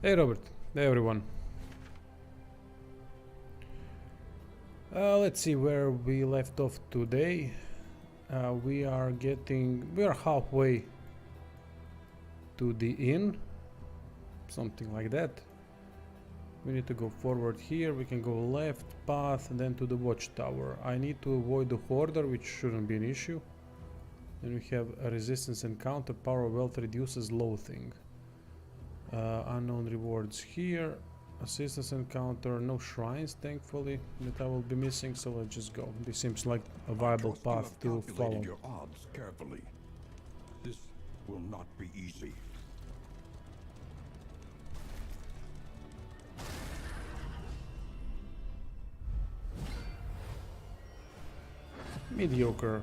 Hey Robert, hey everyone. Let's see where we left off today. We are halfway to the inn, something like that. We need to go forward here. We can go left path and then to the watchtower. I need to avoid the hoarder, which shouldn't be an issue. Then we have a resistance encounter. Power of wealth reduces loathing. Unknown rewards here. Assistance encounter, no shrines thankfully that I will be missing, so let's just go. This seems like a viable path to follow. Your odds carefully. This will not be easy. Mediocre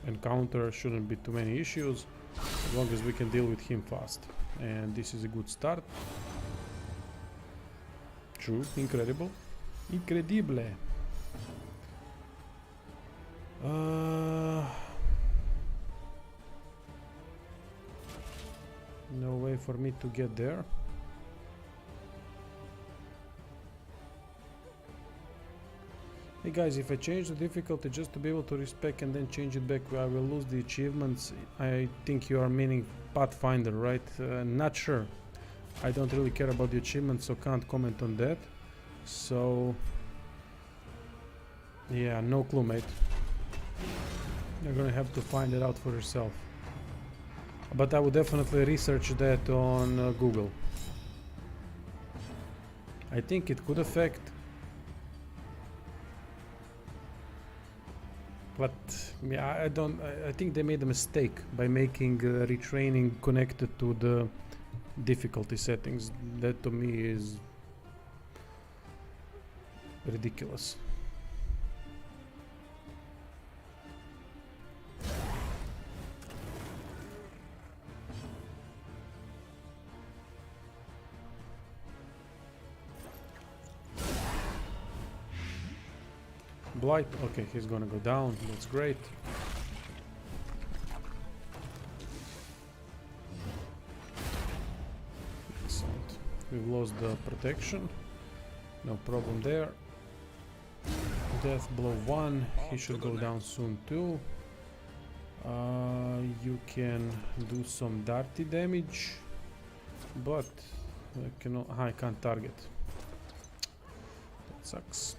encounter, shouldn't be too many issues as long as we can deal with him fast. And this is a good start. True, incredible. Incredible. No way for me to get there. Hey guys, if I change the difficulty just to be able to respec and then change it back, I will lose the achievements. I think you are meaning Pathfinder, right? Not sure. I don't really care about the achievements, so can't comment on that. So yeah, no clue, mate. You're gonna have to find it out for yourself. But I would definitely research that on Google. I think it could affect, but yeah, I think they made a mistake by making retraining connected to the difficulty settings. That to me is ridiculous. Blight, okay, he's gonna go down, that's great. Excellent. We've lost the protection, no problem there. Death blow 1, he should go down soon too. You can do some dirty damage, but I can't target. That sucks.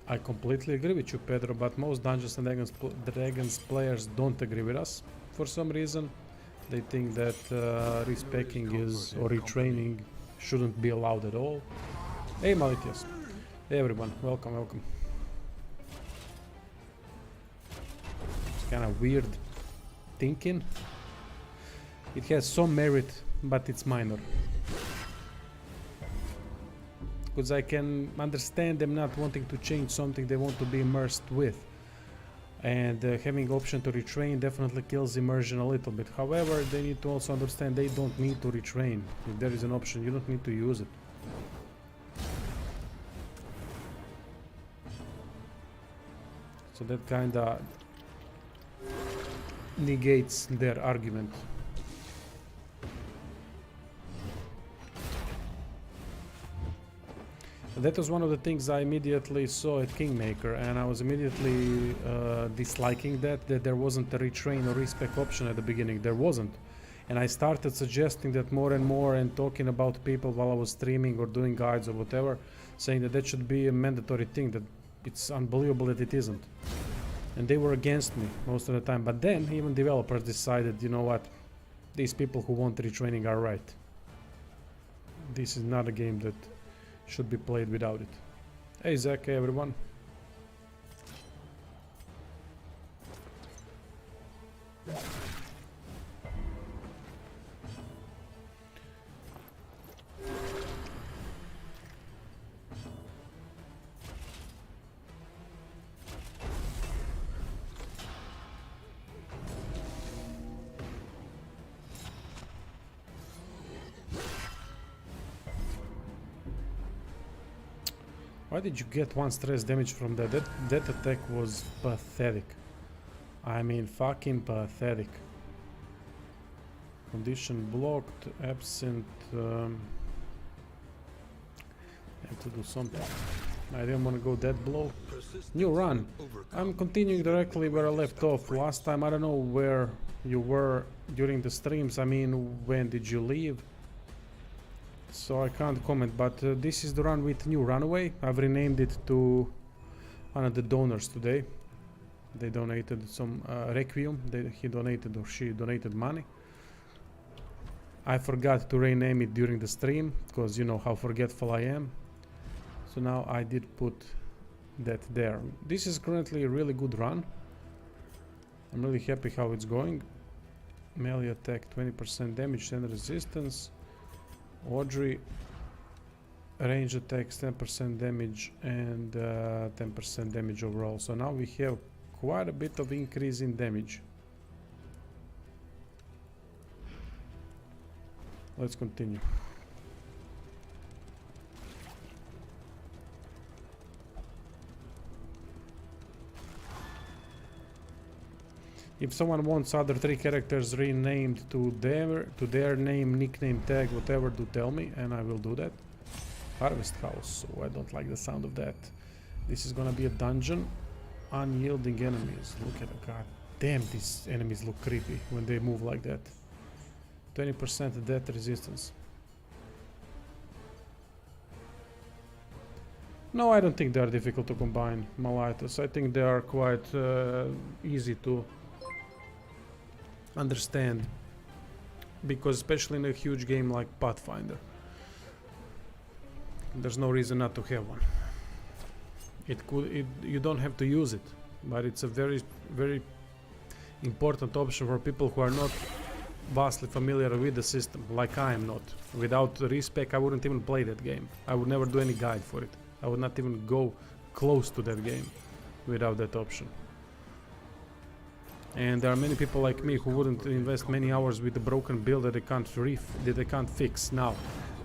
I completely agree with you, Pedro, but most Dungeons and Dragons players don't agree with us for some reason. They think that respecking or retraining shouldn't be allowed at all. Hey Malitias. Hey everyone, welcome, welcome. It's kind of weird thinking. It has some merit, but it's minor. Because I can understand them not wanting to change something they want to be immersed with. And having option to retrain definitely kills immersion a little bit. However, they need to also understand they don't need to retrain. If there is an option, you don't need to use it. So that kinda negates their argument. That was one of the things I immediately saw at Kingmaker, and I was immediately disliking that there wasn't a retrain or respec option at the beginning. There wasn't. And I started suggesting that more and more and talking about people while I was streaming or doing guides or whatever, saying that that should be a mandatory thing, that it's unbelievable that it isn't. And they were against me most of the time. But then even developers decided, you know what, these people who want retraining are right. This is not a game that should be played without it. Hey Zach, hey everyone. Why did you get 1 stress damage from that? That attack was pathetic. I mean, fucking pathetic. Condition blocked, absent. Have to do something. I didn't want to go that blow. New run. I'm continuing directly where I left off. Last time I don't know where you were during the streams. I mean, when did you leave? So I can't comment, but this is the run with new runaway. I've renamed it to one of the donors today. They donated some Requiem. He donated or she donated money. I forgot to rename it during the stream because you know how forgetful I am. So now I did put that there. This is currently a really good run. I'm really happy how it's going. Melee attack 20% damage and resistance. Audrey range attacks 10% damage and 10% damage overall. So now we have quite a bit of increase in damage. Let's continue. If someone wants other 3 characters renamed to their name, nickname, tag, whatever, do tell me and I will do that. Harvest House. Oh, I don't like the sound of that. This is gonna be a dungeon. Unyielding enemies. Look at it. God damn, these enemies look creepy when they move like that. 20% death resistance. No, I don't think they are difficult to combine, Malaitos. I think they are quite easy to understand, because especially in a huge game like Pathfinder, there's no reason not to have one. You don't have to use it, but it's a very, very important option for people who are not vastly familiar with the system, like I am not. Without respec, I wouldn't even play that game. I would never do any guide for it. I would not even go close to that game without that option. And there are many people like me who wouldn't invest many hours with a broken build that they can't fix. Now,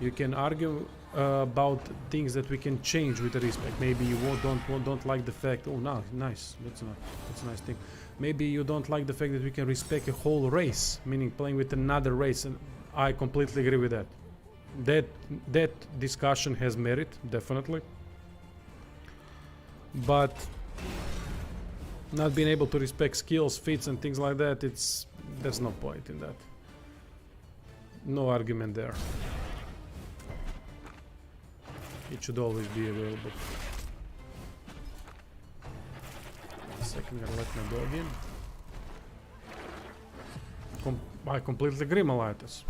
you can argue about things that we can change with the respec. Maybe you don't like the fact. Oh, no, nice. That's a nice thing. Maybe you don't like the fact that we can respec a whole race, meaning playing with another race, and I completely agree with that. That discussion has merit, definitely. But not being able to respect skills, feats, and things like that, there's no point in that. No argument there. It should always be available. Second, gonna let my dog in. I completely agree, Malaitos.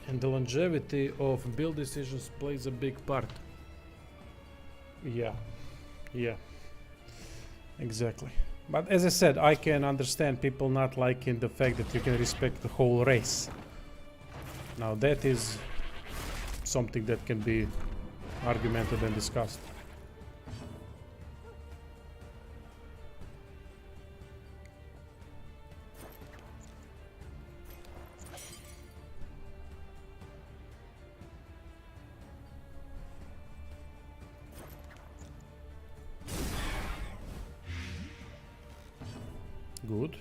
And the longevity of build decisions plays a big part. Yeah, exactly. But as I said, I can understand people not liking the fact that you can respect the whole race. Now that is something that can be argumented and discussed. Good.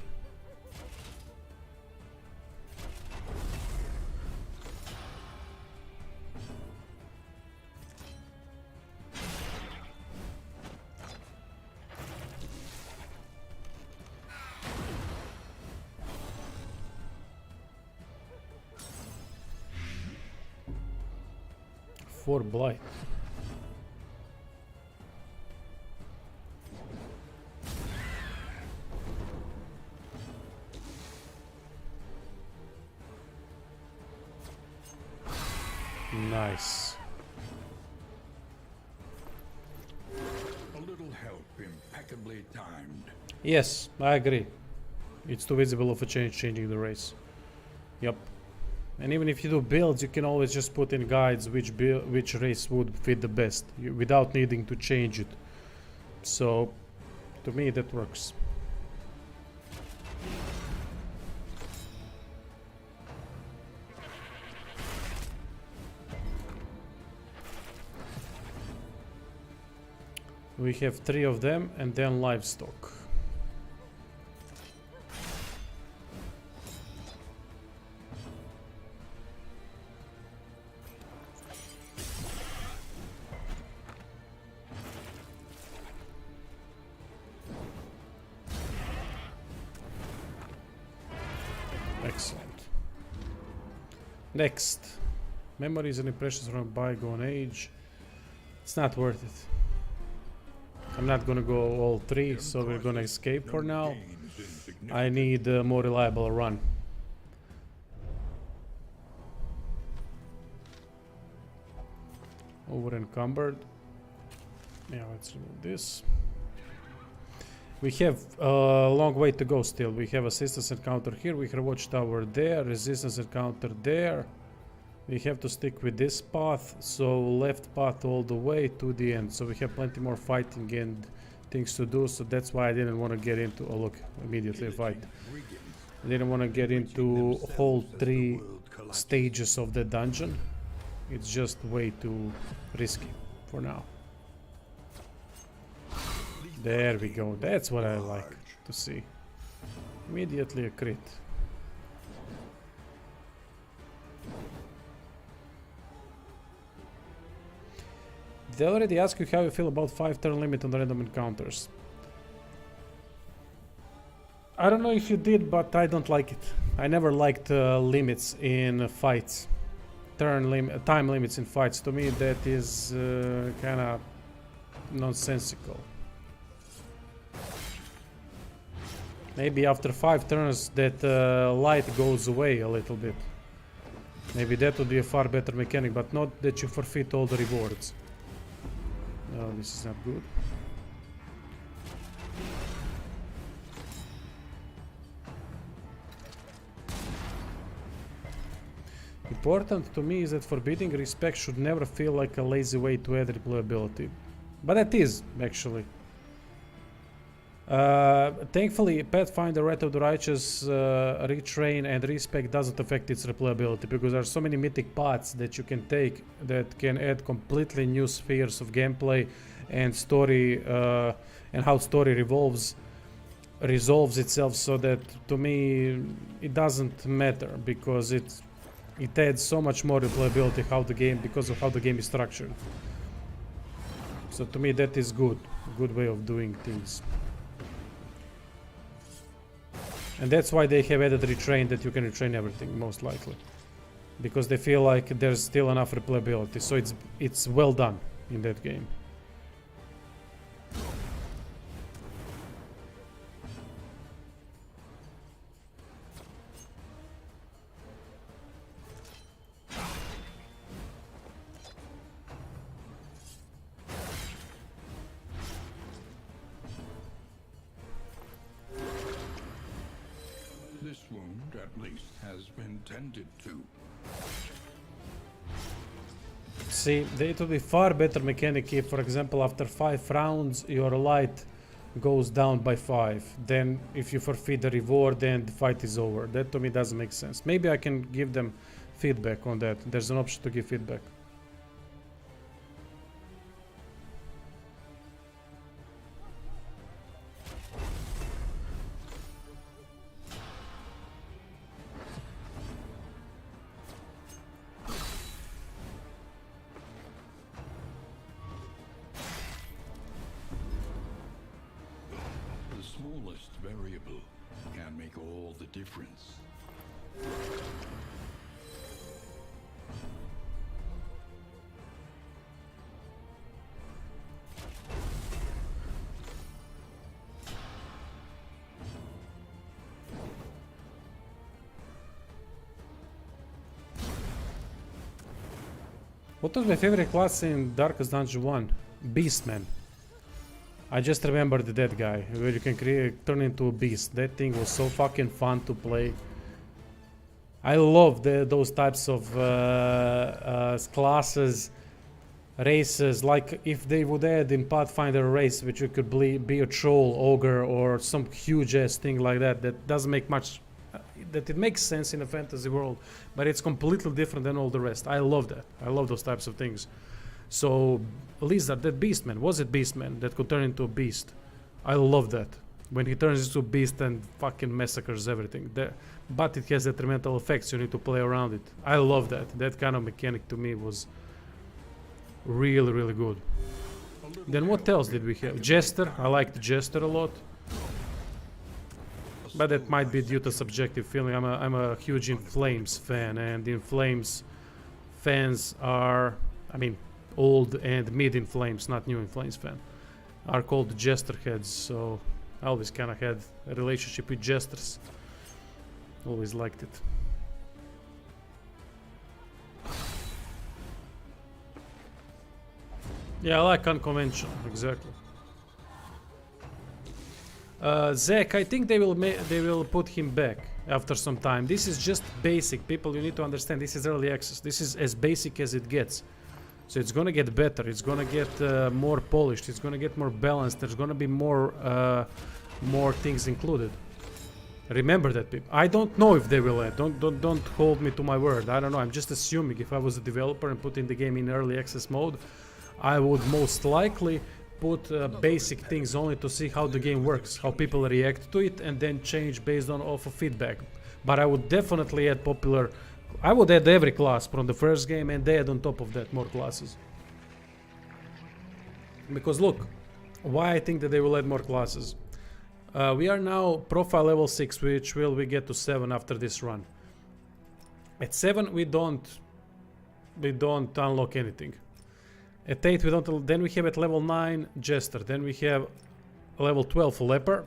For blight. Nice. A little help, impeccably timed. Yes, I agree. It's too visible of a change changing the race. Yep. And even if you do builds, you can always just put in guides which race would fit the best without needing to change it. So, to me, that works. We have 3 of them and then livestock. Excellent. Next. Memories and impressions from a bygone age. It's not worth it. I'm not gonna go all 3, so we're gonna escape for now. I need a more reliable run. Over encumbered. Yeah, let's remove this. We have a long way to go still. We have assistance encounter here, we have watchtower there, resistance encounter there. We have to stick with this path, so left path all the way to the end. So we have plenty more fighting and things to do, so that's why I didn't want to get into... Oh look, immediately fight. I didn't want to get into whole 3 stages of the dungeon. It's just way too risky for now. There we go, that's what I like to see. Immediately a crit. Did I already ask you how you feel about 5-turn limit on the random encounters? I don't know if you did, but I don't like it. I never liked limits in fights. Time limits in fights. To me that is kinda nonsensical. Maybe after 5 turns that light goes away a little bit. Maybe that would be a far better mechanic, but not that you forfeit all the rewards. No, this is not good. Important to me is that forbidding respect should never feel like a lazy way to add replayability. But it is, actually. Thankfully, Pathfinder Wrath of the Righteous retrain and respec doesn't affect its replayability, because there are so many mythic paths that you can take that can add completely new spheres of gameplay and story, and how story resolves itself, so that to me it doesn't matter, because it adds so much more replayability because of how the game is structured. So to me that is good way of doing things. And that's why they have added retrain, that you can retrain everything, most likely. Because they feel like there's still enough replayability, so it's well done in that game. This wound, at least, has been tended to. See, it would be far better mechanic if, for example, after 5 rounds your light goes down by 5. Then if you forfeit the reward, then the fight is over. That to me doesn't make sense. Maybe I can give them feedback on that. There's an option to give feedback. smallest variable can make all the difference. What was my favorite class in Darkest Dungeon 1? Beastman. I just remembered that guy, where you can turn into a beast. That thing was so fucking fun to play. I love those types of classes, races. Like if they would add in Pathfinder a race, which you could be a troll, ogre, or some huge ass thing like that. That doesn't make much. That it makes sense in a fantasy world, but it's completely different than all the rest. I love that. I love those types of things. So Lizard, that Beastman, was it Beastman that could turn into a beast? I love that. When he turns into a beast and fucking massacres everything. But it has detrimental effects, you need to play around it. I love that. That kind of mechanic to me was really, really good. Then what else did we have? Jester, I liked Jester a lot. But that might be due to subjective feeling. I'm a huge In Flames fan, and In Flames fans are, I mean, old and mid In Flames, not new In Flames fan, are called Jester heads. So I always kind of had a relationship with Jesters. Always liked it. Yeah, I like unconventional, exactly. Zach, I think they will put him back after some time. This is just basic, people. You need to understand. This is early access. This is as basic as it gets. So it's gonna get better. It's gonna get more polished. It's gonna get more balanced. There's gonna be more things included. Remember that, people. I don't know if they will add. Don't hold me to my word. I don't know. I'm just assuming. If I was a developer and putting the game in early access mode, I would most likely put basic things only to see how the game works, how people react to it, and then change based on off of feedback. But I would definitely add popular. I would add every class from the first game and add on top of that more classes. Because look, why I think that they will add more classes. We are now profile level 6, which will we get to 7 after this run. At 7 we don't unlock anything. At 8 we don't. Then we have at level 9 Jester. Then we have level 12 Leper.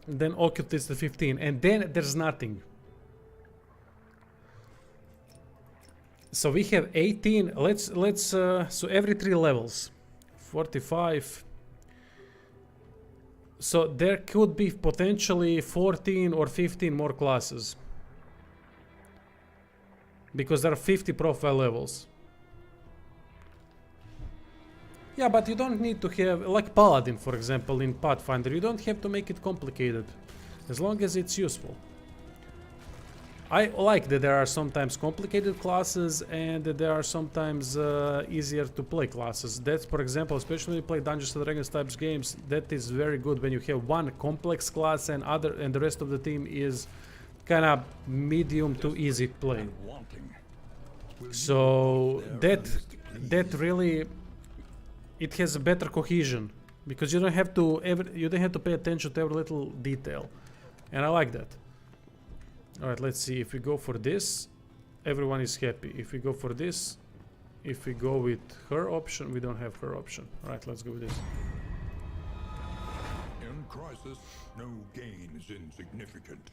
And then Occultist at 15. And then there's nothing. So we have 18. Let's so every 3 levels. 45. So there could be potentially 14 or 15 more classes. Because there are 50 profile levels. Yeah, but you don't need to have, like Paladin for example in Pathfinder, you don't have to make it complicated, as long as it's useful. I like that there are sometimes complicated classes and that there are sometimes easier to play classes. That's, for example, especially when you play Dungeons & Dragons types games, that is very good when you have one complex class and the rest of the team is kind of medium to easy play. So that really, it has a better cohesion because you don't have to pay attention to every little detail, and I like that. All right, let's see. If we go for this, everyone is happy. If we go for this, if we go with her option, we don't have her option. All right, let's go with this. In crisis, no gain is insignificant.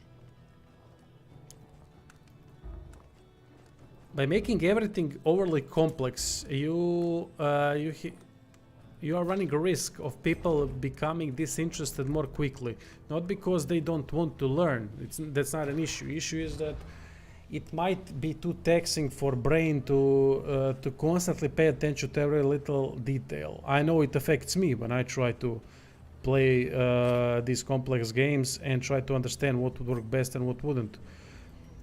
By making everything overly complex, you are running a risk of people becoming disinterested more quickly. Not because they don't want to learn. That's not an issue. Issue is that it might be too taxing for brain to constantly pay attention to every little detail. I know it affects me when I try to play these complex games and try to understand what would work best and what wouldn't.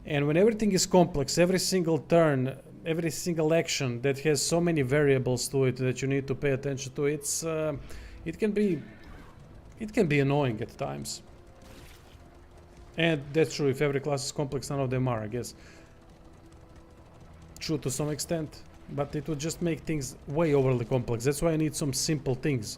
And when everything is complex, every single turn, every single action that has so many variables to it that you need to pay attention to, it can be annoying at times. And that's true. If every class is complex, none of them are, I guess. True to some extent, but it would just make things way overly complex. That's why I need some simple things.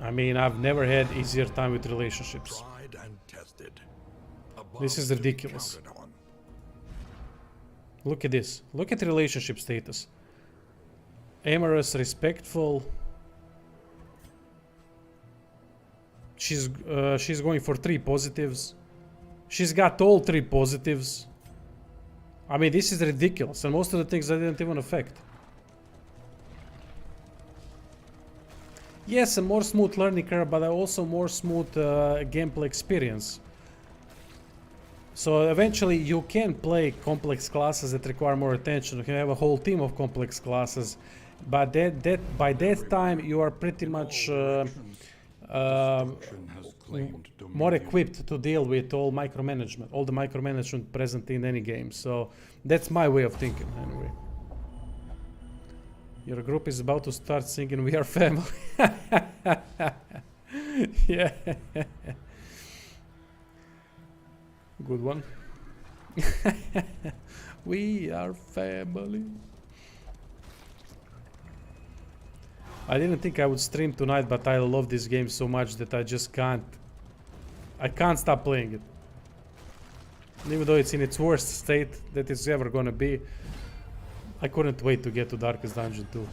I mean, I've never had easier time with relationships. Tried and tested. This is Above to be ridiculous. counted on. Look at this. Look at relationship status. Amorous, respectful. She's going for 3 positives. She's got all 3 positives. I mean, this is ridiculous, and most of the things I didn't even affect. Yes, a more smooth learning curve, but also more smooth gameplay experience. So eventually you can play complex classes that require more attention. You can have a whole team of complex classes, but by that time you are pretty much Destruction has claimed more dominion. equipped to deal with all the micromanagement present in any game. So that's my way of thinking anyway. Your group is about to start singing "We Are Family." Yeah. Good one. We are family. I didn't think I would stream tonight, but I love this game so much that I just can't. I can't stop playing it. Even though it's in its worst state that it's ever gonna be, I couldn't wait to get to Darkest Dungeon 2.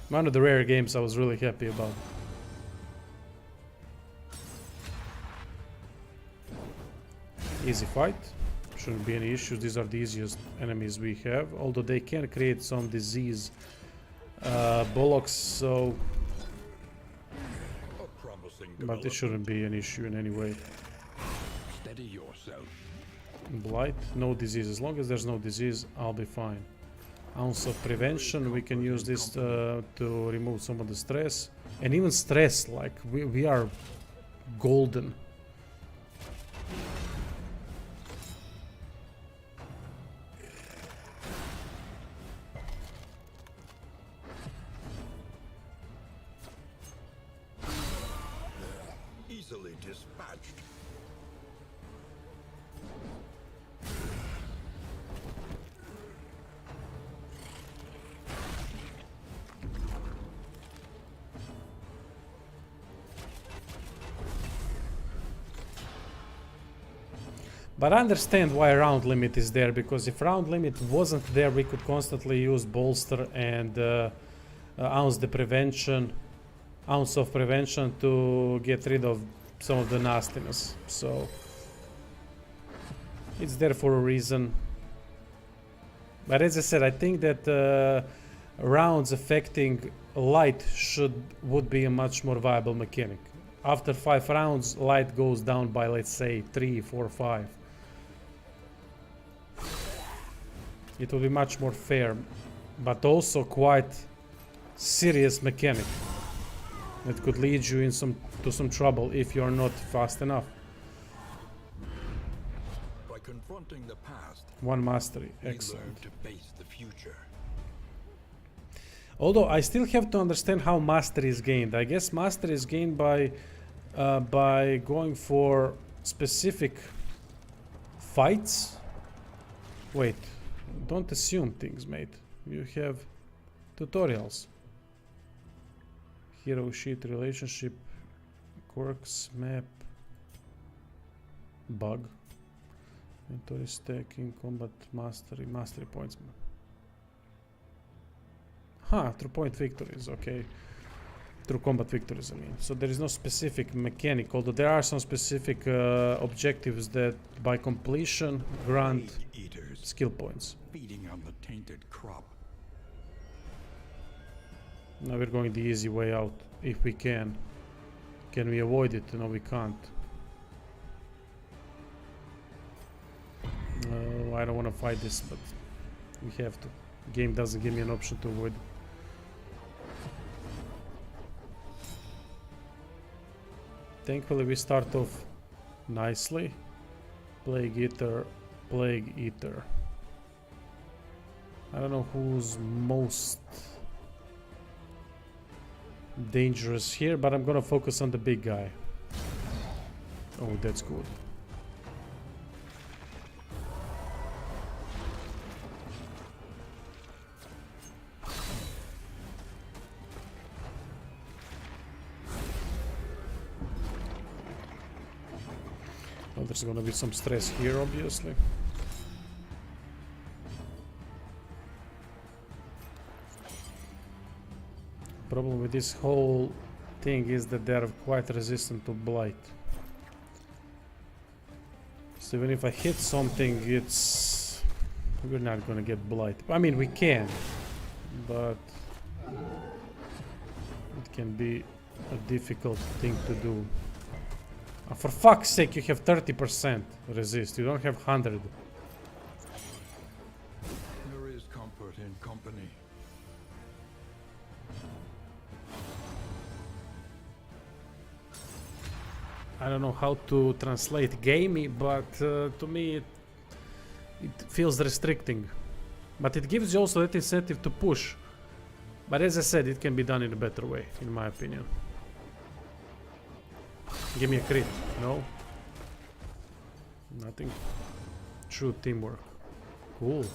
One of the rare games I was really happy about. Easy fight. Shouldn't be any issues. These are the easiest enemies we have, although they can create some disease bullocks, so A promising but this shouldn't be an issue in any way. Steady yourself. Blight, no disease. As long as there's no disease, I'll be fine. Ounce of prevention, we can use this to remove some of the stress. And even stress, like we are golden. Easily dispatched. But I understand why round limit is there, because if round limit wasn't there, we could constantly use bolster and ounce of prevention to get rid of some of the nastiness. So it's there for a reason. But as I said, I think that rounds affecting light would be a much more viable mechanic. After 5 rounds, light goes down by, let's say, 3, 4, 5. It would be much more fair, but also quite serious mechanic that could lead you in to some trouble if you're not fast enough. By confronting the past, 1 mastery, we excellent. learn to face the future. Although I still have to understand how mastery is gained. I guess mastery is gained by going for specific fights. Wait, don't assume things, mate. You have tutorials. Hero sheet, relationship, quirks, map, bug, inventory stacking, combat mastery points. Through point victories, okay. Through combat victories, I mean. So there is no specific mechanic, although there are some specific objectives that by completion grant Plague eaters skill points. feeding on the tainted crop. Now we're going the easy way out, if we can. Can we avoid it? No, we can't. I don't want to fight this, but we have to. Game doesn't give me an option to avoid. Thankfully we start off nicely. Plague Eater, Plague Eater. I don't know who's most dangerous here, but I'm gonna focus on the big guy. Oh, that's good. There's gonna be some stress here, obviously. Problem with this whole thing is that they're quite resistant to blight. So even if I hit something, it's... we're not gonna get blight. I mean, we can, but it can be a difficult thing to do. For fuck's sake, you have 30% resist. You don't have 100. There is comfort in company. I don't know how to translate gamey, but to me it feels restricting. But it gives you also that incentive to push. But as I said, it can be done in a better way, in my opinion. Give me a crit. No? Nothing. True teamwork. Cool.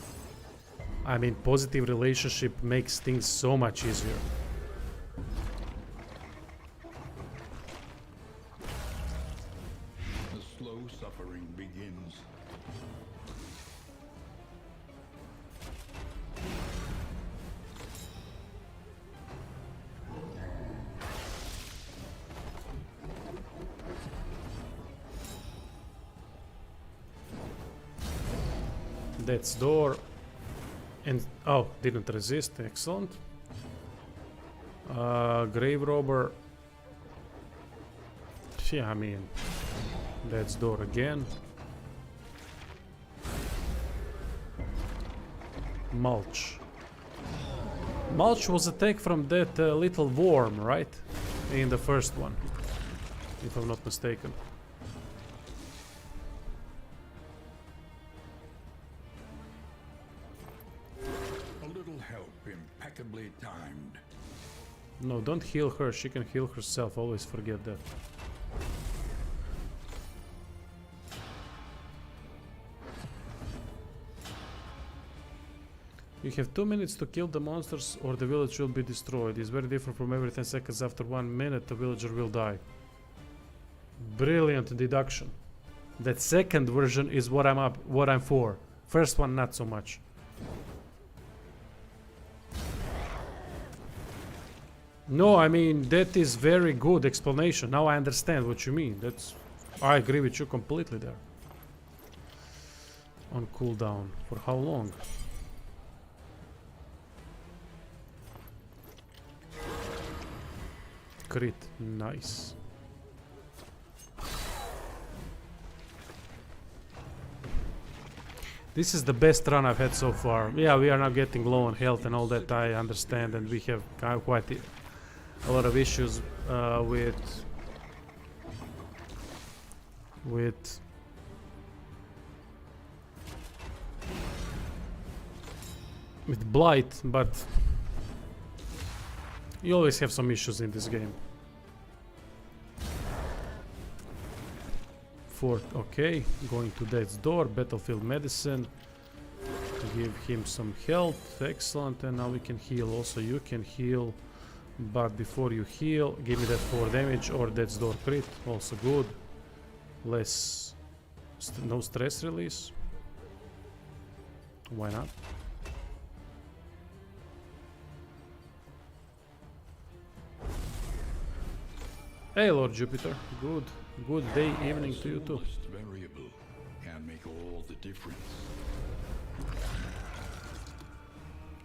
I mean, positive relationship makes things so much easier. The slow suffering begins. Death's Door. And oh, didn't resist. Excellent. Grave Robber. Yeah, I mean, Death's Door again. Mulch. Mulch was attacked from that little worm, right? In the first one, if I'm not mistaken. A little help impeccably timed. No, don't heal her. She can heal herself. Always forget that. You have 2 minutes to kill the monsters or the village will be destroyed. It's very different from every 10 seconds. After 1 minute, the villager will die. Brilliant deduction. That second version is what I'm for. First one, not so much. No, I mean, that is very good explanation. Now I understand what you mean. I agree with you completely there. On cooldown. For how long? Crit. Nice. This is the best run I've had so far. Yeah, we are now getting low on health and all that, I understand, and we have quite a lot of issues with blight, but you always have some issues in this game. Fort, okay, going to Death's Door, Battlefield Medicine, give him some health, excellent, and now we can heal. Also, you can heal, but before you heal, give me that 4 damage or Death's Door crit, also good. Less, no stress release. Why not? Hey, Lord Jupiter, good day, evening to you too. Smallest variable can make all the difference.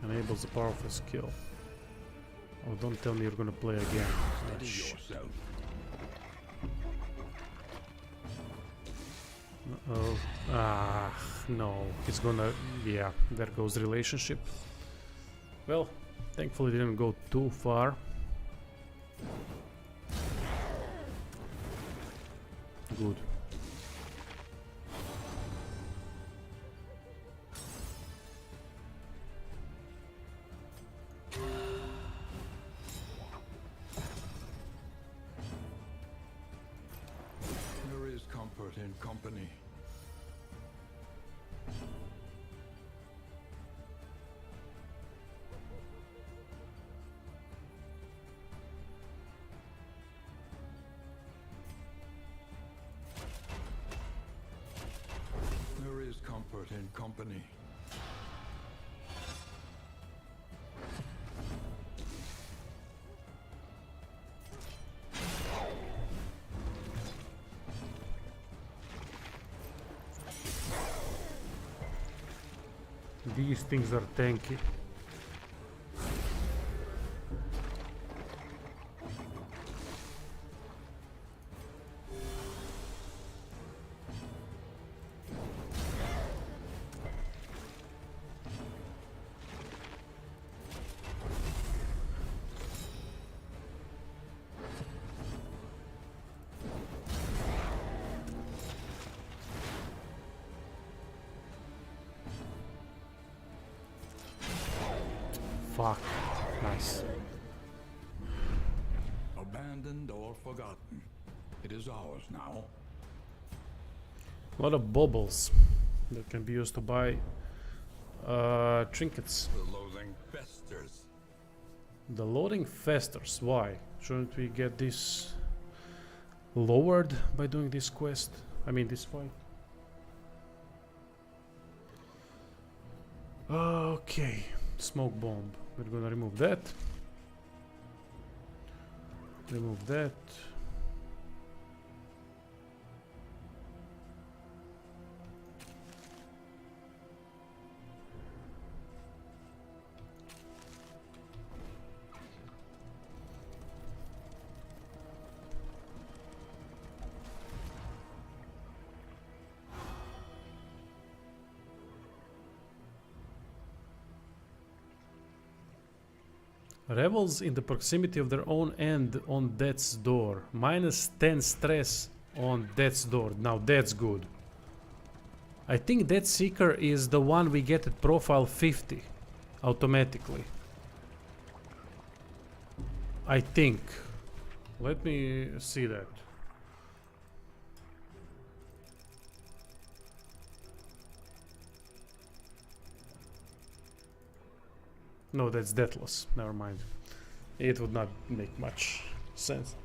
Enables a powerful skill. Oh, don't tell me you're gonna play again. Oh, Steady shit. yourself. Oh, no, it's gonna, yeah, there goes relationship. Well, thankfully didn't go too far. Good. There is comfort in company. and company. These things are tanky. Fuck. Nice. Abandoned or forgotten. It is ours now. A lot of baubles that can be used to buy trinkets. The loathing festers. The loading festers. Why? Shouldn't we get this lowered by doing this quest? I mean this fight. Okay. Smoke bomb. We're gonna remove that. Remove that. Rebels in the proximity of their own end on death's door. -10 stress on death's door. Now that's good. I think Death Seeker is the one we get at profile 50 automatically. I think. Let me see that. No, that's Deathless. Never mind. It would not make much sense.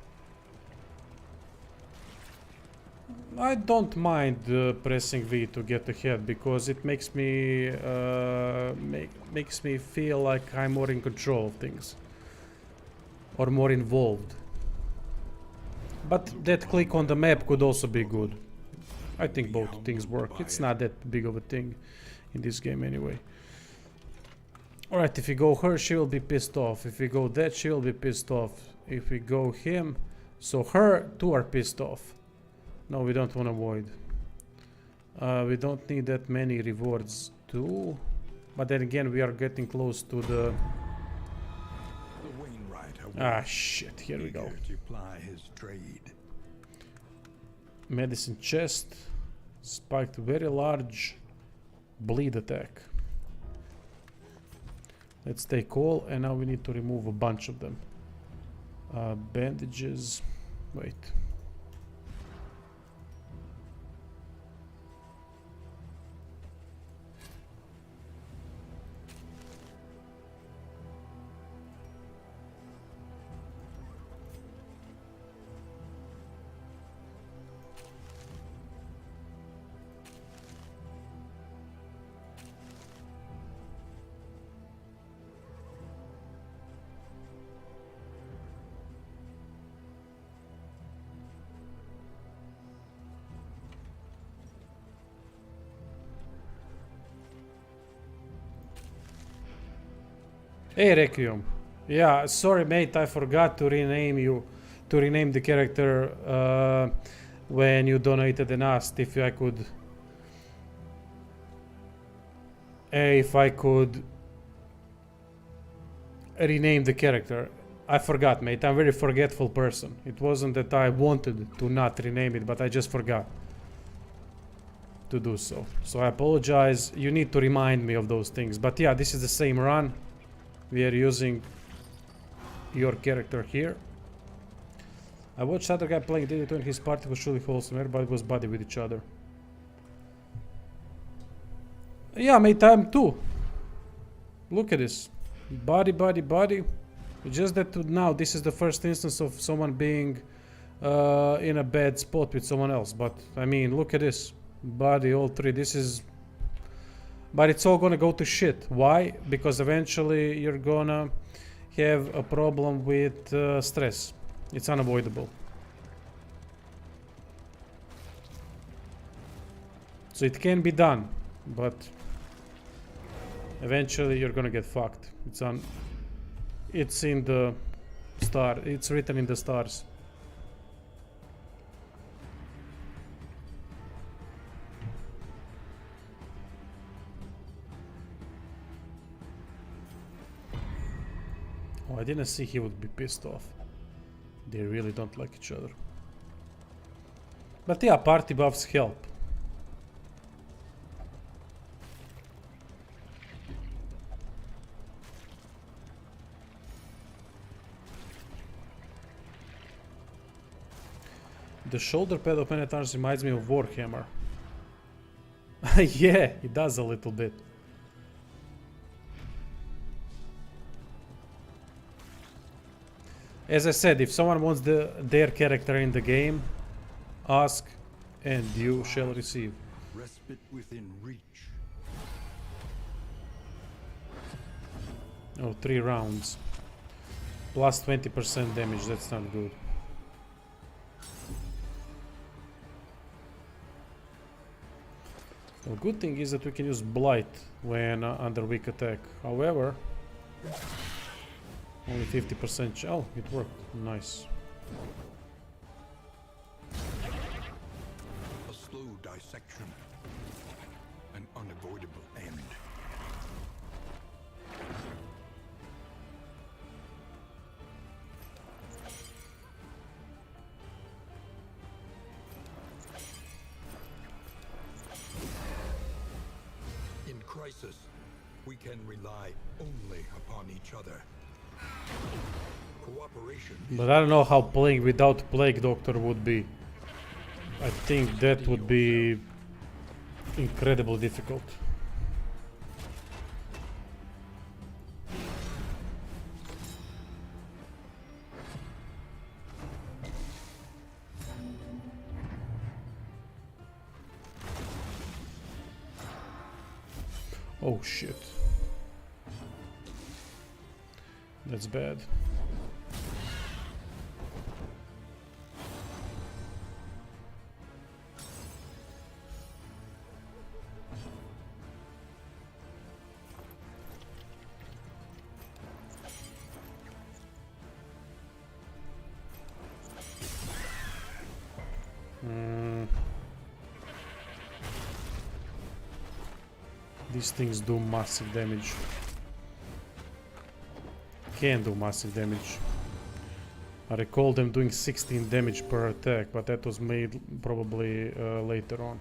I don't mind pressing V to get ahead because it makes me makes me feel like I'm more in control of things or more involved. But that click on the map could also be good. I think both things work. It's not that big of a thing in this game anyway. Alright, if we go her, she will be pissed off. If we go that, she will be pissed off. If we go him, so her too are pissed off. No, we don't want to avoid. We don't need that many rewards too. But then again, we are getting close to the... Ah, shit, here we go. To ply his trade. Medicine chest. Spiked very large bleed attack. Let's take all, and now we need to remove a bunch of them. Bandages. Wait. Hey Requiem. Yeah, sorry mate, I forgot to rename you, to rename the character when you donated and asked if I could rename the character. I forgot mate, I'm a very forgetful person. It wasn't that I wanted to not rename it, but I just forgot to do so. So I apologize, you need to remind me of those things. But yeah, this is the same run. We are using your character here. I watched other guy playing DD2 and his party was truly wholesome. Everybody was buddy with each other. Yeah, mate, I'm too. Look at this. Body, body, body. Just that now this is the first instance of someone being in a bad spot with someone else. But I mean, look at this. Body, all three. This is But it's all gonna go to shit. Why? Because eventually you're gonna have a problem with stress. It's unavoidable. So it can be done, but eventually you're gonna get fucked. It's in the star. It's written in the stars. Oh, I didn't see he would be pissed off. They really don't like each other. But yeah, party buffs help. The shoulder pad of Man-at-Arms reminds me of Warhammer. Yeah, it does a little bit. As I said, if someone wants their character in the game, ask and you shall receive. Respite within reach. Oh, 3 rounds. Plus 20% damage, that's not good. The good thing is that we can use Blight when under weak attack. However, only 50%. Oh, it worked. Nice. A slow dissection. An unavoidable end. In crisis, we can rely only upon each other. Cooperation. But I don't know how playing without Plague Doctor would be. I think that would be incredibly difficult. Oh shit. That's bad. These things do massive damage. Can do massive damage. I recall them doing 16 damage per attack, but that was made probably later on.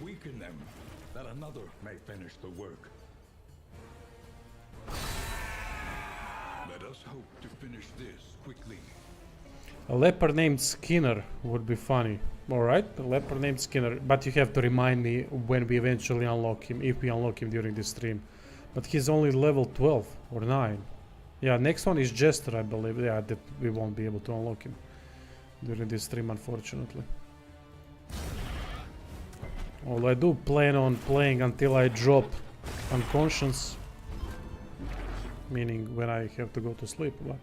Weaken them, that another may finish the work. Let us hope to finish this quickly. A leper named Skinner would be funny. Alright, a leper named Skinner. But you have to remind me when we eventually unlock him, if we unlock him during this stream. But he's only level 12 or 9. Yeah, next one is Jester, I believe. Yeah, that we won't be able to unlock him during this stream, unfortunately. Although I do plan on playing until I drop unconscious. Meaning when I have to go to sleep. But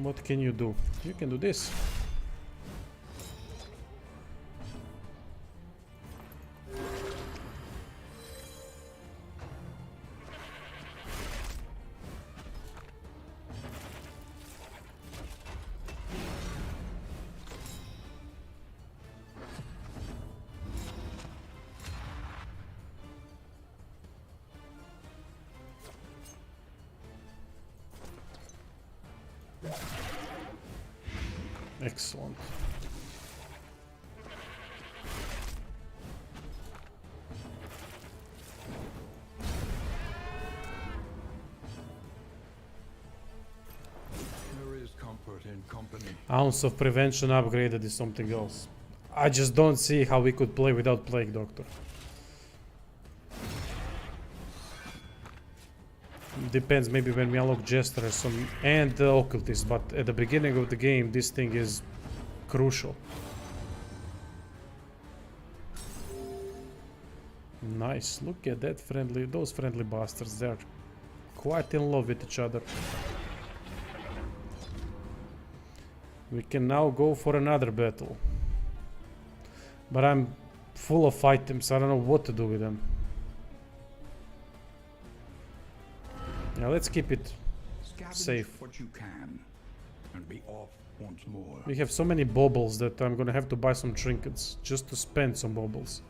what can you do? You can do this. Excellent. There is comfort in company. Ounce of prevention upgraded is something else. I just don't see how we could play without Plague Doctor. Depends, maybe when we unlock Jester or some, and the Occultist, but at the beginning of the game this thing is crucial. Nice, look at that those friendly bastards, they're quite in love with each other. We can now go for another battle. But I'm full of items, I don't know what to do with them. Yeah, let's keep it Scavenge safe. what you can, and be off once more. We have so many baubles that I'm gonna have to buy some trinkets just to spend some baubles.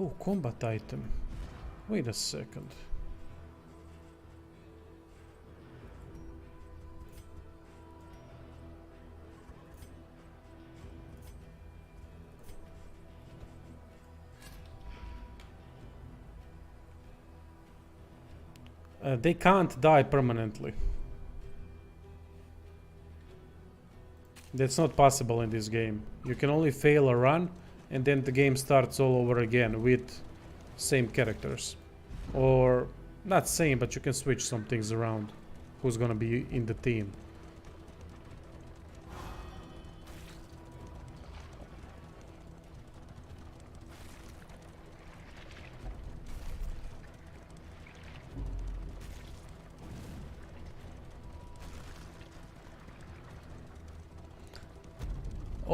Oh, combat item. Wait a second. They can't die permanently. That's not possible in this game. You can only fail a run and then the game starts all over again with same characters. Or not same, but you can switch some things around. Who's gonna be in the team.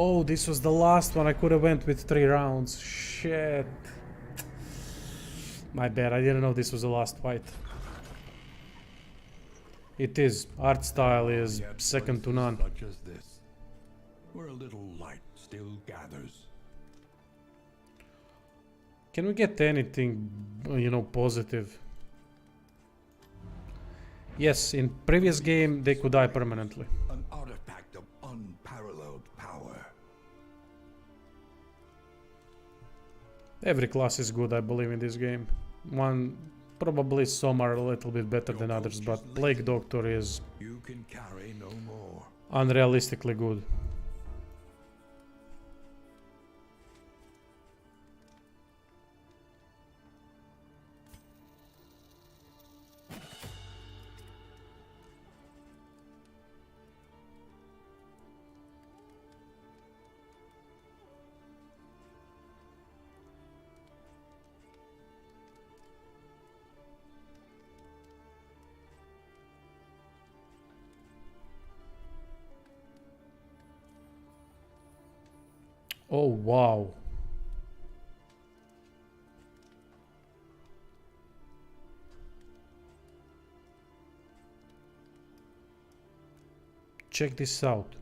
Oh, this was the last one. I could have went with 3 rounds. Shit. My bad. I didn't know this was the last fight. It is. Art style is Yet second to places none. Such as this, where a little light still gathers. Can we get anything, you know, positive? Yes, in previous game they could die permanently. An artifact of unparalleled power. Every class is good, I believe, in this game. One, probably some are a little bit better than others, but Plague Doctor is You can carry no more. unrealistically good. Oh, wow. Check this out.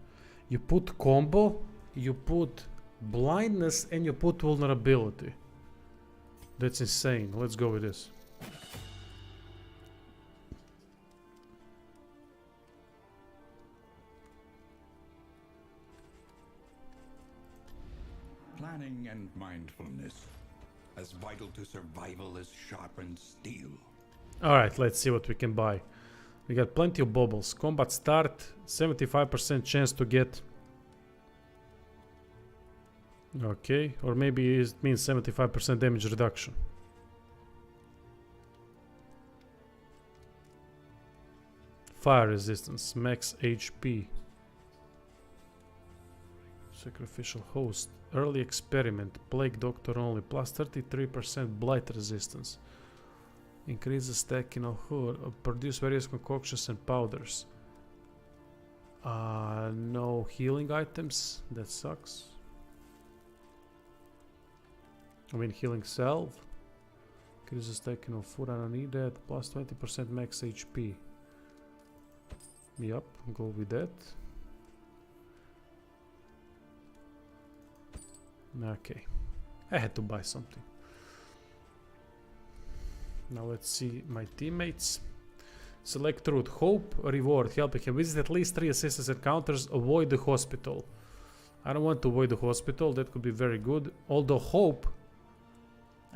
You put combo, you put blindness, and you put vulnerability. That's insane. Let's go with this. Planning and mindfulness, as vital to survival as sharpened steel. Alright, let's see what we can buy. We got plenty of baubles. Combat start, 75% chance to get... Okay, or maybe it means 75% damage reduction. Fire resistance, max HP. Sacrificial host, early experiment, plague doctor only, plus 33% blight resistance. Increase the stacking of produce various concoctions and powders. No healing items, that sucks. I mean healing salve. Increase the stacking of food, I don't need that. Plus 20% max HP. Yup, go with that. Okay, I had to buy something. Now let's see my teammates. Select route. Hope, reward, helping him visit at least 3 assistance encounters, avoid the hospital. I don't want to avoid the hospital, that could be very good. Although Hope,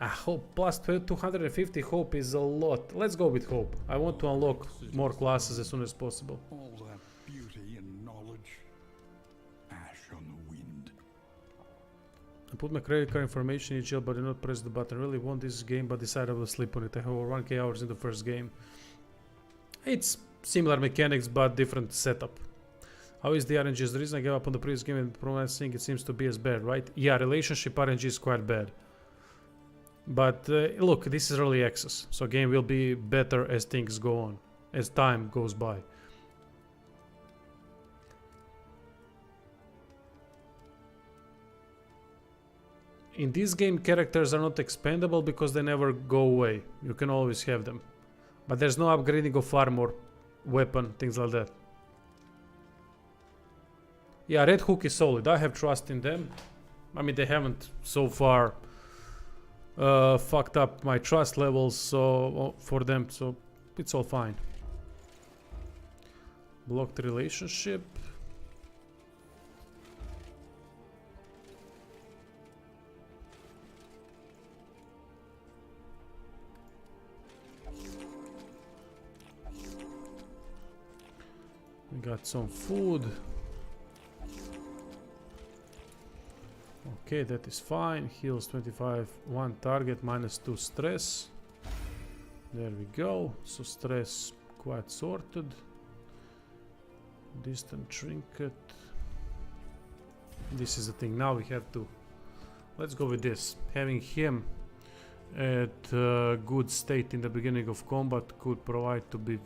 Hope plus 250 hope is a lot. Let's go with hope. I want to unlock more classes as soon as possible. All that beauty and knowledge. Ash on the wind. I put my credit card information in jail but did not press the button. Really want this game but decided I will sleep on it. I have over 1k hours in the first game. It's similar mechanics but different setup. How is the RNG? The reason I gave up on the previous game and promising it seems to be as bad, right? Yeah, relationship RNG is quite bad. But look, this is early access, so game will be better as things go on, as time goes by. In this game, characters are not expendable because they never go away. You can always have them. But there's no upgrading of armor, weapon, things like that. Yeah, Red Hook is solid. I have trust in them. I mean, they haven't so far fucked up my trust levels so for them, so it's all fine. Blocked relationship. We got some food. Okay, that is fine. Heals 25, 1 target, -2 stress. There we go. So stress quite sorted. Distant trinket. This is the thing. Now we have to... Let's go with this. Having him at good state in the beginning of combat could provide to be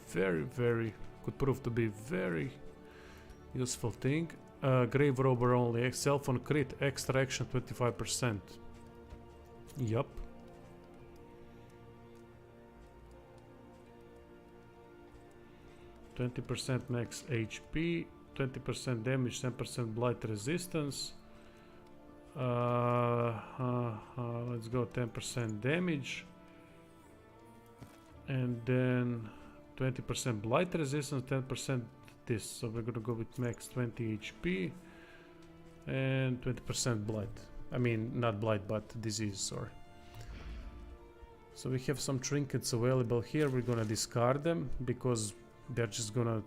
could prove to be very useful thing. Grave robber only, self on crit, extra action 25%. Yup. %, max HP, 20% damage, 10% blight resistance. Let's go 10% damage. And then 20% blight resistance, 10% this. So we're gonna go with max 20 HP and 20% blight. I mean, not blight, but disease, sorry. So we have some trinkets available here. We're gonna discard them because they're just gonna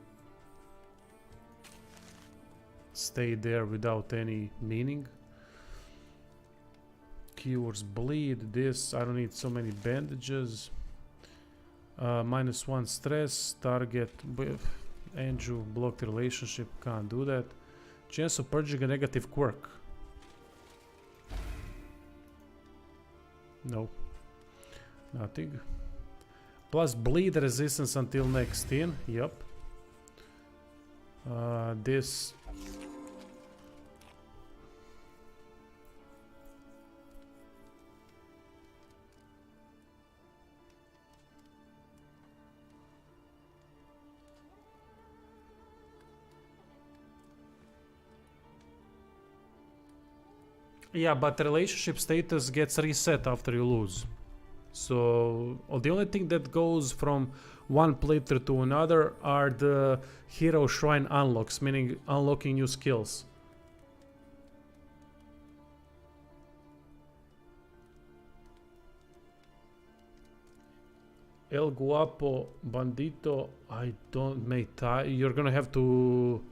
stay there without any meaning. Cures bleed. This, I don't need so many bandages. -1 stress, target, Andrew, blocked relationship, can't do that. Chance of purging a negative quirk. No. Nothing. Plus bleed resistance until next in, yep. This... Yeah, but relationship status gets reset after you lose. So the only thing that goes from one playthrough to another are the hero shrine unlocks, meaning unlocking new skills. El Guapo Bandito, I don't make you're gonna have to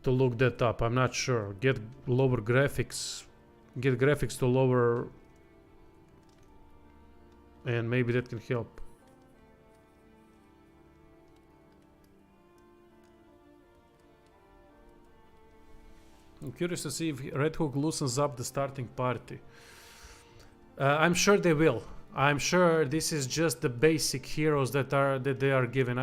look that up. I'm not sure. Get lower graphics. Get graphics to lower, and maybe that can help. I'm curious to see if Red Hook loosens up the starting party. I'm sure they will. I'm sure this is just the basic heroes that they are given.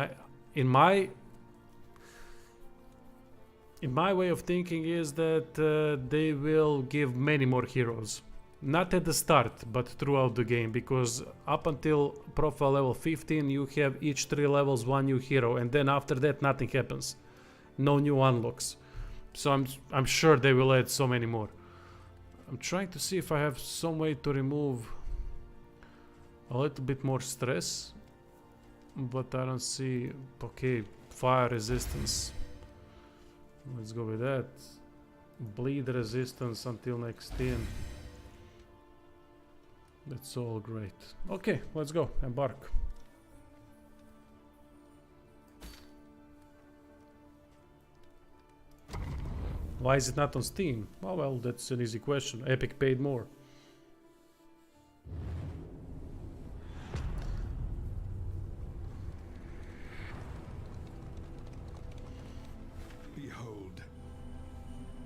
In my way of thinking is that they will give many more heroes. Not at the start, but throughout the game, because up until profile level 15 you have each 3 levels 1 new hero, and then after that nothing happens. No new unlocks. So I'm sure they will add so many more. I'm trying to see if I have some way to remove a little bit more stress, but I don't see. Okay, fire resistance. Let's go with that. Bleed resistance until next in. That's all great. Okay, let's go. Embark. Why is it not on Steam? Oh well, that's an easy question. Epic paid more. Behold,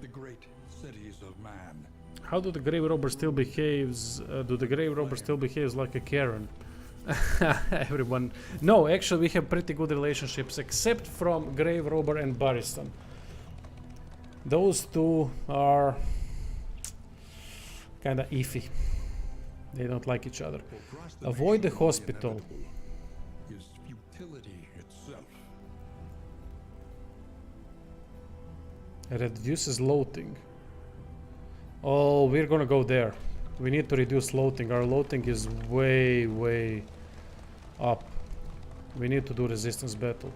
the great cities of man. How do the grave robber still behaves? Do the grave robber still behaves like a Karen? Everyone. No, actually, we have pretty good relationships, except from grave robber and Barristan. Those two are kind of iffy. They don't like each other. Across the Avoid the nation, hospital. inevitable is futility itself. Reduces loading. Oh, we're gonna go there. We need to reduce loading. Our loading is way up. We need to do resistance battle.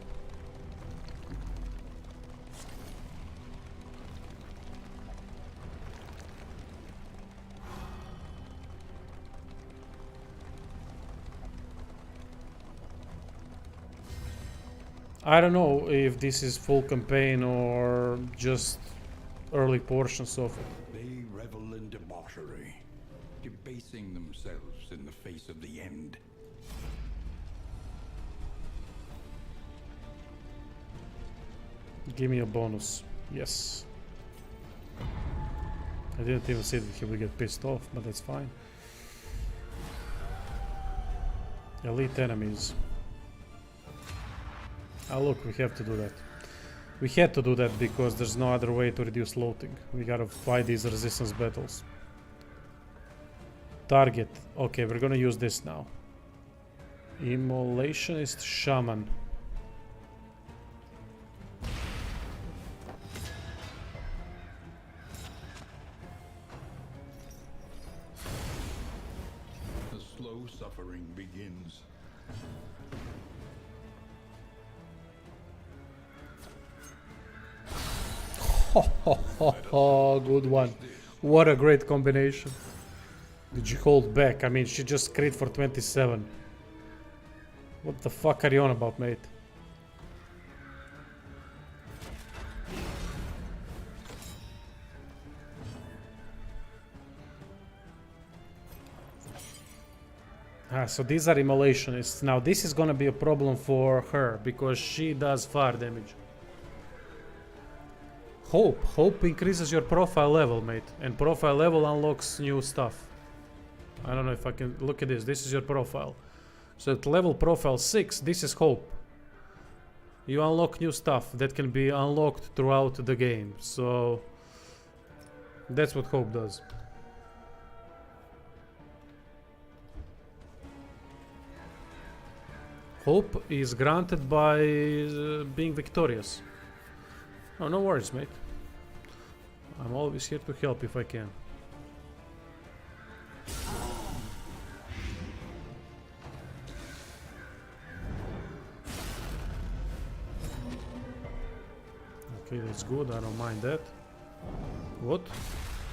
I don't know if this is full campaign or just early portions of it. They revel in debauchery, debasing themselves in the face of the end. Give me a bonus. Yes. I didn't even say that he would get pissed off, but that's fine. Elite enemies. Ah, look, we have to do that. We had to do that because there's no other way to reduce loading. We gotta fight these resistance battles. Target. Okay, we're gonna use this now. Immolationist Shaman. The slow suffering begins. Oh, good one. What a great combination. Did you hold back? I mean, she just crit for 27. What the fuck are you on about, mate? Ah, so these are immolationists. Now this is gonna be a problem for her because she does fire damage. Hope. Hope increases your profile level, mate. And profile level unlocks new stuff. I don't know if I can... Look at this. This is your profile. So at level profile 6, this is Hope. You unlock new stuff that can be unlocked throughout the game. So... that's what Hope does. Hope is granted by being victorious. Oh, no worries, mate. I'm always here to help if I can. Okay, that's good. I don't mind that. What?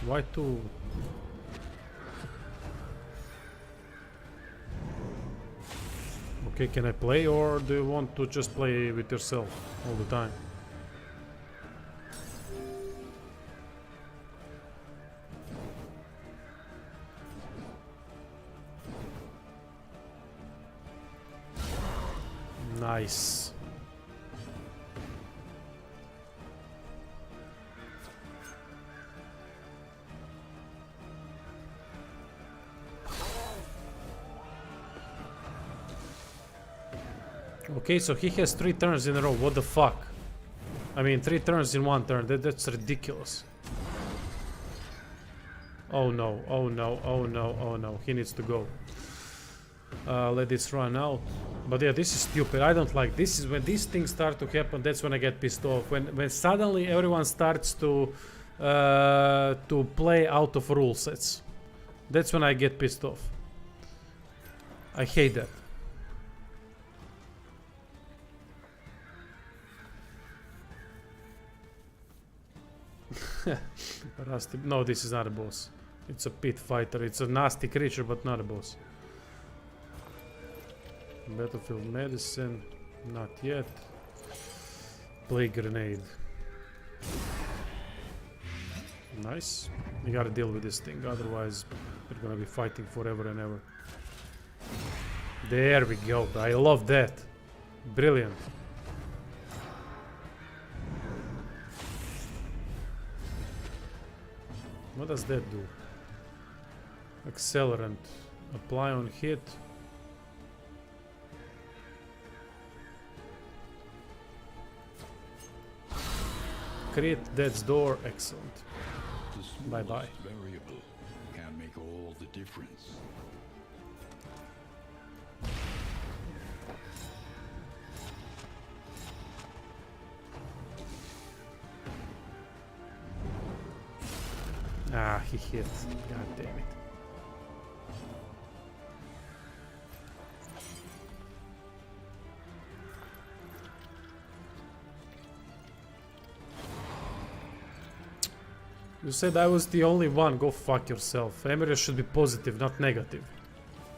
Why two? Okay, can I play or do you want to just play with yourself all the time? Nice. Okay, so he has 3 turns in a row. What the fuck? I mean, 3 turns in 1 turn. That's ridiculous. Oh no, oh no, oh no, oh no. He needs to go. Let this run out. But yeah, this is stupid. I don't like this. Is when these things start to happen. That's when I get pissed off. When suddenly everyone starts to play out of rule sets. That's when I get pissed off. I hate that. Rusty. No, this is not a boss. It's a pit fighter. It's a nasty creature, but not a boss. Battlefield medicine. Not yet. Plague grenade. Nice. You gotta deal with this thing, otherwise we're gonna be fighting forever and ever. There we go. I love that. Brilliant. What does that do? Accelerant. Apply on hit. Crit, death's door. Excellent. The Bye-bye. smallest variable can make all the difference. Ah, he hit. God damn it. You said I was the only one. Go fuck yourself. Emerius should be positive, not negative.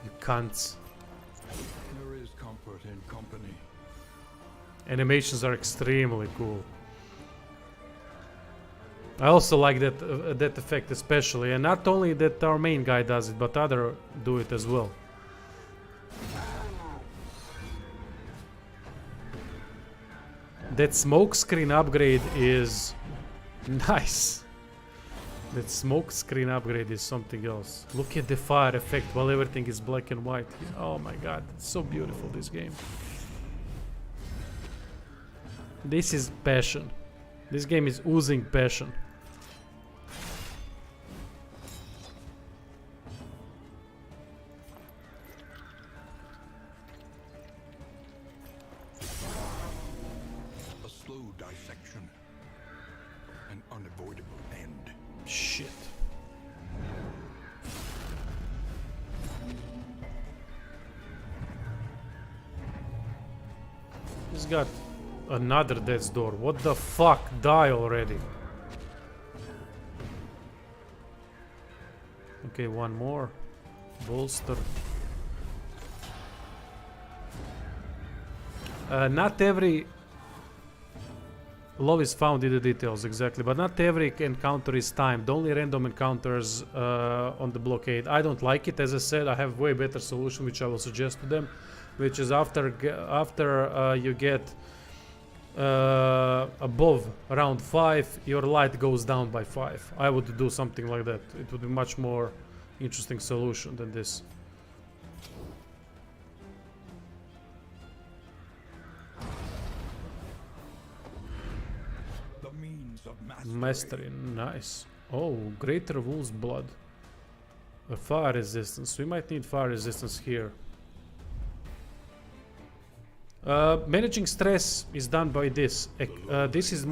You cunts. There is comfort in company. Animations are extremely cool. I also like that that effect especially, and not only that our main guy does it, but other do it as well. That smoke screen upgrade is nice. That smoke screen upgrade is something else. Look at the fire effect while everything is black and white. Oh my god, it's so beautiful, this game. This is passion. This game is oozing passion. A slow dissection. An unavoidable end. Shit. He's got another death's door. What the fuck? Die already. Okay, one more. Bolster. Not every love is found in the details, exactly, but not every encounter is timed. Only random encounters on the blockade. I don't like it. As I said, I have way better solution, which I will suggest to them, which is after you get above round 5, your light goes down by 5. I would do something like that. It would be much more interesting solution than this. The means of Mastery, nice. Oh, greater wolf's blood. A fire resistance. We might need fire resistance here. Managing stress is done by this. This is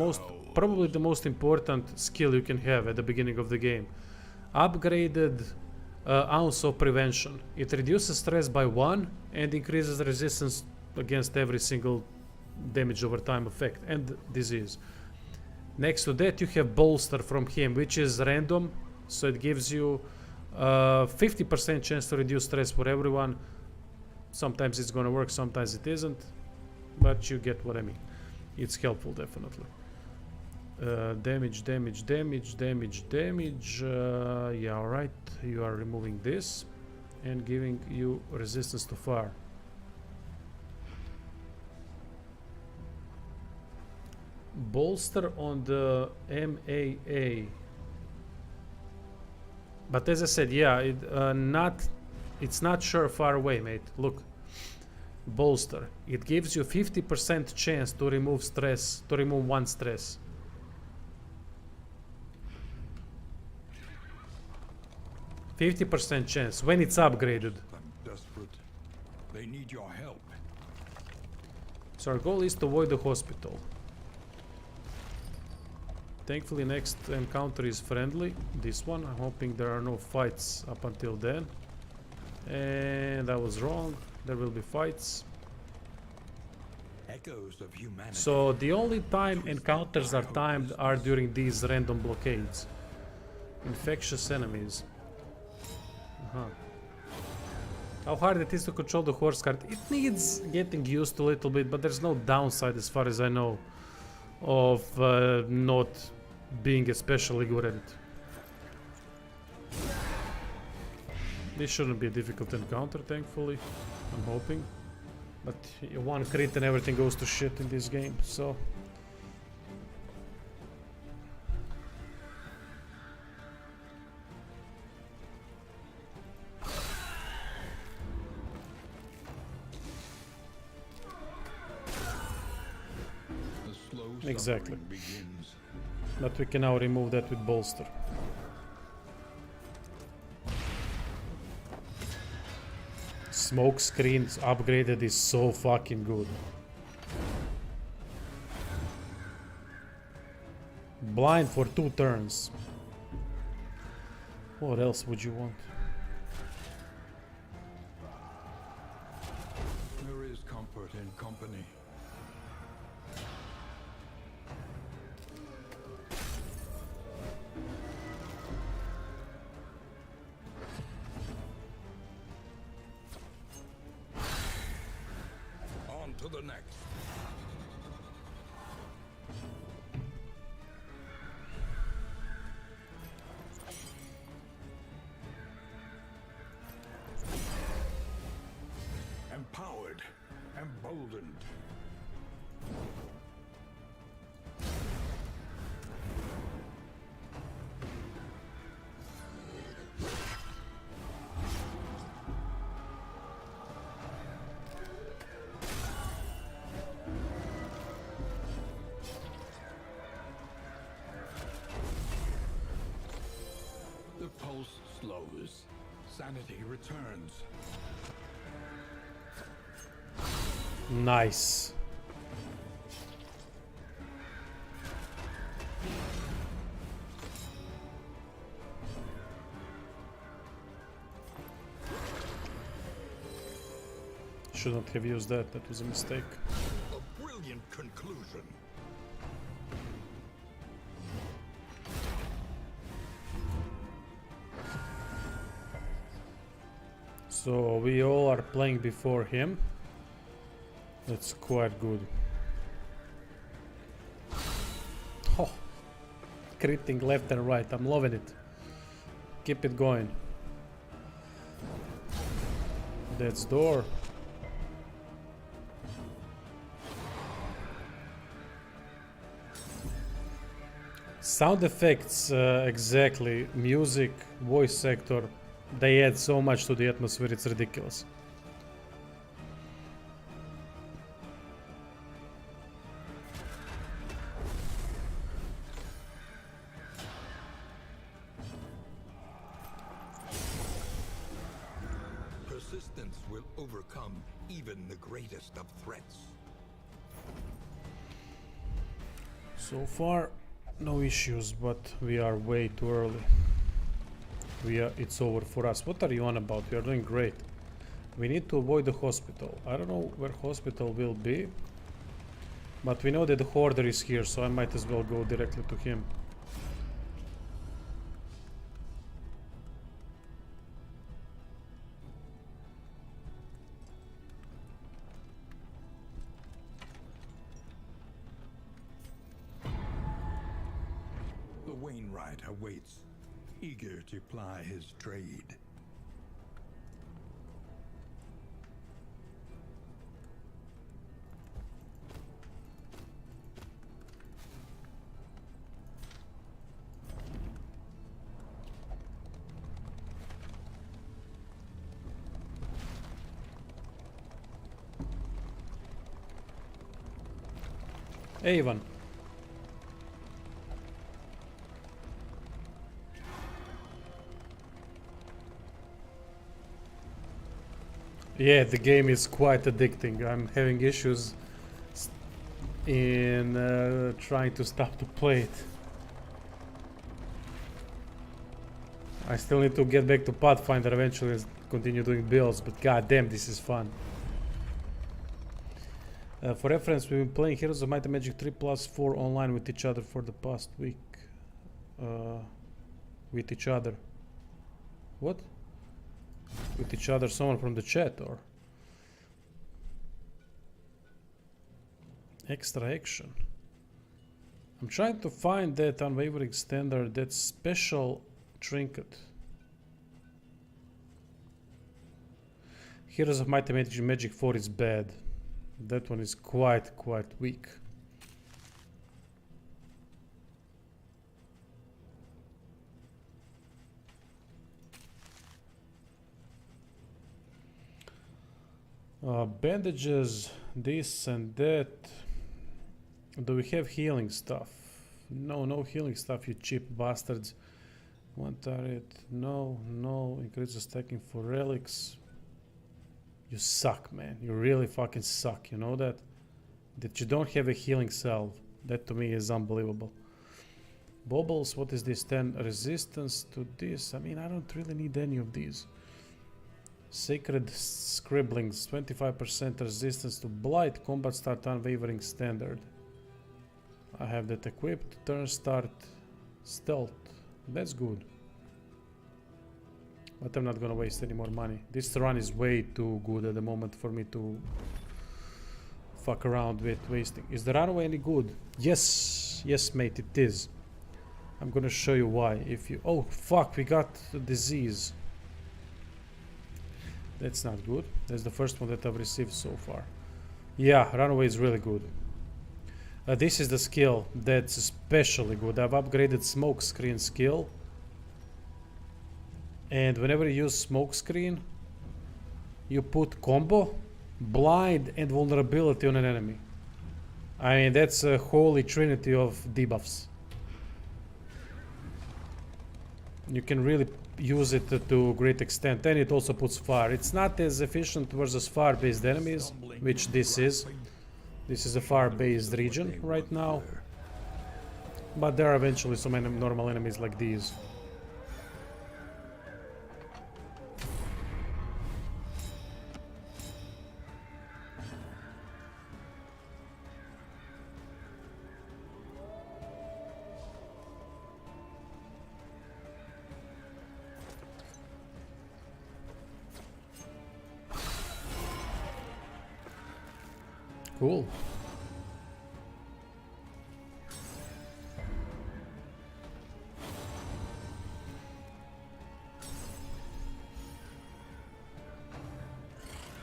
probably the most important skill you can have at the beginning of the game. Upgraded ounce of prevention. It reduces stress by 1 and increases resistance against every single damage over time effect and disease. Next to that you have bolster from him, which is random, so it gives you 50% chance to reduce stress for everyone. Sometimes it's gonna work, sometimes it isn't, but you get what I mean. It's helpful, definitely. Damage. Yeah, alright. You are removing this and giving you resistance to fire. Bolster on the MAA. But as I said, yeah, it's not sure far away, mate. Look. Bolster. It gives you 50% chance to remove stress, to remove 1 stress. %50 chance when it's upgraded. I'm desperate. They need your help. So our goal is to avoid the hospital. Thankfully next encounter is friendly. This one. I'm hoping there are no fights up until then. And I was wrong. There will be fights. Echoes of humanity. So the only time encounters are timed are during these random blockades. Infectious enemies. How hard it is to control the horse cart? It needs getting used to a little bit, but there's no downside as far as I know of not being especially good at it. This shouldn't be a difficult encounter, thankfully. I'm hoping. But one crit and everything goes to shit in this game, so... Exactly. But we can now remove that with bolster. Smoke screens upgraded is so fucking good. Blind for 2 turns. What else would you want? There is comfort in company. On to the next. Empowered, emboldened. The pulse slows. Sanity returns. Nice. Shouldn't have used that, that was a mistake. A brilliant conclusion. So we all are playing before him. That's quite good. Oh, critting left and right. I'm loving it. Keep it going. That's door. Sound effects, exactly. Music, voice actor. They add so much to the atmosphere, it's ridiculous. Persistence will overcome even the greatest of threats. So far, no issues, but we are way too early. It's over for us. What are you on about? We are doing great. We need to avoid the hospital. I don't know where hospital will be, but we know that the hoarder is here, so I might as well go directly to him. The Wainwright awaits, eager to ply his trade. Hey, Ivan. Yeah, the game is quite addicting. I'm having issues in trying to stop to play it. I still need to get back to Pathfinder eventually and continue doing builds, but goddamn, this is fun. For reference, we've been playing Heroes of Might and Magic 3+4 online with each other for the past week. With each other. What? with each other, someone from the chat, or extra action. I'm trying to find that unwavering standard, that special trinket. Heroes of Might and Magic 4 is bad. That one is quite weak. Bandages, this and that. Do we have healing stuff? No, no healing stuff, you cheap bastards. One turret, no. Increases stacking for relics. You suck, man. You really fucking suck, you know that? That you don't have a healing salve. That to me is unbelievable. Baubles, what is this? 10 resistance to this. I mean, I don't really need any of these. Sacred Scribblings, 25% resistance to Blight, Combat Start Unwavering Standard. I have that equipped. Turn Start Stealth. That's good. But I'm not gonna waste any more money. This run is way too good at the moment for me to fuck around with wasting. Is the runaway any good? Yes, yes mate, it is. I'm gonna show you why. If you... Oh fuck, we got a disease. That's not good. That's the first one that I've received so far. Yeah, runaway is really good. This is the skill that's especially good. I've upgraded smoke screen skill. And whenever you use smoke screen, you put combo, blind and vulnerability on an enemy. I mean, that's a holy trinity of debuffs. You can really use it to a great extent, and it also puts fire. It's not as efficient versus fire-based enemies, which this is. This is a fire-based region right now, but there are eventually so many normal enemies like these. Cool.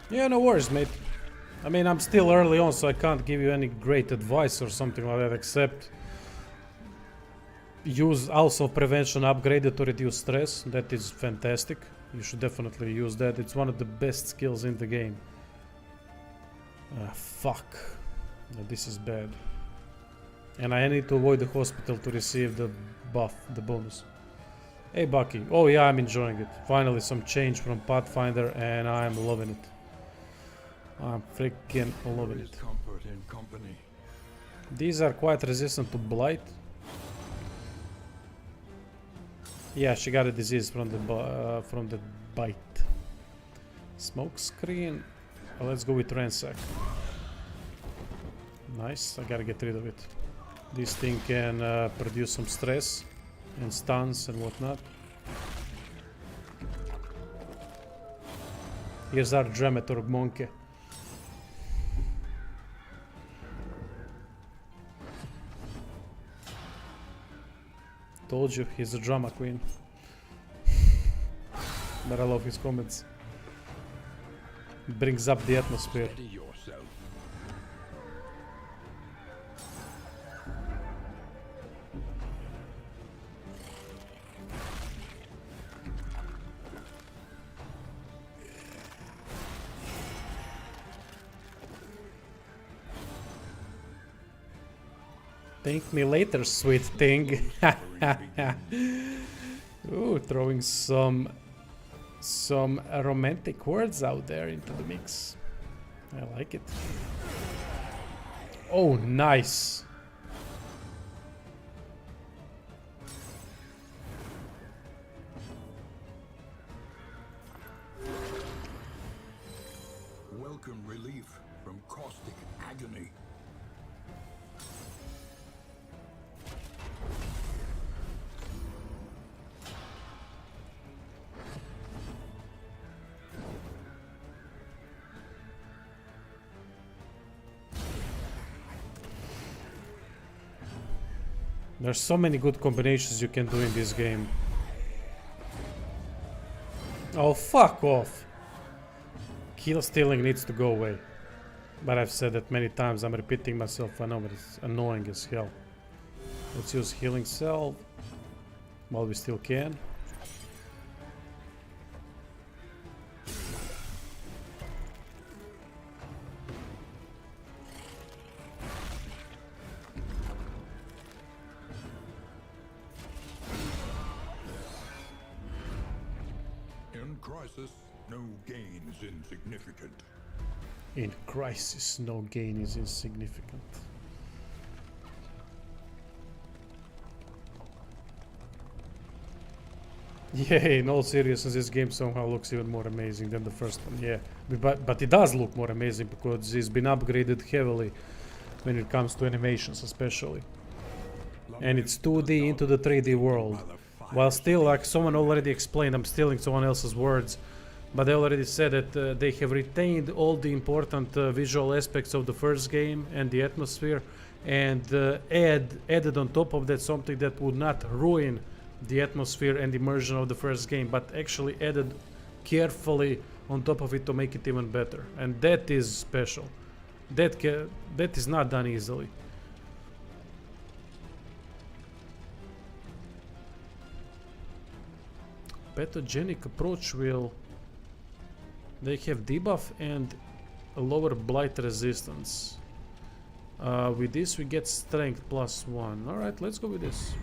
Yeah, no worries, mate. I mean, I'm still early on, so I can't give you any great advice or something like that, except use also prevention upgraded to reduce stress. That is fantastic. You should definitely use that. It's one of the best skills in the game. Fuck. No, this is bad. And I need to avoid the hospital to receive the buff, the bonus. Hey Bucky. Oh yeah, I'm enjoying it. Finally some change from Pathfinder and I'm loving it. I'm freaking loving it. These are quite resistant to blight. Yeah, she got a disease from the bite. Smoke screen. Let's go with ransack. Nice, I gotta get rid of it. This thing can produce some stress and stuns and whatnot. Here's our Dramaturg monkey. Told you, he's a drama queen. But I love his comments. Brings up the atmosphere. Thank me later, sweet thing. Ooh, throwing some romantic words out there into the mix. I like it. Oh, nice. Welcome relief from caustic agony. There's so many good combinations you can do in this game. Oh, fuck off! Kill stealing needs to go away. But I've said that many times, I'm repeating myself, I know, but it's annoying as hell. Let's use healing cell while we still can. In crisis, no gain is insignificant. In crisis, no gain is insignificant. Yeah, in all seriousness, this game somehow looks even more amazing than the first one. Yeah, but it does look more amazing because it's been upgraded heavily when it comes to animations, especially. And it's 2D into the 3D world. While still, like someone already explained, I'm stealing someone else's words, but they already said that they have retained all the important visual aspects of the first game and the atmosphere, and added on top of that something that would not ruin the atmosphere and immersion of the first game, but actually added carefully on top of it to make it even better. And that is special. That is not done easily. Pathogenic approach will... They have debuff and a lower blight resistance. With this we get strength +1. Alright, let's go with this.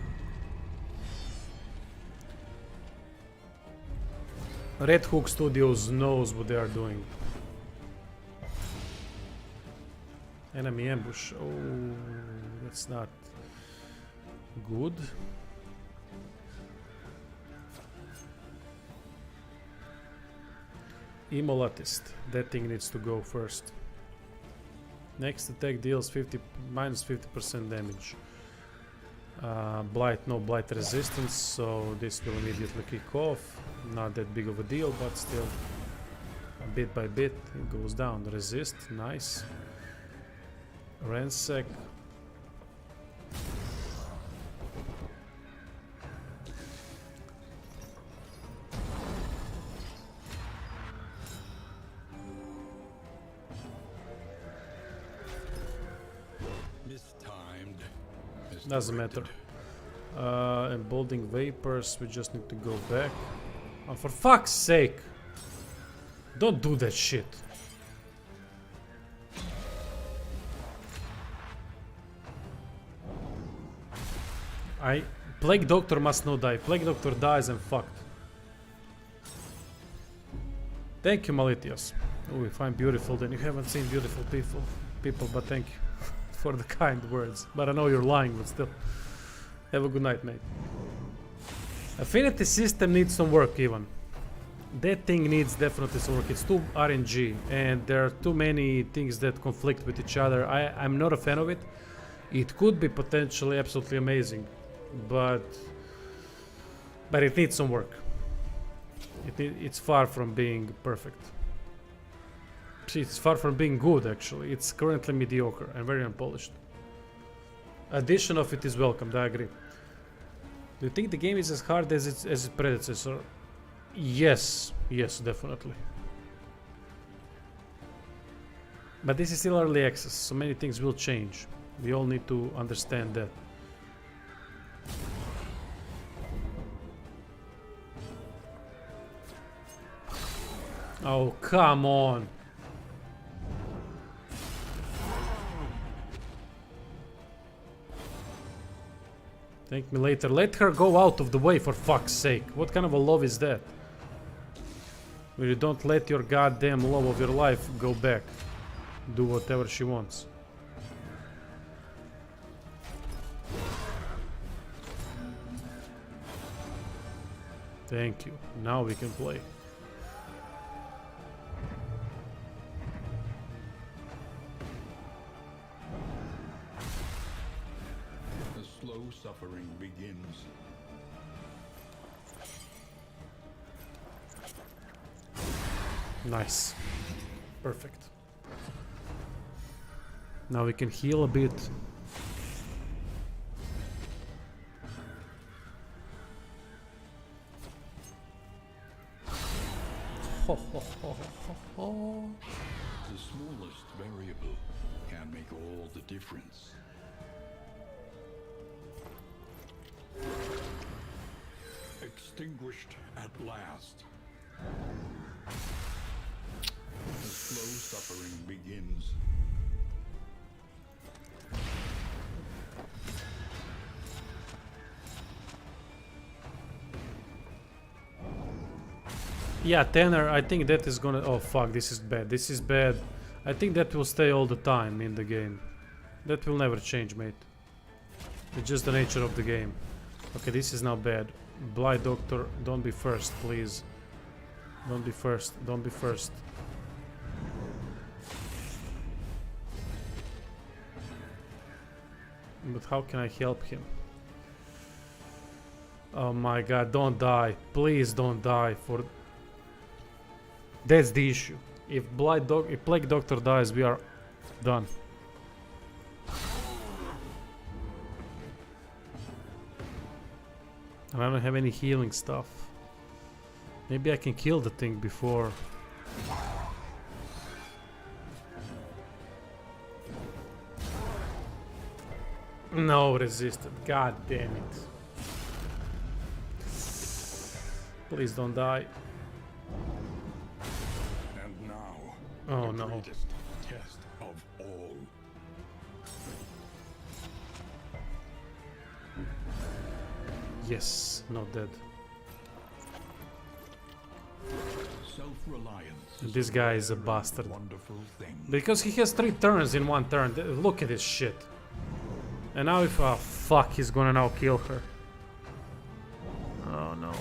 Red Hook Studios knows what they are doing. Enemy ambush. Oh, that's not good. Immolotist. That thing needs to go first. Next attack deals -50% damage. Blight, no blight resistance, so this will immediately kick off. Not that big of a deal, but still, bit by bit it goes down. Resist, nice. Ransack. Mistimed. Doesn't matter. Emboldening vapors, we just need to go back. Oh, for fuck's sake! Don't do that shit. Plague Doctor must not die. Plague Doctor dies, I'm fucked. Thank you, Malitias. Oh, if I'm beautiful, then you haven't seen beautiful people, but thank you for the kind words. But I know you're lying, but still. Have a good night, mate. Affinity system needs some work, even. That thing needs definitely some work. It's too RNG, and there are too many things that conflict with each other. I'm not a fan of it. It could be potentially absolutely amazing, but it needs some work. It's far from being perfect. It's far from being good, actually. It's currently mediocre and very unpolished. Addition of it is welcomed, I agree. Do you think the game is as hard as its predecessor? Yes, definitely. But this is still early access, so many things will change. We all need to understand that. Oh, come on! Thank me later. Let her go out of the way, for fuck's sake. What kind of a love is that? Where you don't let your goddamn love of your life go back. Do whatever she wants. Thank you. Now we can play. The slow suffering begins. Nice. Perfect. Now we can heal a bit. Ho, ho, ho, ho, ho. The smallest variable can make all the difference. Extinguished at last. The slow suffering begins. Yeah, Tanner, I think that is gonna... Oh fuck, this is bad. This is bad. I think that will stay all the time in the game. That will never change, mate. It's just the nature of the game. Okay, this is now bad. Blight Doctor, don't be first, please. Don't be first. Don't be first. But how can I help him? Oh my god, don't die. Please don't die for... That's the issue. If Plague Doctor dies, we are done. And I don't have any healing stuff. Maybe I can kill the thing before. No, resisted. God damn it. Please don't die. And now, Oh the no. greatest test of all. Yes, not dead. Self-reliance. This guy is a bastard. Wonderful thing. Because he has 3 turns in 1 turn. Look at this shit. And now if... Oh fuck, he's gonna now kill her. Oh no.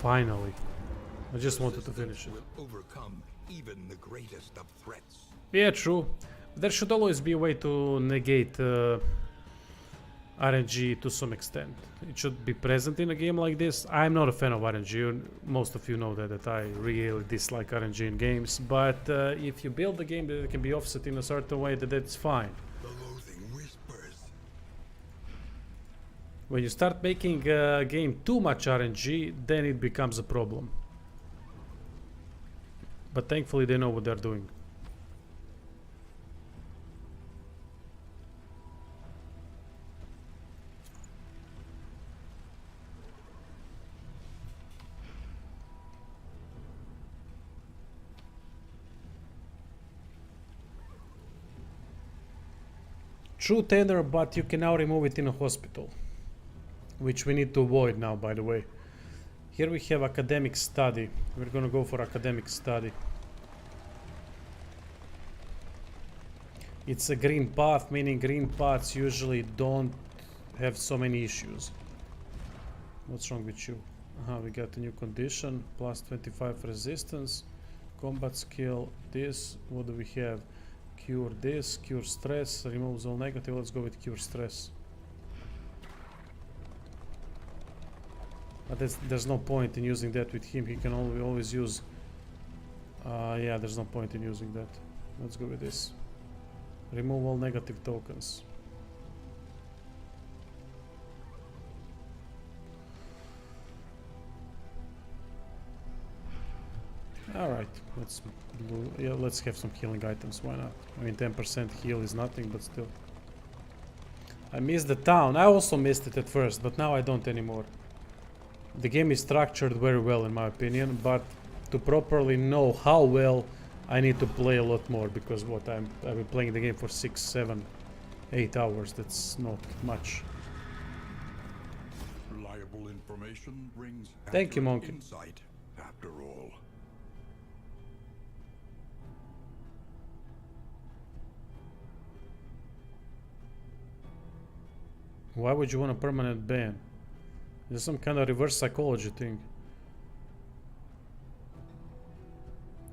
Finally. I just wanted to finish it. Will overcome even the greatest of threats. Yeah, true. There should always be a way to negate RNG to some extent. It should be present in a game like this. I'm not a fan of RNG. Most of you know that I really dislike RNG in games. But if you build a game that it can be offset in a certain way, that's fine. The loathing whispers. When you start making a game too much RNG, then it becomes a problem. But thankfully they know what they're doing. True, Tanner, but you can now remove it in a hospital. Which we need to avoid now, by the way. Here we have academic study. We're gonna go for academic study. It's a green path, meaning green paths usually don't have so many issues. What's wrong with you? We got a new condition, plus 25 resistance, combat skill, this, what do we have? Cure this, cure stress, removes all negative, let's go with cure stress. But there's no point in using that with him, he can always use... yeah, there's no point in using that. Let's go with this. Remove all negative tokens. Alright, let's have some healing items, why not? I mean 10% heal is nothing, but still. I missed the town, I also missed it at first, but now I don't anymore. The game is structured very well in my opinion, but to properly know how well, I need to play a lot more, because I've been playing the game for 6, 7, 8 hours, that's not much. Reliable information brings Thank you, accurate Monkey. insight, after all. Why would you want a permanent ban? There's some kind of reverse psychology thing.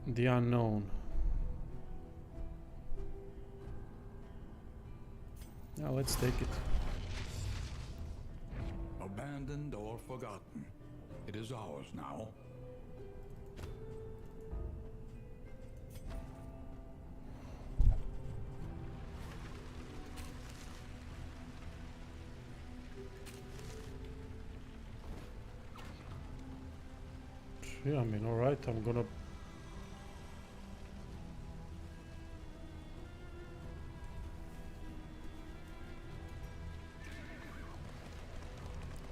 The unknown. Now let's take it. Abandoned or forgotten, it is ours now. Yeah, I mean, alright, I'm gonna...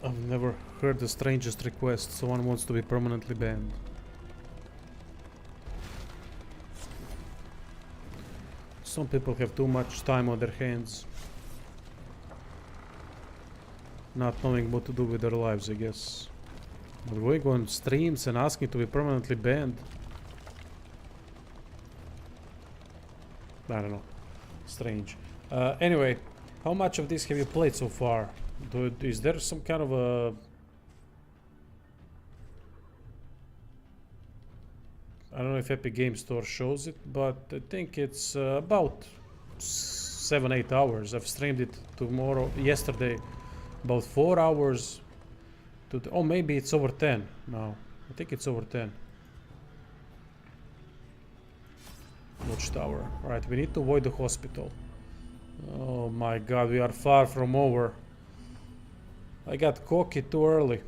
I've never heard the strangest request. Someone wants to be permanently banned. Some people have too much time on their hands. Not knowing what to do with their lives, I guess. But going on streams and asking to be permanently banned. I don't know. Strange. Anyway, how much of this have you played so far? Is there some kind of a... I don't know if Epic Games Store shows it, but I think it's about 7-8 hours. I've streamed it yesterday, about 4 hours. Oh, maybe it's over 10 now. I think it's over 10. Watchtower. Alright, we need to avoid the hospital. Oh my god, we are far from over. I got cocky too early.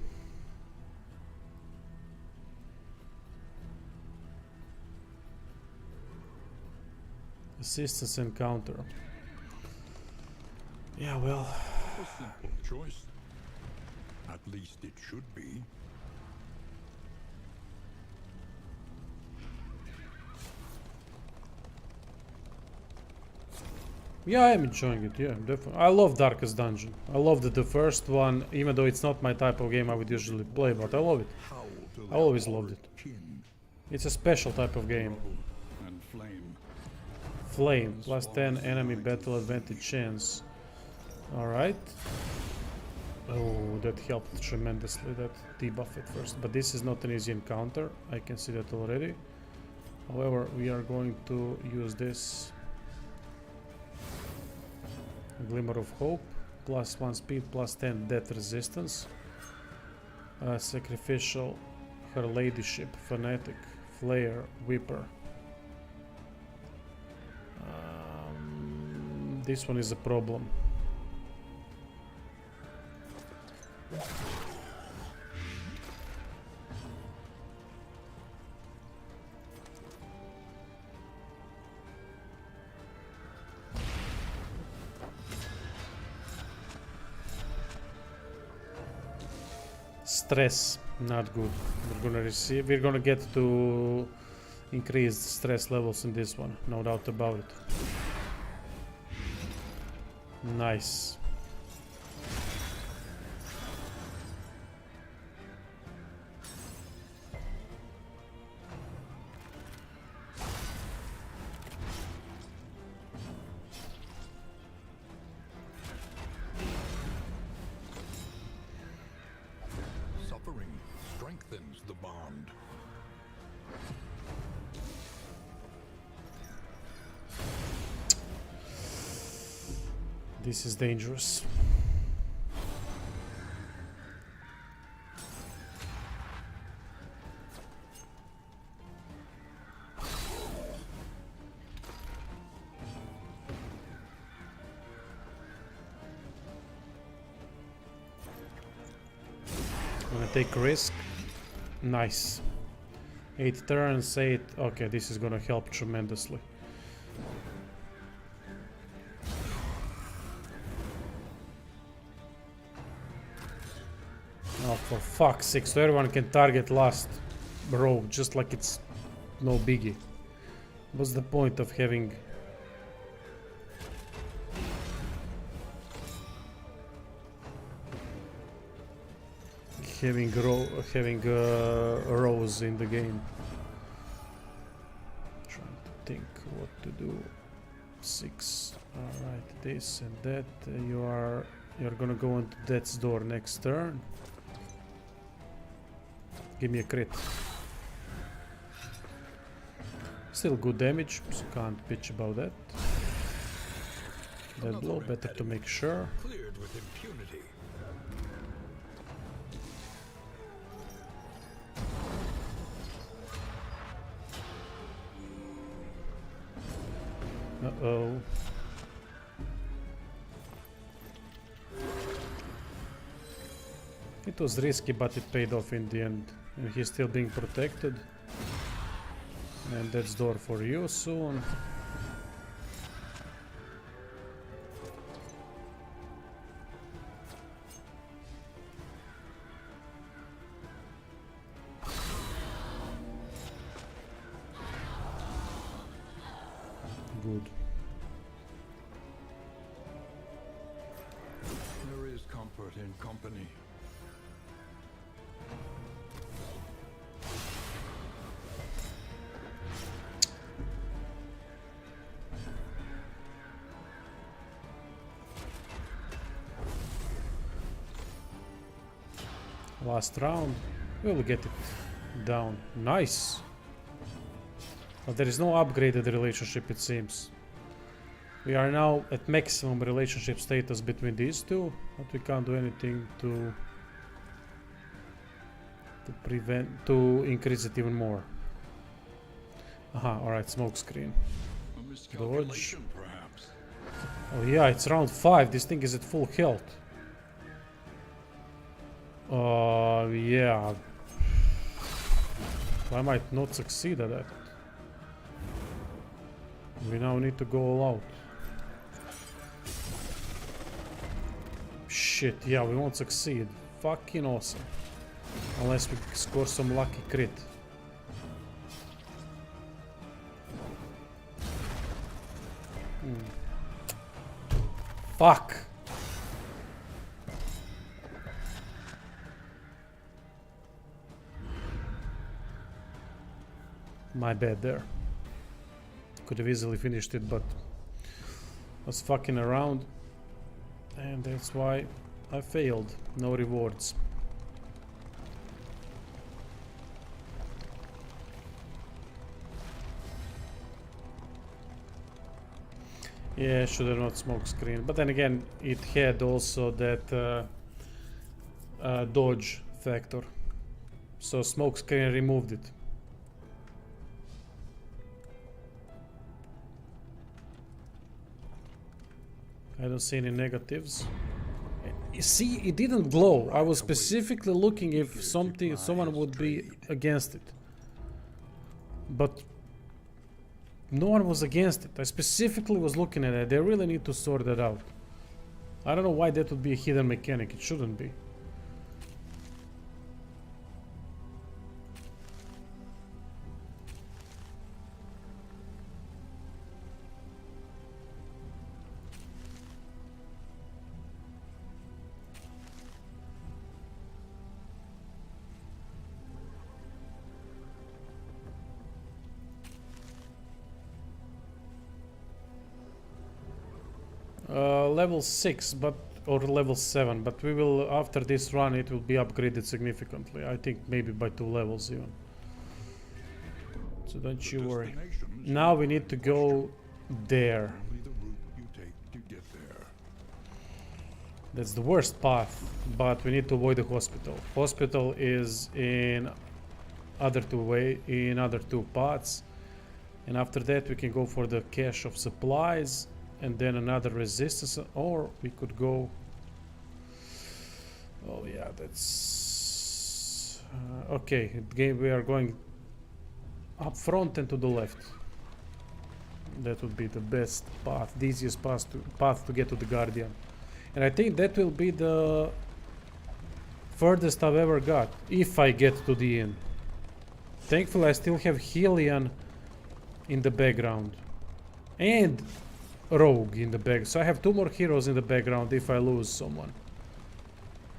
Assistance encounter. Yeah, well... A simple choice. At least it should be. Yeah, I'm enjoying it, yeah, definitely. I love Darkest Dungeon. I loved the first one, even though it's not my type of game I would usually play, but I love it. I always loved it. It's a special type of game. And flame. Flame, plus 10 enemy battle advantage chance. Alright. Oh, that helped tremendously, that debuff at first. But this is not an easy encounter, I can see that already. However, we are going to use this. Glimmer of Hope, plus 1 speed, plus 10 death resistance. Sacrificial, Her Ladyship, Fanatic, Flare, Whipper. This one is a problem. Stress, not good. We're gonna get to increase stress levels in this one, no doubt about it. Nice. Suffering strengthens the bond. This is dangerous. Gonna take a risk. Nice. 8 turns, 8. Okay, this is gonna help tremendously. Oh, for fuck's sake, so everyone can target last row, just like it's no biggie. What's the point of having... rows in the game? Trying to think what to do. 6. Alright, this and that. You're gonna go into death's door next turn. Give me a crit. Still good damage, so can't bitch about that. That blow, better to make sure. Cleared with impunity. Uh-oh. It was risky, but it paid off in the end. And he's still being protected. And that's door for you soon. Good. There is comfort in company. Last round. We'll get it down. Nice. But there is no upgraded relationship, it seems. We are now at maximum relationship status between these two, but we can't do anything to increase it even more. Aha, alright, smoke screen. A miscalculation, perhaps. Oh yeah, it's round 5. This thing is at full health. Yeah. I might not succeed at that. We now need to go all out. Shit, yeah, we won't succeed. Fucking awesome. Unless we score some lucky crit. Fuck! My bad there. Could have easily finished it, but was fucking around. And that's why I failed. No rewards. Yeah, should have not smoke screen. But then again, it had also that dodge factor. So smoke screen removed it. I don't see any negatives. You see, it didn't glow. I was specifically looking if someone would be against it. But no one was against it. I specifically was looking at it. They really need to sort that out. I don't know why that would be a hidden mechanic. It shouldn't be. Level 6, but or level 7, but we will, after this run, it will be upgraded significantly. I think maybe by 2 levels even. So don't you worry. Now we need to go there. Only the route you take to get there. That's the worst path, but we need to avoid the hospital. Hospital is in other two paths, and after that we can go for the cache of supplies. And then another resistance, or we could go. Oh yeah, that's okay. We are going up front and to the left. That would be the best path, the easiest path to get to the Guardian. And I think that will be the furthest I've ever got, if I get to the inn. Thankfully, I still have Helion in the background. And Rogue in the back, so I have 2 more heroes in the background if I lose someone.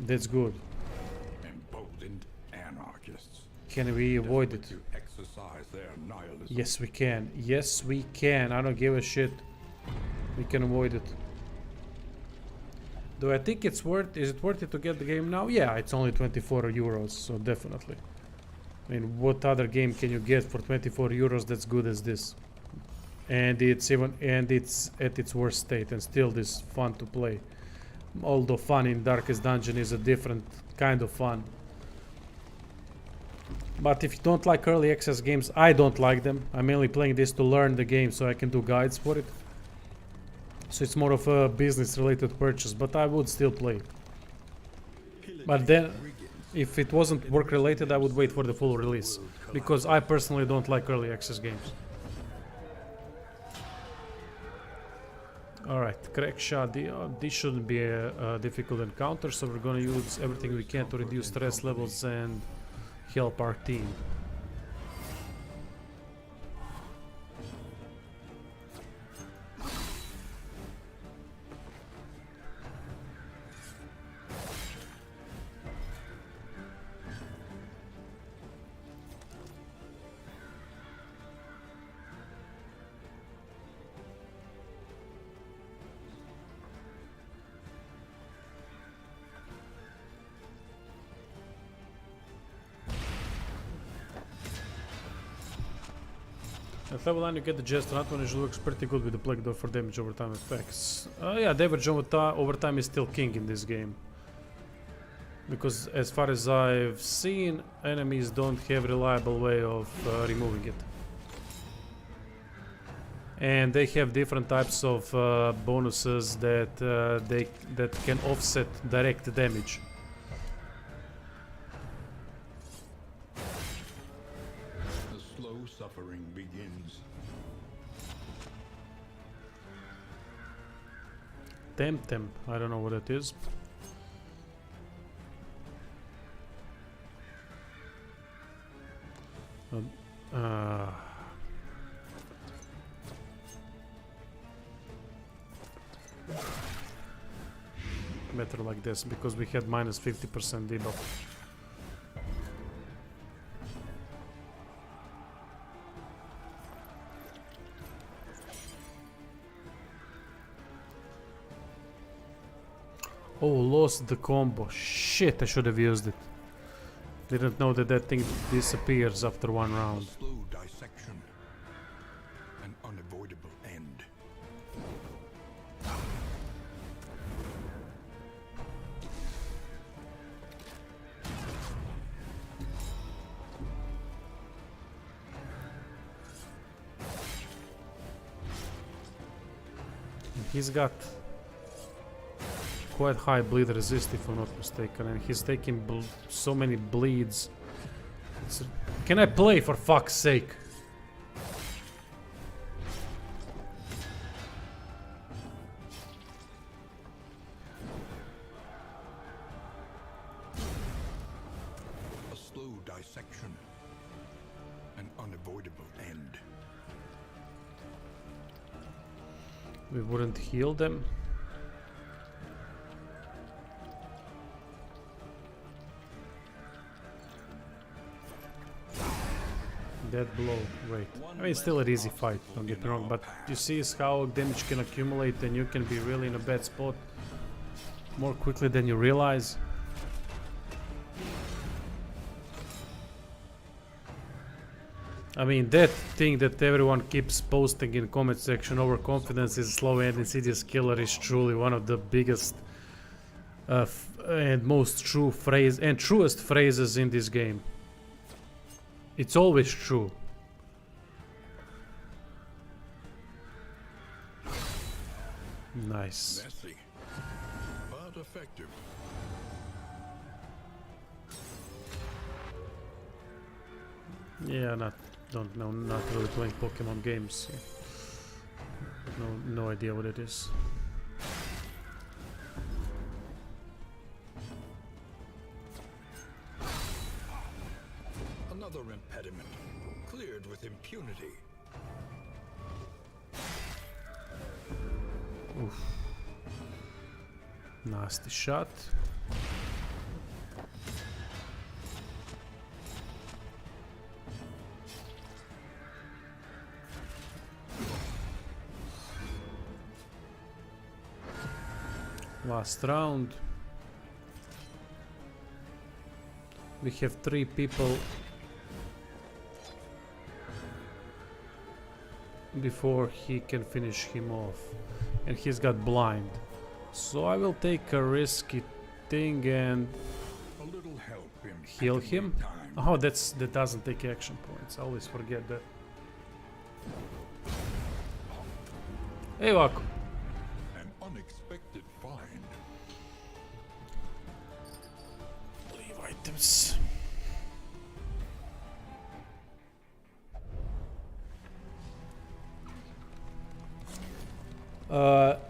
That's good. Emboldened anarchists. Can we avoid it? To exercise their nihilism. Yes, we can. Yes, we can. I don't give a shit. We can avoid it. Do I think it's worth? Is it worth it to get the game now? Yeah, it's only 24 euros, so definitely. I mean, what other game can you get for 24 euros that's good as this? And it's at its worst state, and still this fun to play. Although fun in Darkest Dungeon is a different kind of fun. But if you don't like early access games, I don't like them. I'm mainly playing this to learn the game so I can do guides for it. So it's more of a business related purchase, but I would still play. But then, if it wasn't work related, I would wait for the full release. Because I personally don't like early access games. Alright, crack shot. This shouldn't be a difficult encounter, so we're gonna use everything we can to reduce stress levels and help our team. At level 9 you get the Jester Nut one, which looks pretty good with the Plague Dog for damage over time effects. Yeah, damage over time is still king in this game. Because as far as I've seen, enemies don't have a reliable way of removing it. And they have different types of bonuses that can offset direct damage. Suffering begins. Temp, I don't know what it is. Better like this, because we had minus 50% debuff. Oh, lost the combo. Shit, I should have used it. Didn't know that that thing disappears after one round. A slow dissection. An unavoidable end. He's got quite high bleed resist if I'm not mistaken, and he's taking so many bleeds. Can I play for fuck's sake? A slow dissection. An unavoidable end. We wouldn't heal them. Dead blow, wait. I mean, it's still an easy fight, don't get me wrong, but you see how damage can accumulate and you can be really in a bad spot more quickly than you realize. I mean, that thing that everyone keeps posting in comment section, overconfidence is slow and insidious killer, is truly one of the biggest and most true phrase and truest phrases in this game. It's always true. Nice. Messy, but effective. Yeah, not really playing Pokemon games. No idea what it is. Another impediment, cleared with impunity. Oof. Nasty shot. Last round. We have 3 people before he can finish him off. And he's got blind. So I will take a risky thing and A little help in heal packing him. time. Oh, that doesn't take action points. I always forget that. Hey, Vaku. An unexpected find. Leave items.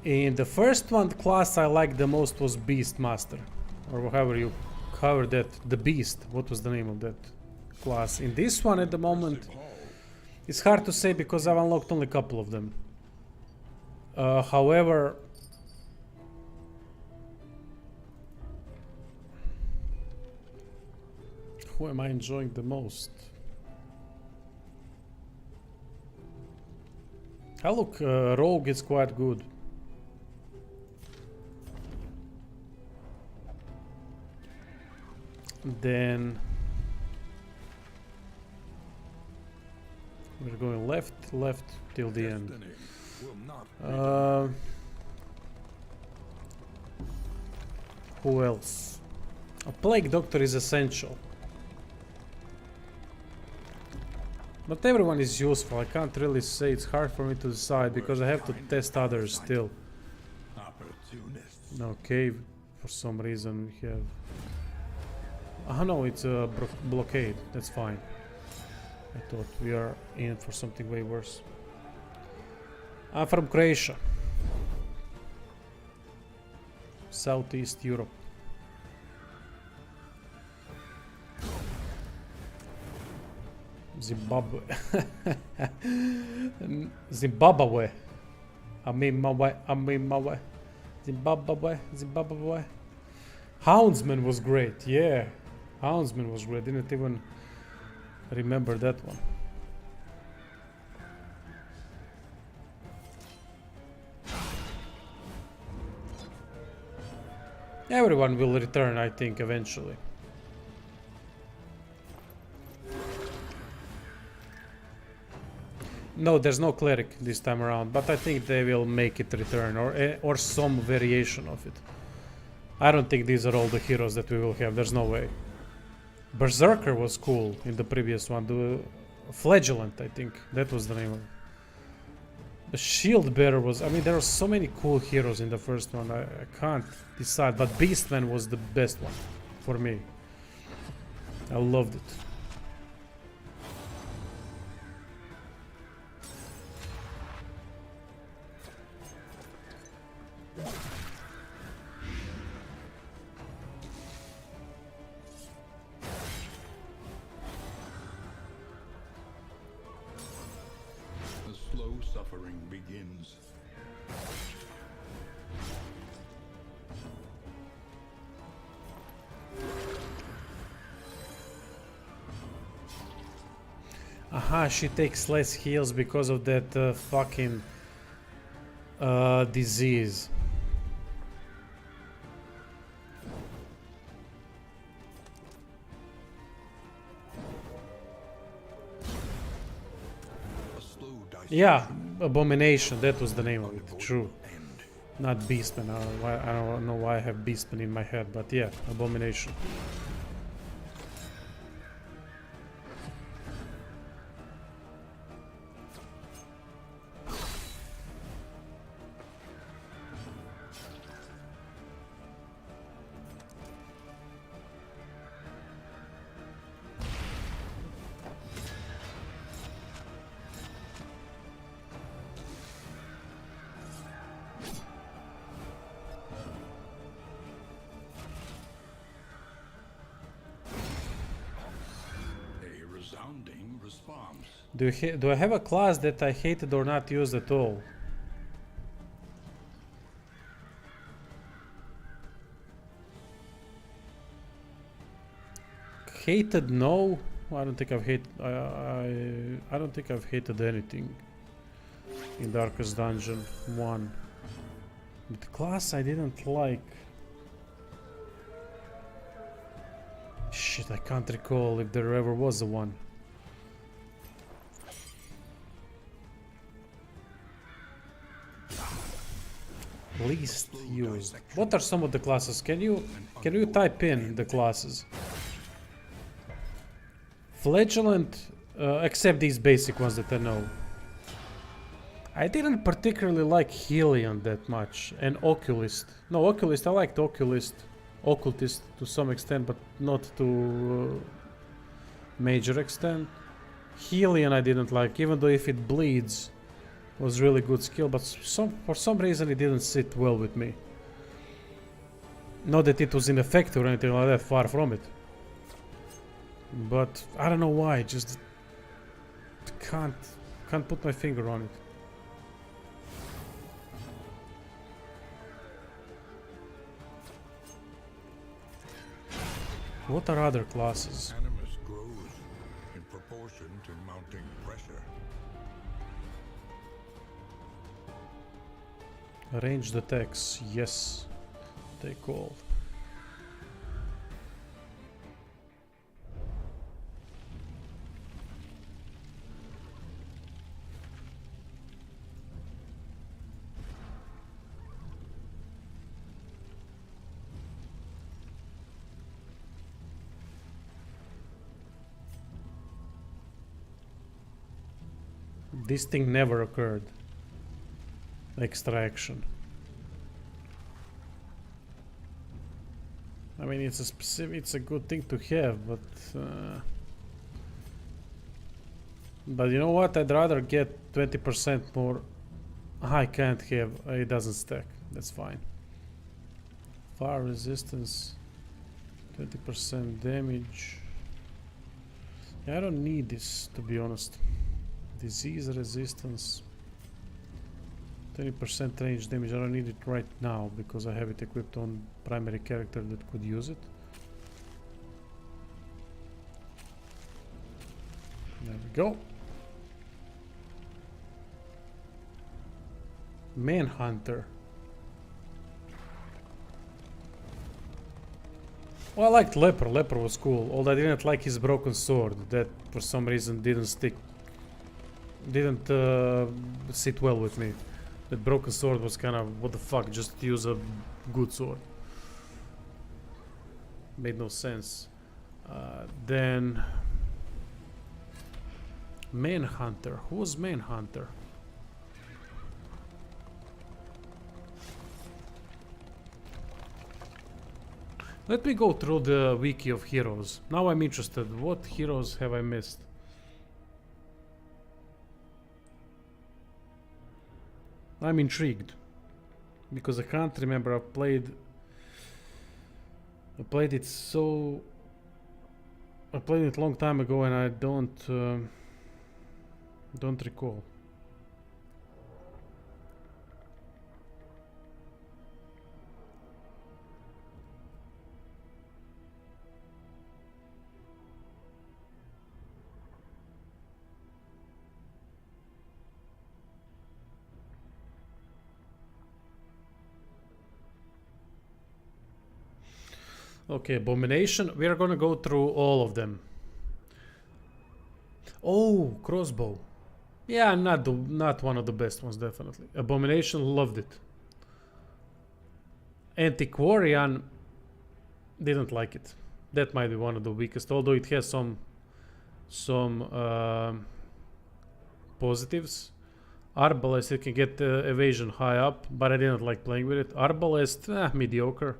In the first one, the class I liked the most was Beastmaster, or however you cover that. The Beast. What was the name of that class? In this one, at the moment, Haul. it's hard to say because I've unlocked only a couple of them. However, who am I enjoying the most? Oh, look, Rogue is quite good. Then we're going left till the end. Destiny will not Who else? A Plague Doctor is essential. But everyone is useful. I can't really say. It's hard for me to decide because I have to test others still. opportunists. Okay, for some reason we have... Ah no, it's a blockade. That's fine. I thought we are in for something way worse. I'm from Croatia. Southeast Europe. Zimbabwe. Zimbabwe. I'm in my way. Zimbabwe. Houndsman was great, yeah. Houndsman was great. Didn't even remember that one. Everyone will return, I think, eventually. No, there's no cleric this time around, but I think they will make it return, or some variation of it. I don't think these are all the heroes that we will have. There's no way. Berserker was cool in the previous one. The Flagellant, I think that was the name of it. The Shield Bearer was... I mean, there are so many cool heroes in the first one. I can't decide, but Beastman was the best one for me. I loved it. The slow suffering begins. Aha, she takes less heals because of that fucking disease. A slow Yeah, dissection Abomination, that was the name of it, unavoidable true. end. Not Beastman, I don't know why I have Beastman in my head, but yeah, Abomination. A resounding response. Do I have a class that I hated or not used at all? Hated? No. I don't think I've hated. I don't think I've hated anything in Darkest Dungeon 1. But the class I didn't like. Shit, I can't recall if there ever was a one. least used. What are some of the classes? Can you type in the classes? Flagellant, except these basic ones that I know. I didn't particularly like Helion that much, and Oculist. No, Oculist, I liked Oculist. Occultist to some extent, but not to major extent. Helion I didn't like, even though if it bleeds, was really good skill, but for some reason it didn't sit well with me. Not that it was ineffective or anything like that, far from it. But I don't know why, just can't put my finger on it. What are other classes? Animus grows in proportion to mounting pressure. Ranged attacks, yes, they call. This thing never occurred. Extraction. I mean, it's a good thing to have, but you know what? I'd rather get 20% more. I can't have. It doesn't stack. That's fine. Fire resistance, 20% damage. Yeah, I don't need this, to be honest. Disease resistance, 20% range damage. I don't need it right now because I have it equipped on primary character that could use it. There we go. Manhunter. Well, I liked Leper. Leper was cool. Although I didn't like his broken sword. That for some reason didn't stick. Didn't sit well with me. That broken sword was kind of, what the fuck, just use a good sword. Made no sense. Then Manhunter. Who was Manhunter? Let me go through the wiki of heroes. Now I'm interested. What heroes have I missed? I'm intrigued because I can't remember. I played it so. I played it a long time ago, and I don't recall. Okay, Abomination. We are gonna go through all of them. Oh, Crossbow. Yeah, not one of the best ones, definitely. Abomination, loved it. Antiquarian, didn't like it. That might be one of the weakest, although it has some positives. Arbalest, it can get evasion high up, but I didn't like playing with it. Arbalest, mediocre.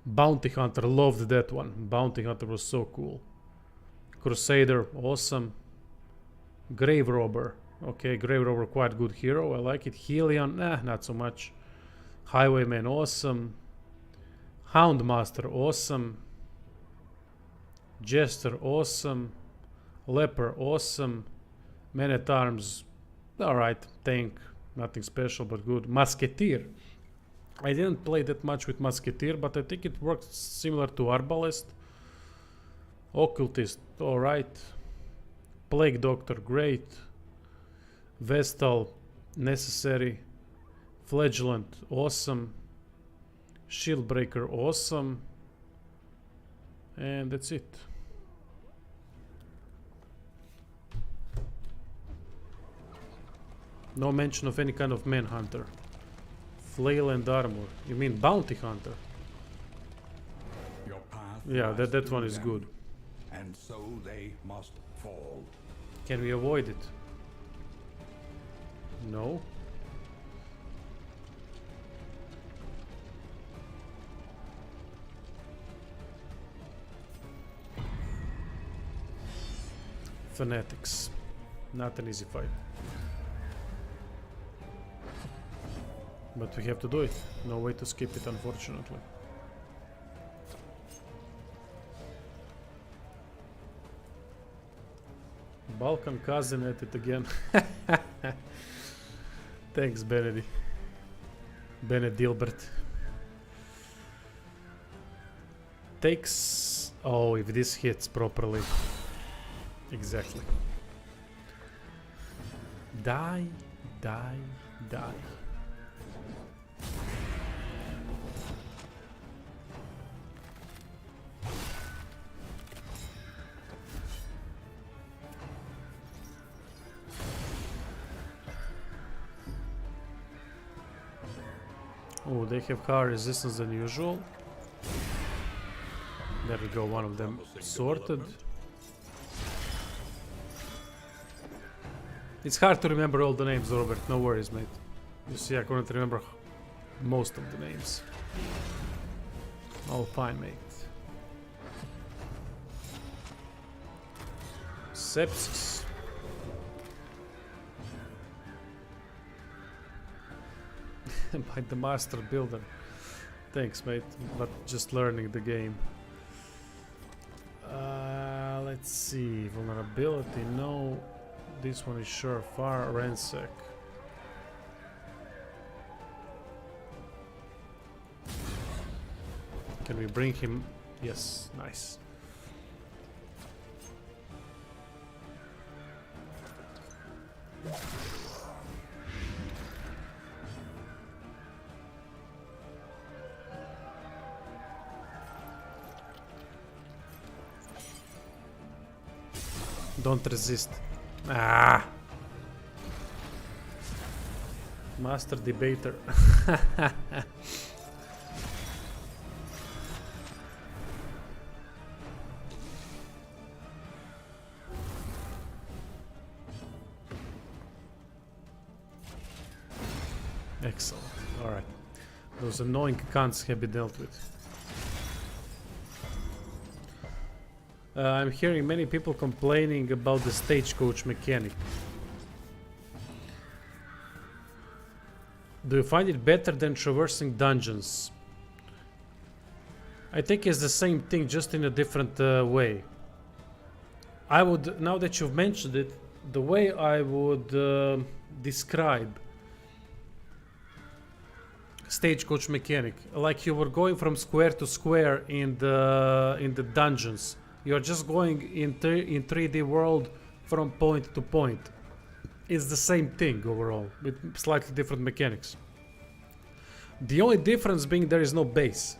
Bounty Hunter, loved that one. Bounty Hunter was so cool. Crusader, awesome. Grave Robber. Okay, Grave Robber, quite good hero. I like it. Helion, not so much. Highwayman, awesome. Houndmaster, awesome. Jester, awesome. Leper, awesome. Man-at-Arms, alright. Tank, nothing special but good. Musketeer. I didn't play that much with Musketeer, but I think it works similar to Arbalest. Occultist, alright. Plague Doctor, great. Vestal, necessary. Flagellant, awesome. Shieldbreaker, awesome. And that's it. No mention of any kind of Manhunter. Leyland armor. You mean bounty hunter? Your path Yeah, lies that through one is them, good. and so they must fall. Can we avoid it? No. Fanatics. Not an easy fight. But we have to do it. No way to skip it, unfortunately. Balkan cousin at it again. Thanks, Benedy. Benedilbert. Takes... Oh, if this hits properly. Exactly. Die, die, die. Oh, they have higher resistance than usual. There we go, one of them Promising sorted. development. It's hard to remember all the names, Robert. No worries, mate. You see, I couldn't remember most of the names. All fine, mate. Sepsis. By the master builder. Thanks, mate. But just learning the game. Let's see. Vulnerability, no. This one is surefire. Ransack. Can we bring him? Yes, nice. Don't resist. Ah! Master debater. Excellent. Alright. Those annoying cunts have been dealt with. I'm hearing many people complaining about the stagecoach mechanic. Do you find it better than traversing dungeons? I think it's the same thing, just in a different way. I would, now that you've mentioned it, the way I would describe stagecoach mechanic, like you were going from square to square in the dungeons. You're just going in 3D world from point to point. It's the same thing overall, with slightly different mechanics. The only difference being there is no base.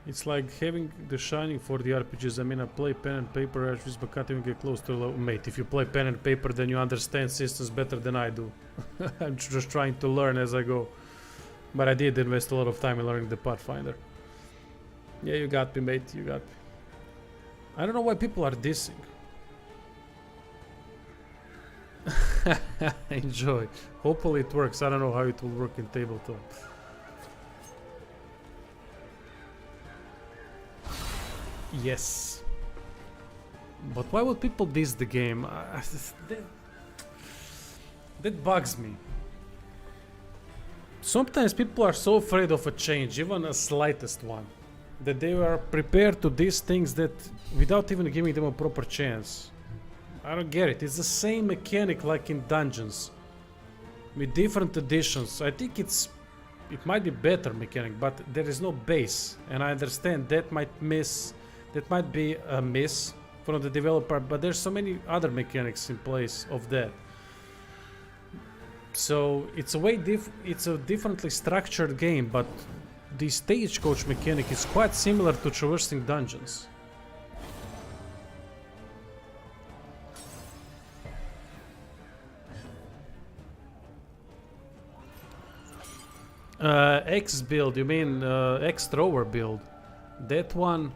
It's like having the shining for the RPGs. I mean, I play pen and paper RPGs, but can't even get close to a mate. If you play pen and paper, then you understand systems better than I do. I'm just trying to learn as I go. But I did invest a lot of time in learning the Pathfinder. Yeah, you got me, mate. You got me. I don't know why people are dissing. Enjoy. Hopefully it works. I don't know how it will work in tabletop. Yes. But why would people diss the game? That bugs me. Sometimes people are so afraid of a change, even a slightest one, that they are prepared to diss things that without even giving them a proper chance. I don't get it. It's the same mechanic like in Dungeons, with different additions. I think it might be better mechanic, but there is no base, and I understand that might be a miss from the developer, but there's so many other mechanics in place of that. So it's a differently structured game, but the stagecoach mechanic is quite similar to traversing dungeons. X build, you mean X thrower build. That one,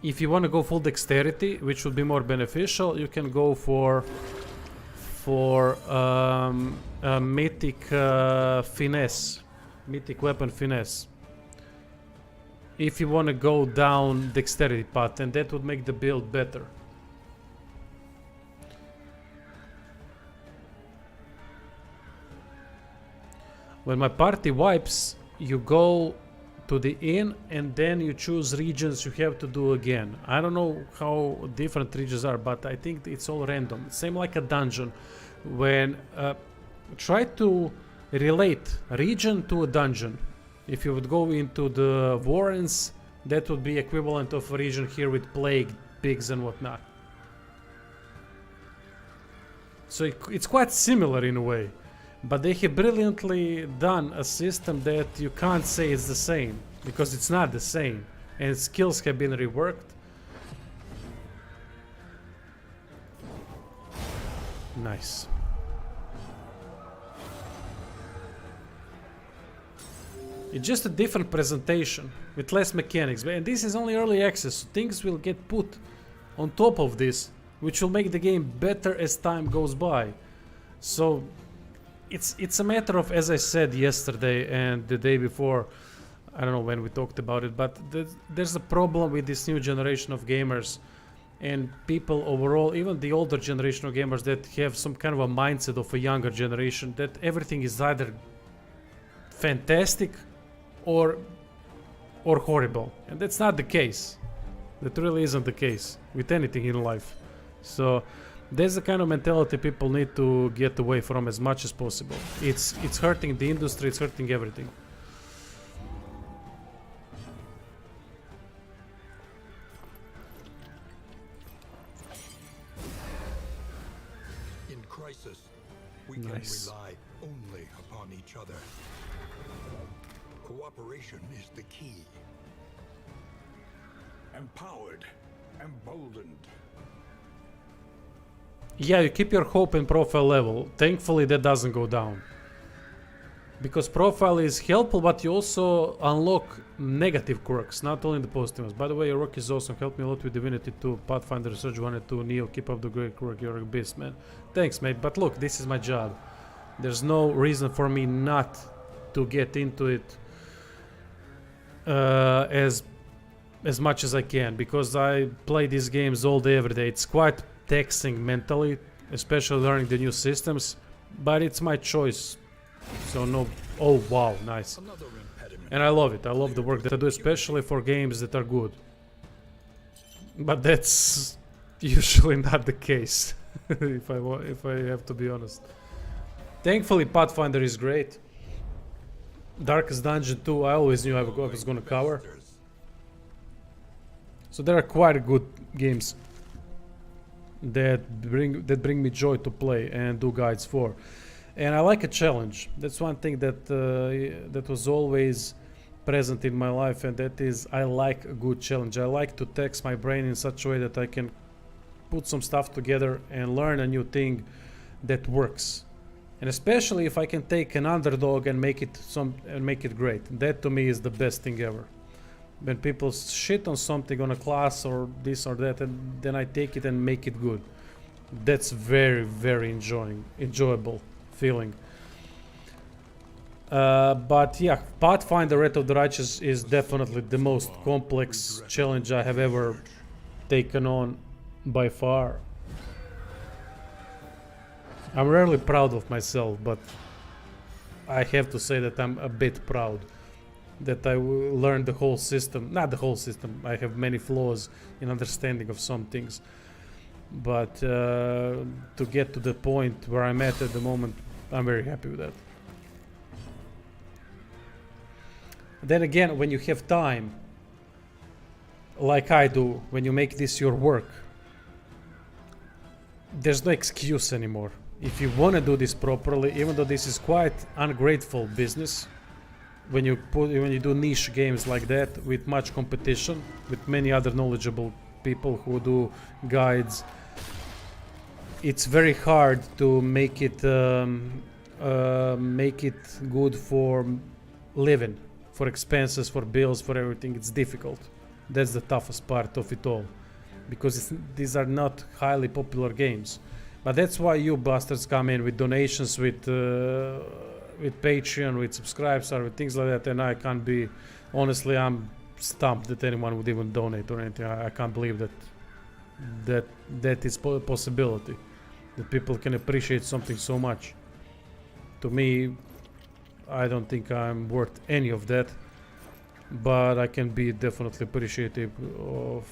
if you want to go full dexterity, which would be more beneficial, you can go for mythic finesse, mythic weapon finesse. If you want to go down dexterity path, and that would make the build better. When my party wipes, you go to the inn and then you choose regions you have to do again. I don't know how different regions are, but I think it's all random. Same like a dungeon. When try to relate a region to a dungeon. If you would go into the Warrens, that would be equivalent of a region here with plague, pigs and whatnot. So it's quite similar in a way. But they have brilliantly done a system that you can't say it's the same, because it's not the same, and skills have been reworked. Nice. It's just a different presentation with less mechanics, and this is only early access, so things will get put on top of this, which will make the game better as time goes by. So it's a matter of, as I said yesterday and the day before, I don't know when we talked about it, but there's a problem with this new generation of gamers and people overall, even the older generation of gamers that have some kind of a mindset of a younger generation, that everything is either fantastic or horrible. And that's not the case. That really isn't the case with anything in life. So there's the kind of mentality people need to get away from as much as possible. It's hurting the industry, it's hurting everything. In crisis, we Nice. can rely only upon each other. Cooperation is the key. Empowered, emboldened. Yeah, you keep your hope and profile level. Thankfully that doesn't go down. Because profile is helpful, but you also unlock negative quirks, not only the positive ones. By the way, your work is awesome. Helped me a lot with Divinity 2, Pathfinder Research 1 and 2, Neo. Keep up the great work. You're a beast, man. Thanks, mate. But look, this is my job. There's no reason for me not to get into it as much as I can, because I play these games all day, every day. It's quite taxing mentally, especially learning the new systems, but it's my choice. So no. Oh wow, nice. Another impediment. And I love it. I love the work that I do, especially for games that are good. But that's usually not the case, if I have to be honest. Thankfully, Pathfinder is great. Darkest Dungeon 2, I always knew I was gonna cover. So there are quite good games that bring me joy to play and do guides for. And I like a challenge. That's one thing that that was always present in my life, and that is I like a good challenge. I like to tax my brain in such a way that I can put some stuff together and learn a new thing that works. And especially if I can take an underdog and make it great. That to me is the best thing ever. When people shit on something, on a class or this or that, and then I take it and make it good. That's very, very enjoyable feeling. But yeah, Pathfinder Wrath of the Righteous is definitely the most complex challenge I have ever taken on by far. I'm rarely proud of myself, but I have to say that I'm a bit proud that I learned the whole system. Not the whole system, I have many flaws in understanding of some things, but to get to the point where I'm at the moment, I'm very happy with that. Then again, when you have time, like I do, when you make this your work, there's no excuse anymore. If you want to do this properly, even though this is quite ungrateful business, when you do niche games like that with much competition, with many other knowledgeable people who do guides, it's very hard to make it make it good for living, for expenses, for bills, for everything. It's difficult. That's the toughest part of it all, because these are not highly popular games. But that's why you bastards come in with donations, with Patreon, with subscribes, or with things like that, and I can't be. Honestly, I'm stumped that anyone would even donate or anything. I can't believe that is a possibility, that people can appreciate something so much. To me, I don't think I'm worth any of that, but I can be definitely appreciative of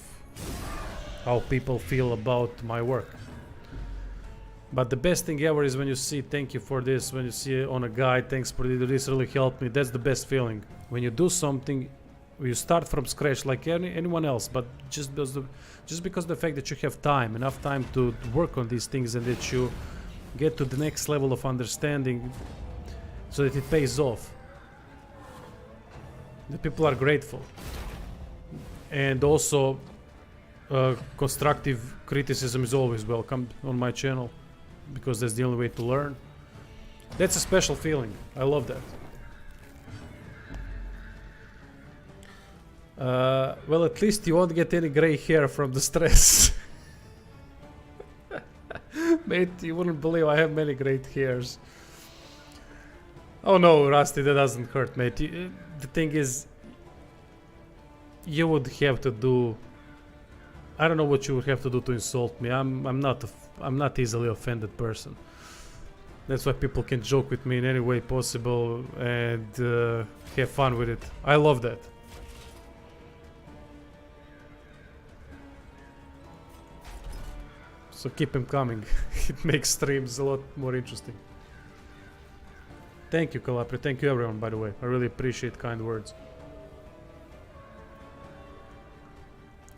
how people feel about my work. But the best thing ever is when you see thank you for this, when you see on a guide, thanks for this, really helped me. That's the best feeling. When you do something, you start from scratch like anyone else, but just because the fact that you have time, enough time to work on these things, and that you get to the next level of understanding so that it pays off. The people are grateful. And also constructive criticism is always welcome on my channel, because that's the only way to learn. That's a special feeling. I love that. Well, at least you won't get any gray hair from the stress. Mate, you wouldn't believe I have many great hairs. Oh no, Rusty, that doesn't hurt, mate. The thing is, you would have to do... I don't know what you would have to do to insult me. I'm not easily offended person. That's why people can joke with me in any way possible and have fun with it. I love that. So keep him coming. It makes streams a lot more interesting. Thank you, Calapri. Thank you, everyone, by the way. I really appreciate kind words.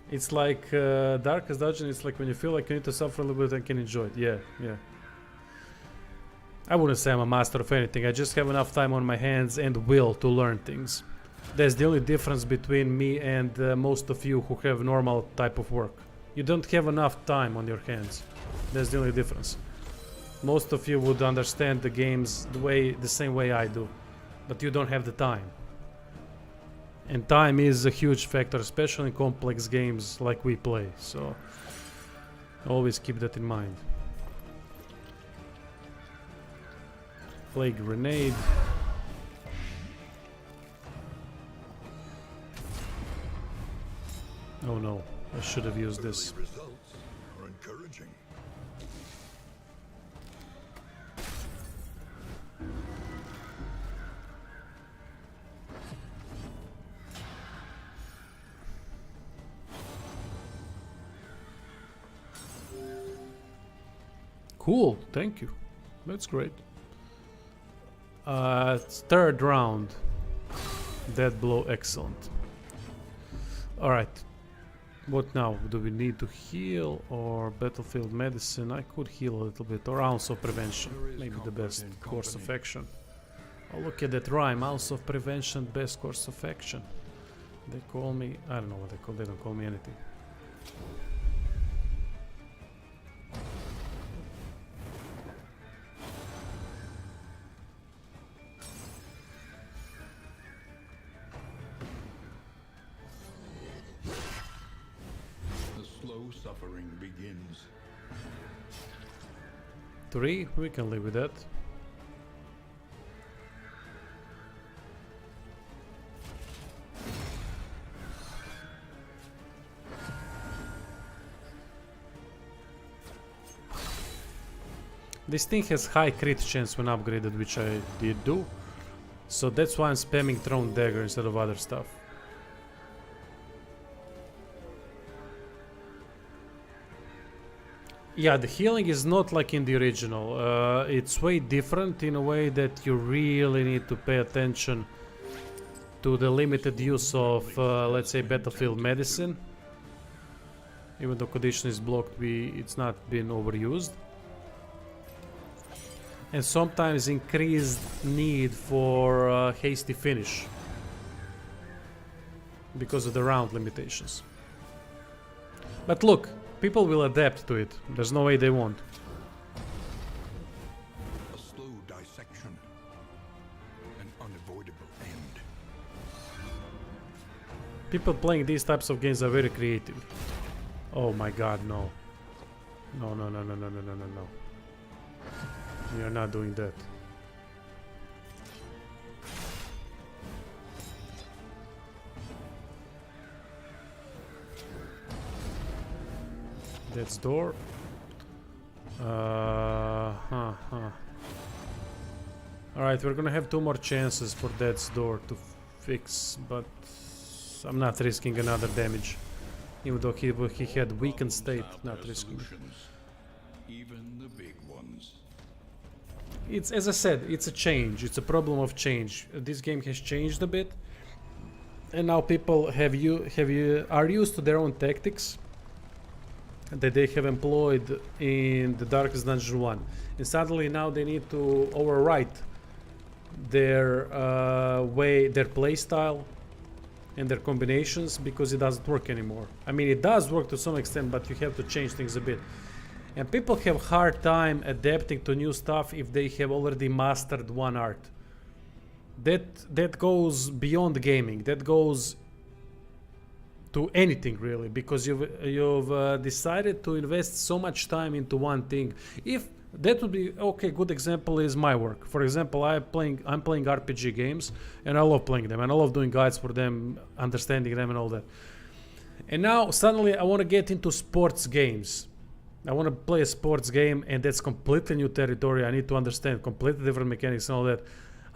It's like Darkest Dungeon. It's like when you feel like you need to suffer a little bit and can enjoy it. Yeah, yeah. I wouldn't say I'm a master of anything. I just have enough time on my hands and will to learn things. That's the only difference between me and most of you who have normal type of work. You don't have enough time on your hands. That's the only difference. Most of you would understand the games the same way I do, but you don't have the time. And time is a huge factor, especially in complex games like we play, so always keep that in mind. Plague Grenade. Oh no, I should have used this. Early results are encouraging. Cool, thank you. That's great. Third round. Dead blow, excellent. Alright. What now? Do we need to heal or battlefield medicine? I could heal a little bit. Or ounce of prevention. Maybe the best course of action. Oh, look at that rhyme. Ounce of prevention, best course of action. They call me... I don't know what they call. They don't call me anything. Suffering begins. 3, we can live with that. This thing has high crit chance when upgraded, which I did do. So that's why I'm spamming Thrown Dagger instead of other stuff. Yeah, the healing is not like in the original. It's way different in a way that you really need to pay attention to the limited use of, let's say, battlefield medicine. Even though condition is blocked, it's not been overused. And sometimes increased need for hasty finish because of the round limitations. But look, people will adapt to it. There's no way they won't. A slow dissection People playing these types of games are very creative. Oh my god, no. No, no, no, no, no, no, no, no, no. You're not doing that. That's door. Alright, we're gonna have 2 more chances for Death's Door to fix, but I'm not risking another damage. Even though he had weakened state, not risking. Even the big ones. It's, as I said, it's a change. It's a problem of change. This game has changed a bit, and now people are used to their own tactics that they have employed in the Darkest Dungeon 1, and suddenly now they need to overwrite their their play style and their combinations because it doesn't work anymore. I mean, it does work to some extent, but you have to change things a bit. And people have hard time adapting to new stuff if they have already mastered one art. That goes beyond gaming. That goes to anything really, because you've decided to invest so much time into one thing. If that would be okay, good example is my work. For example, I'm playing RPG games, and I love playing them, and I love doing guides for them, understanding them, and all that. And now suddenly I want to get into sports games. I want to play a sports game, and that's completely new territory. I need to understand completely different mechanics and all that.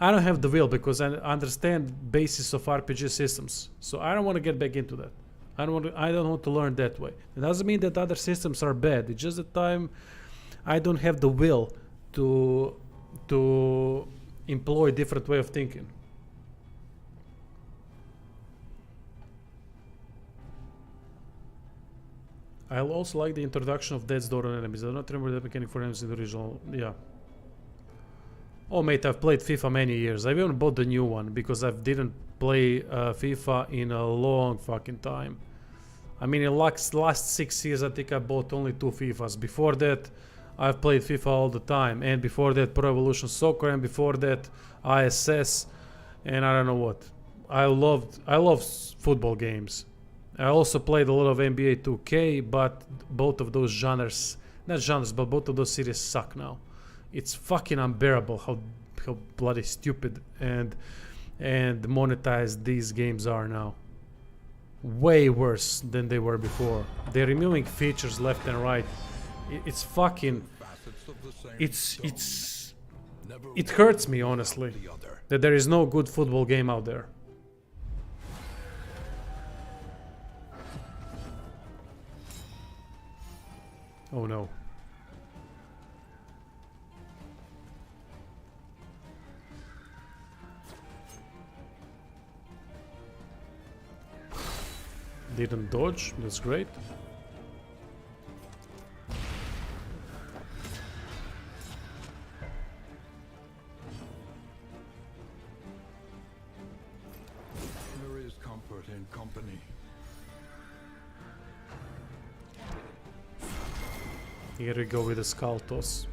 I don't have the will because I understand basis of RPG systems, so I don't want to get back into that. I don't want to learn that way. It doesn't mean that other systems are bad. It's just that I don't have the will to employ a different way of thinking. I also like the introduction of Death's Door on enemies. I don't remember that mechanic for enemies in the original. Yeah. Oh mate, I've played FIFA many years. I even bought the new one because I didn't play FIFA in a long fucking time. I mean, in last 6 years I think I bought only 2 FIFAs. Before that I've played FIFA all the time, and before that Pro Evolution Soccer, and before that ISS, and I don't know what. I love football games. I also played a lot of NBA 2K, but both of those genres, not genres, but both of those series suck now. It's fucking unbearable how bloody stupid and monetized these games are now. Way worse than they were before. They're removing features left and right. It's fucking, it hurts me honestly that there is no good football game out there. Oh no. Didn't dodge, that's great. There is comfort in company. Here we go with the skull toss.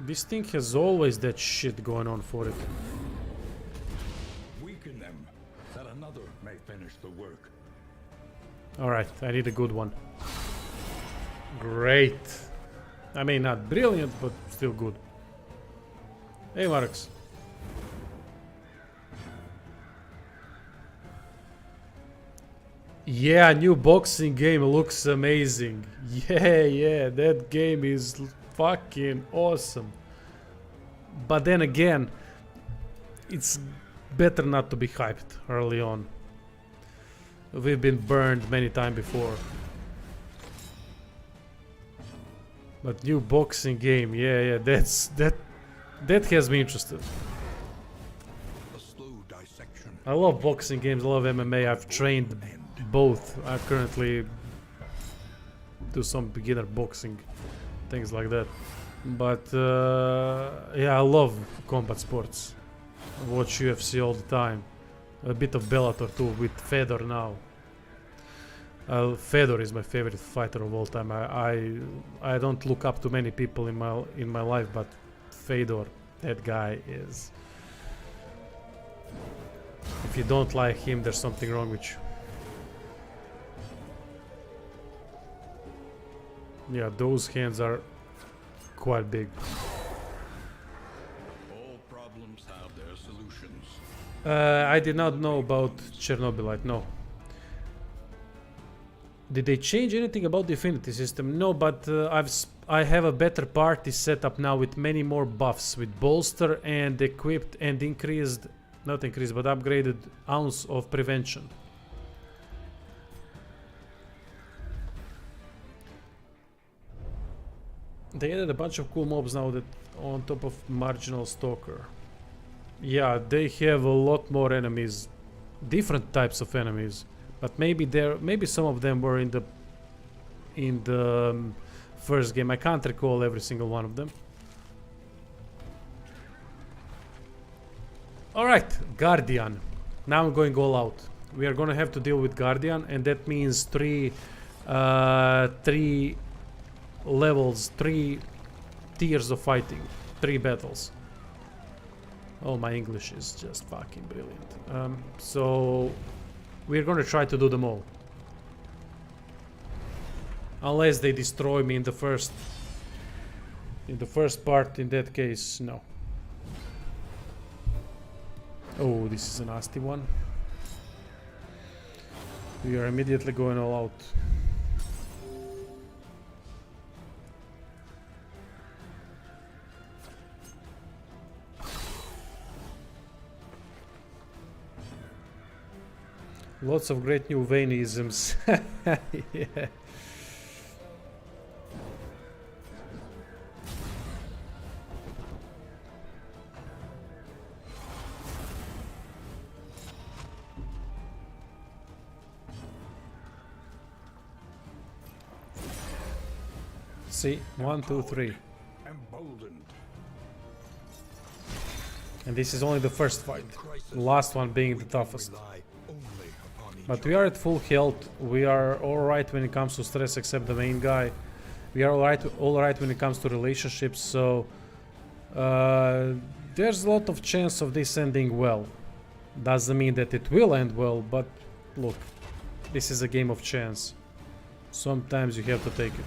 This thing has always that shit going on for it. Weaken them, that another may finish the work. Alright, I need a good one. Great. I mean, not brilliant, but still good. Hey, Marx. Yeah, new boxing game looks amazing. Yeah, that game is fucking awesome. But then again, it's better not to be hyped early on. We've been burned many times before. But new boxing game, yeah, that has me interested. A slow dissection. I love boxing games, I love MMA. I've trained both. I currently do some beginner boxing, things like that. But yeah, I love combat sports. I watch UFC all the time. A bit of Bellator too with Fedor now. Fedor is my favorite fighter of all time. I don't look up to many people in my life, but Fedor, that guy is. If you don't like him, there's something wrong with you. Yeah, those hands are quite big. All problems have their solutions. I did not know about Chernobylite, no. Did they change anything about the Affinity system? No, but I have a better party set up now with many more buffs, with bolster and equipped and increased, not increased, but upgraded ounce of prevention. They added a bunch of cool mobs now that on top of Marginal Stalker. Yeah, they have a lot more enemies, different types of enemies, but maybe some of them were in the first game. I can't recall every single one of them. All right, Guardian. Now I'm going all out. We are gonna have to deal with Guardian, and that means three levels, 3 tiers of fighting, 3 battles. Oh, my English is just fucking brilliant. So we're gonna try to do them all, unless they destroy me in the first part. In that case, no. Oh, this is a nasty one. We are immediately going all out. Lots of great new Vainisms. Yeah. See, 1, 2, 3. Emboldened. And this is only the first fight. The last one being the toughest. Rely only upon each But we are at full health. We are alright when it comes to stress, except the main guy. We are alright when it comes to relationships, so there's a lot of chance of this ending well. Doesn't mean that it will end well, but look, this is a game of chance. Sometimes you have to take it.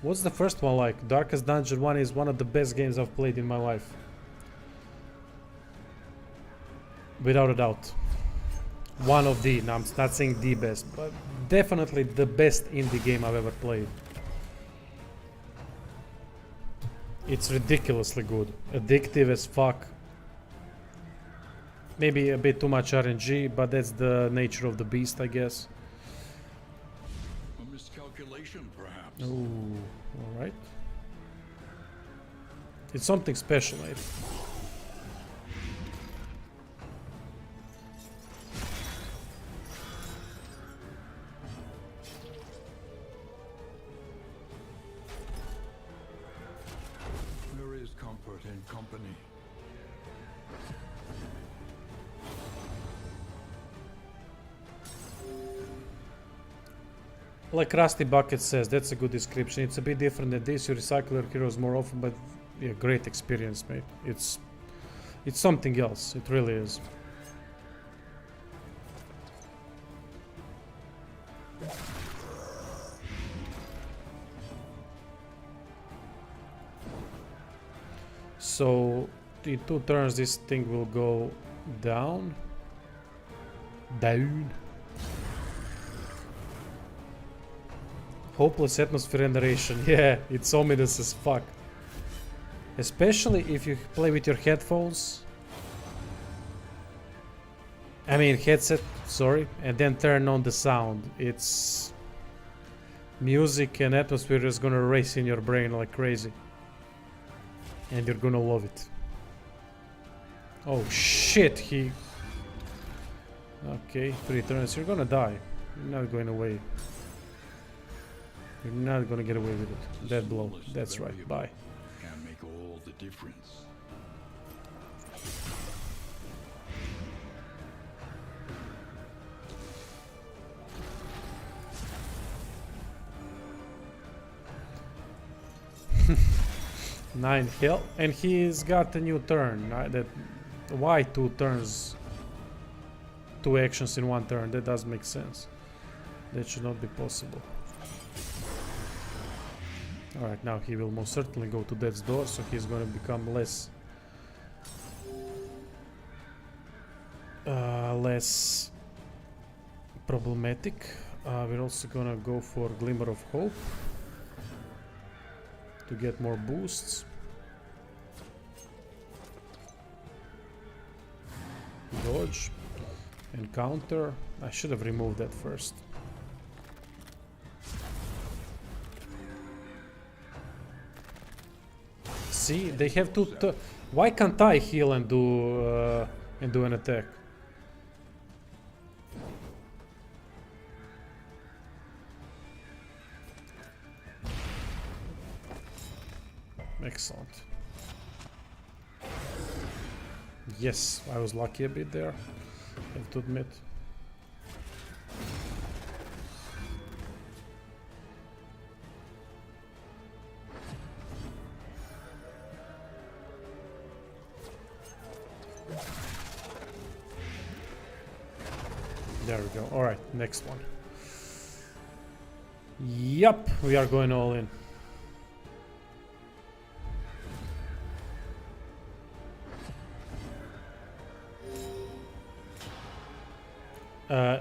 What's the first one like? Darkest Dungeon 1 is one of the best games I've played in my life. Without a doubt. One of the, no, I'm not saying the best, but definitely the best indie game I've ever played. It's ridiculously good. Addictive as fuck. Maybe a bit too much RNG, but that's the nature of the beast, I guess. A miscalculation, perhaps. Ooh, alright. It's something special, maybe. There is comfort in company. Like Rusty Bucket says, that's a good description. It's a bit different than this. You recycle your heroes more often, but yeah, great experience, mate. It's something else. It really is. So in 2 turns this thing will go down. Down. Hopeless atmosphere and narration. Yeah, it's ominous as fuck. Especially if you play with your headphones. I mean headset, sorry, and then turn on the sound. It's music and atmosphere is gonna race in your brain like crazy. And you're gonna love it. Oh shit, he... Okay, 3 turns, you're gonna die. You're not going away. You're not gonna get away with it. That blow. That's right. Bye. Can make all the difference. 9 health, and he's got a new turn. That why 2 turns, 2 actions in 1 turn? That does make sense. That should not be possible. Alright, now he will most certainly go to death's door, so he's gonna become less less problematic. We're also gonna go for Glimmer of Hope to get more boosts. Dodge and counter. I should have removed that first. See, they have to. Why can't I heal and do an attack? Excellent. Yes, I was lucky a bit there, I have to admit. There we go. Alright, next one. Yup, we are going all in.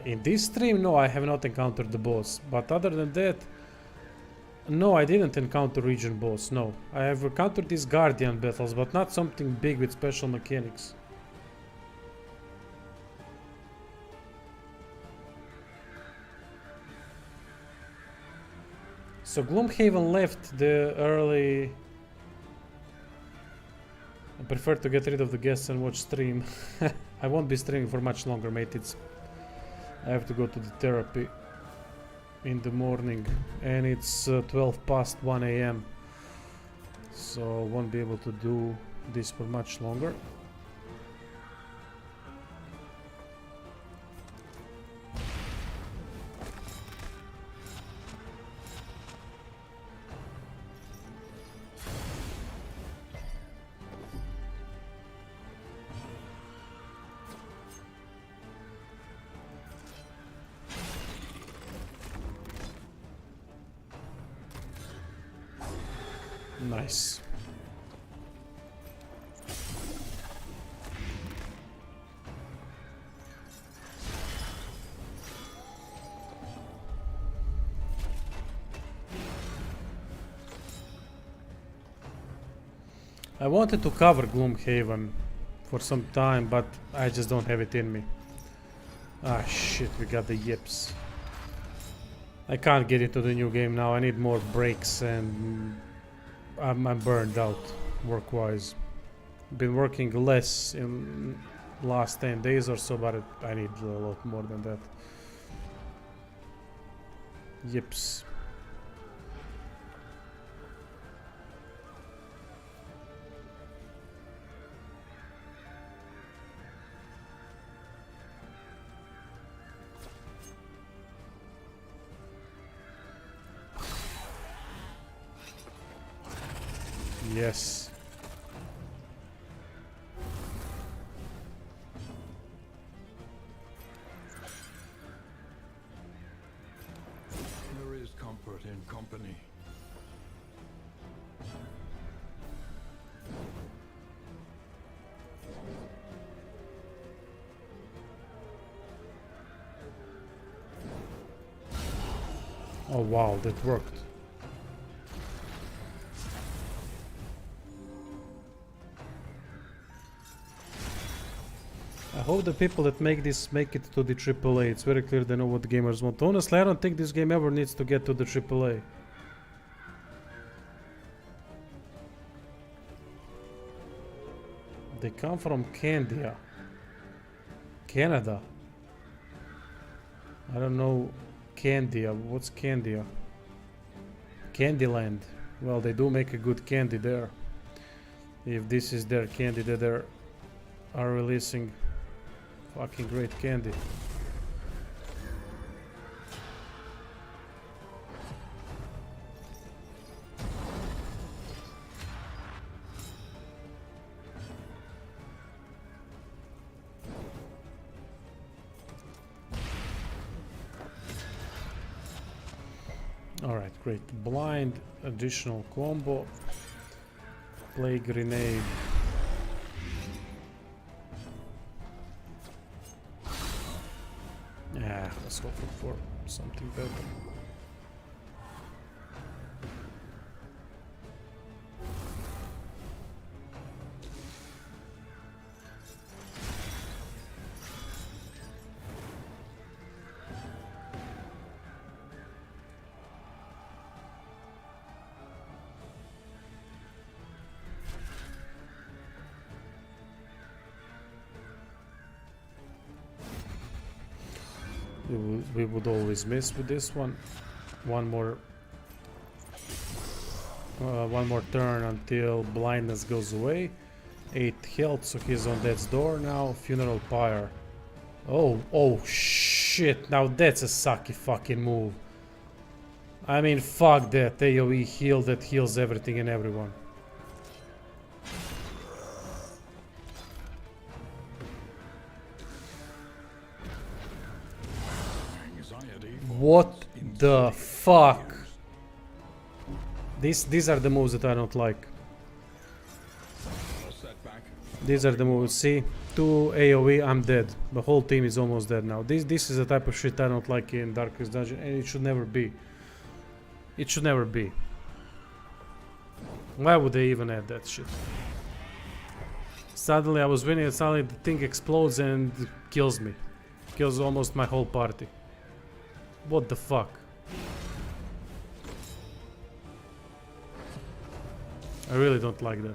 In this stream, no, I have not encountered the boss. But other than that, no, I didn't encounter region boss, no. I have encountered these guardian battles, but not something big with special mechanics. So Gloomhaven left the early... I prefer to get rid of the guests and watch stream. I won't be streaming for much longer, mate. I have to go to the therapy in the morning, and it's 12 past 1 AM, so won't be able to do this for much longer. Nice. I wanted to cover Gloomhaven for some time, but I just don't have it in me. Ah shit, we got the yips. I can't get into the new game now. I need more breaks, and I'm burned out work-wise. Been working less in last 10 days or so, but I need a lot more than that. Yips. Yes. There is comfort in company. Oh wow, that worked. I hope the people that make this make it to the AAA. It's very clear they know what the gamers want. Honestly, I don't think this game ever needs to get to the AAA. They come from Candia. Canada. I don't know Candia. What's Candia? Candyland. Well, they do make a good candy there. If this is their candy that they are releasing. Fucking great candy. Alright, great. Blind, additional combo. Play grenade. Yeah, let's hope for something better. We would always miss with this one. One more turn until blindness goes away. 8 health, so he's on death's door now. Funeral pyre. Oh shit! Now that's a sucky fucking move. I mean, fuck that AoE heal that heals everything and everyone. What the fuck? These are the moves that I don't like. These are the moves. See, 2 AoE, I'm dead. The whole team is almost dead now. This is the type of shit I don't like in Darkest Dungeon, and it should never be. It should never be. Why would they even add that shit? Suddenly I was winning, and suddenly the thing explodes and kills me. Kills almost my whole party. What the fuck? I really don't like that.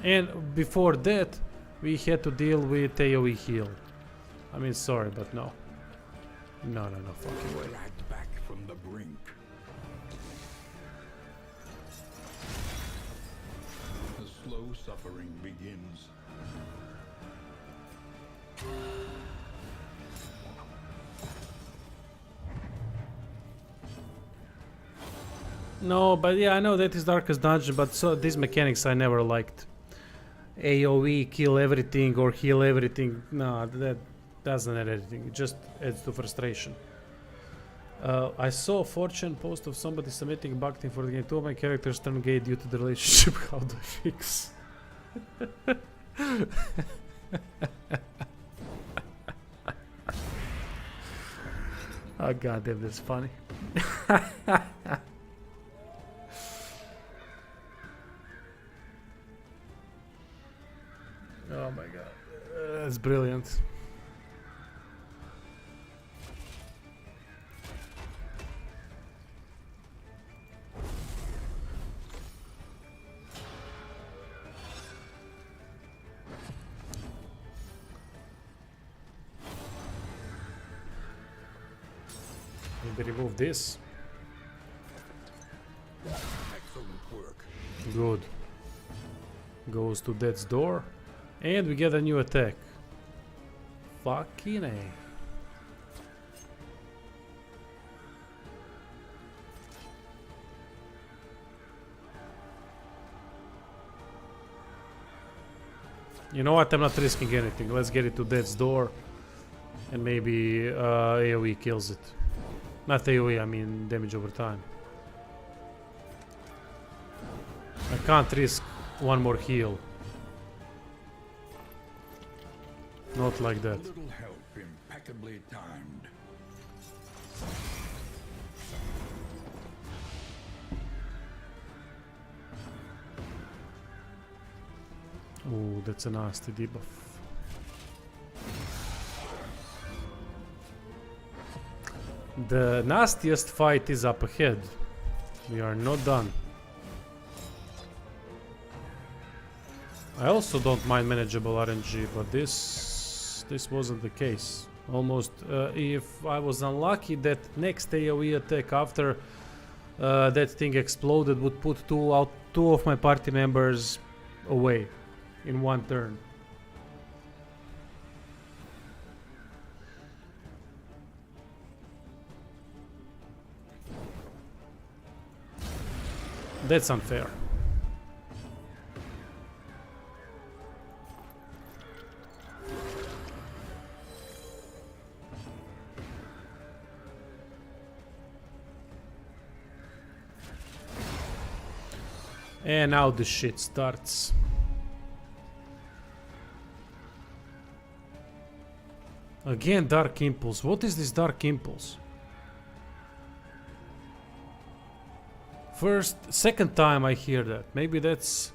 And before that, we had to deal with AoE heal. I mean, sorry, but no. No, fucking way. Dragged back from the brink. The slow suffering begins. No, but yeah, I know that is Darkest Dungeon, but so these mechanics I never liked. AoE, kill everything or heal everything. No, that doesn't add anything. It just adds to frustration. I saw a Fortune post of somebody submitting bug thing for the game. 2 of my characters turned gay due to the relationship. How do I fix? Oh goddamn, that's funny. Oh my god, that's brilliant. Maybe remove this. Excellent work. Good. Goes to death's door. And we get a new attack. Fucking A. You know what? I'm not risking anything. Let's get it to death's door. And maybe AoE kills it. Not AoE, I mean damage over time. I can't risk one more heal. Not like that. Little help impeccably timed. Oh, that's a nasty debuff. The nastiest fight is up ahead. We are not done. I also don't mind manageable RNG, but this wasn't the case. Almost, if I was unlucky, that next AoE attack after that thing exploded would put two of my party members away in one turn. That's unfair. And now the shit starts. Again, Dark Impulse. What is this Dark Impulse? Second time I hear that. Maybe that's...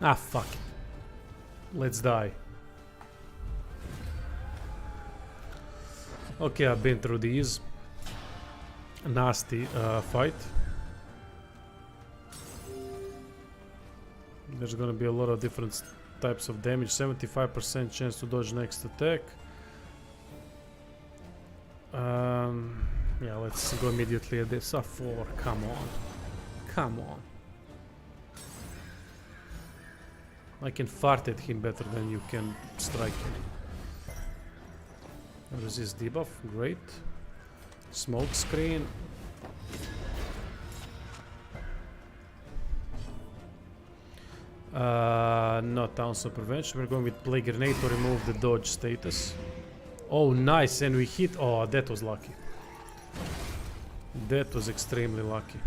Ah, fuck it. Let's die. Okay, I've been through these. Nasty fight. There's gonna be a lot of different types of damage. 75% chance to dodge next attack. Yeah, let's go immediately at this. 4, come on. Come on. I can fart at him better than you can strike him. Resist debuff, great. Smoke screen. Not ounce of prevention. We're going with Plague Grenade to remove the dodge status. Oh, nice, and we hit. Oh, that was lucky. That was extremely lucky.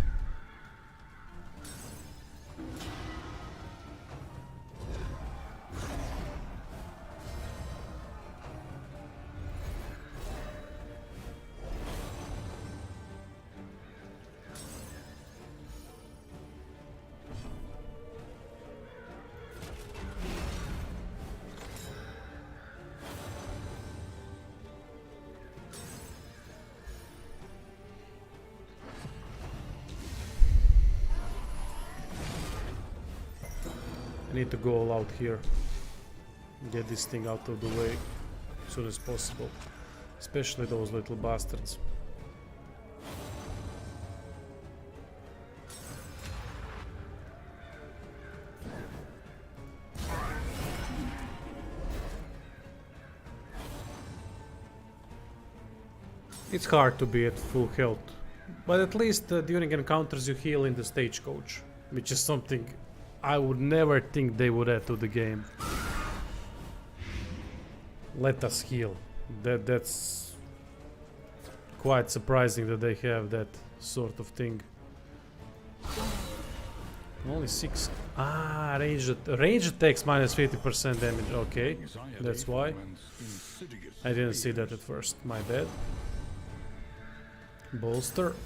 I need to go all out here. Get this thing out of the way as soon as possible. Especially those little bastards. It's hard to be at full health. But at least during encounters you heal in the stagecoach. Which is something I would never think they would add to the game. Let us heal. That's quite surprising that they have that sort of thing. Only 6. Ah, ranged attacks minus 50% damage. Okay, that's why. I didn't see that at first. My bad. Bolster.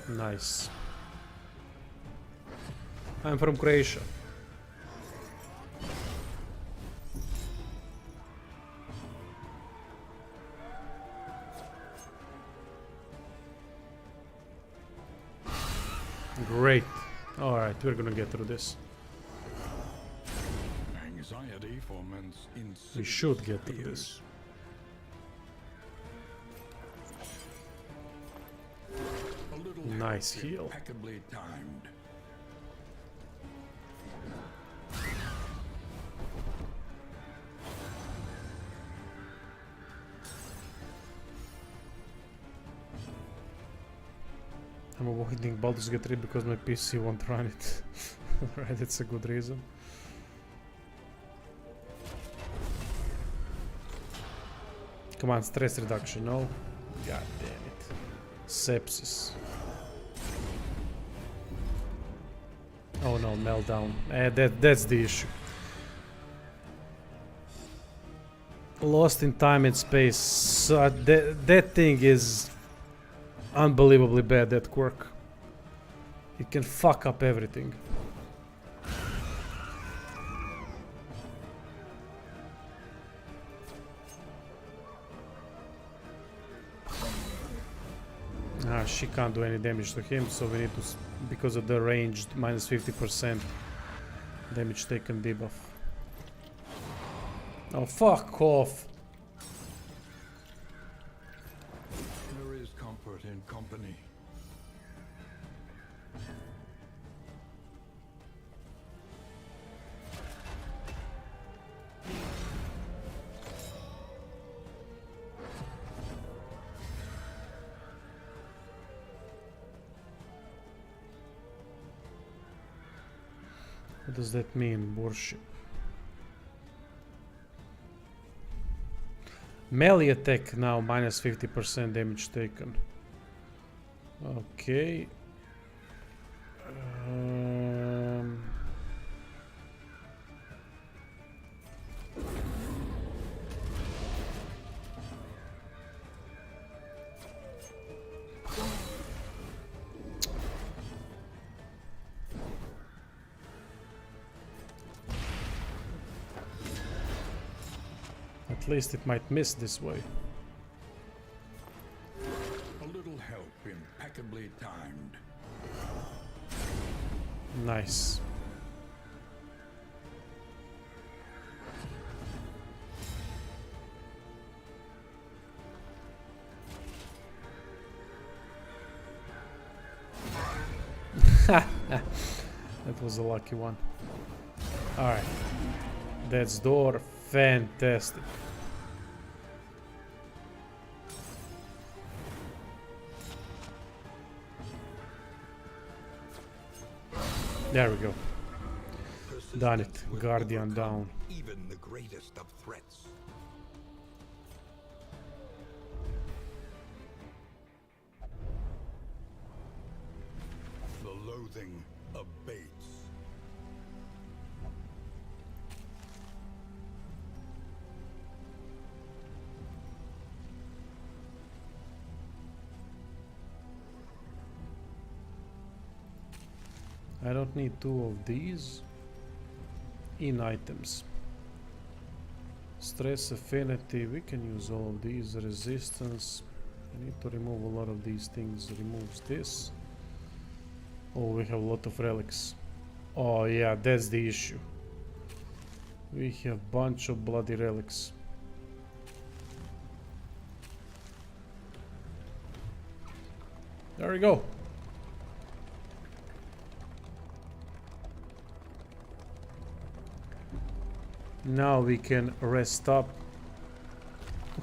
Nice. I'm from Croatia. Great. Alright, we're gonna get through this. Anxiety foments insidious We should get through fears. this. A little Nice help heal. impeccably timed. I'm avoiding Baldur's Gate 3 because my PC won't run it. Right, it's a good reason. Come on, stress reduction, no? God damn it. Sepsis. Oh no, meltdown. That's the issue. Lost in time and space. That thing is unbelievably bad, that quirk. It can fuck up everything. Ah, she can't do any damage to him, so we need to, because of the ranged minus 50% damage taken debuff. Oh, fuck off. There is comfort in company. What does that mean? Worship. Melee attack now minus 50% damage taken. Okay. At least it might miss this way. A little help impeccably timed. Nice. That was a lucky one. Alright. That's door. Fantastic. There we go. Done it. Persistence will Guardian overcome down. Even the greatest of threats. The loathing abates. I don't need two of these. In items. Stress affinity. We can use all of these. Resistance. I need to remove a lot of these things. Removes this. Oh, we have a lot of relics. Oh yeah, that's the issue. We have bunch of bloody relics. There we go. Now we can rest up.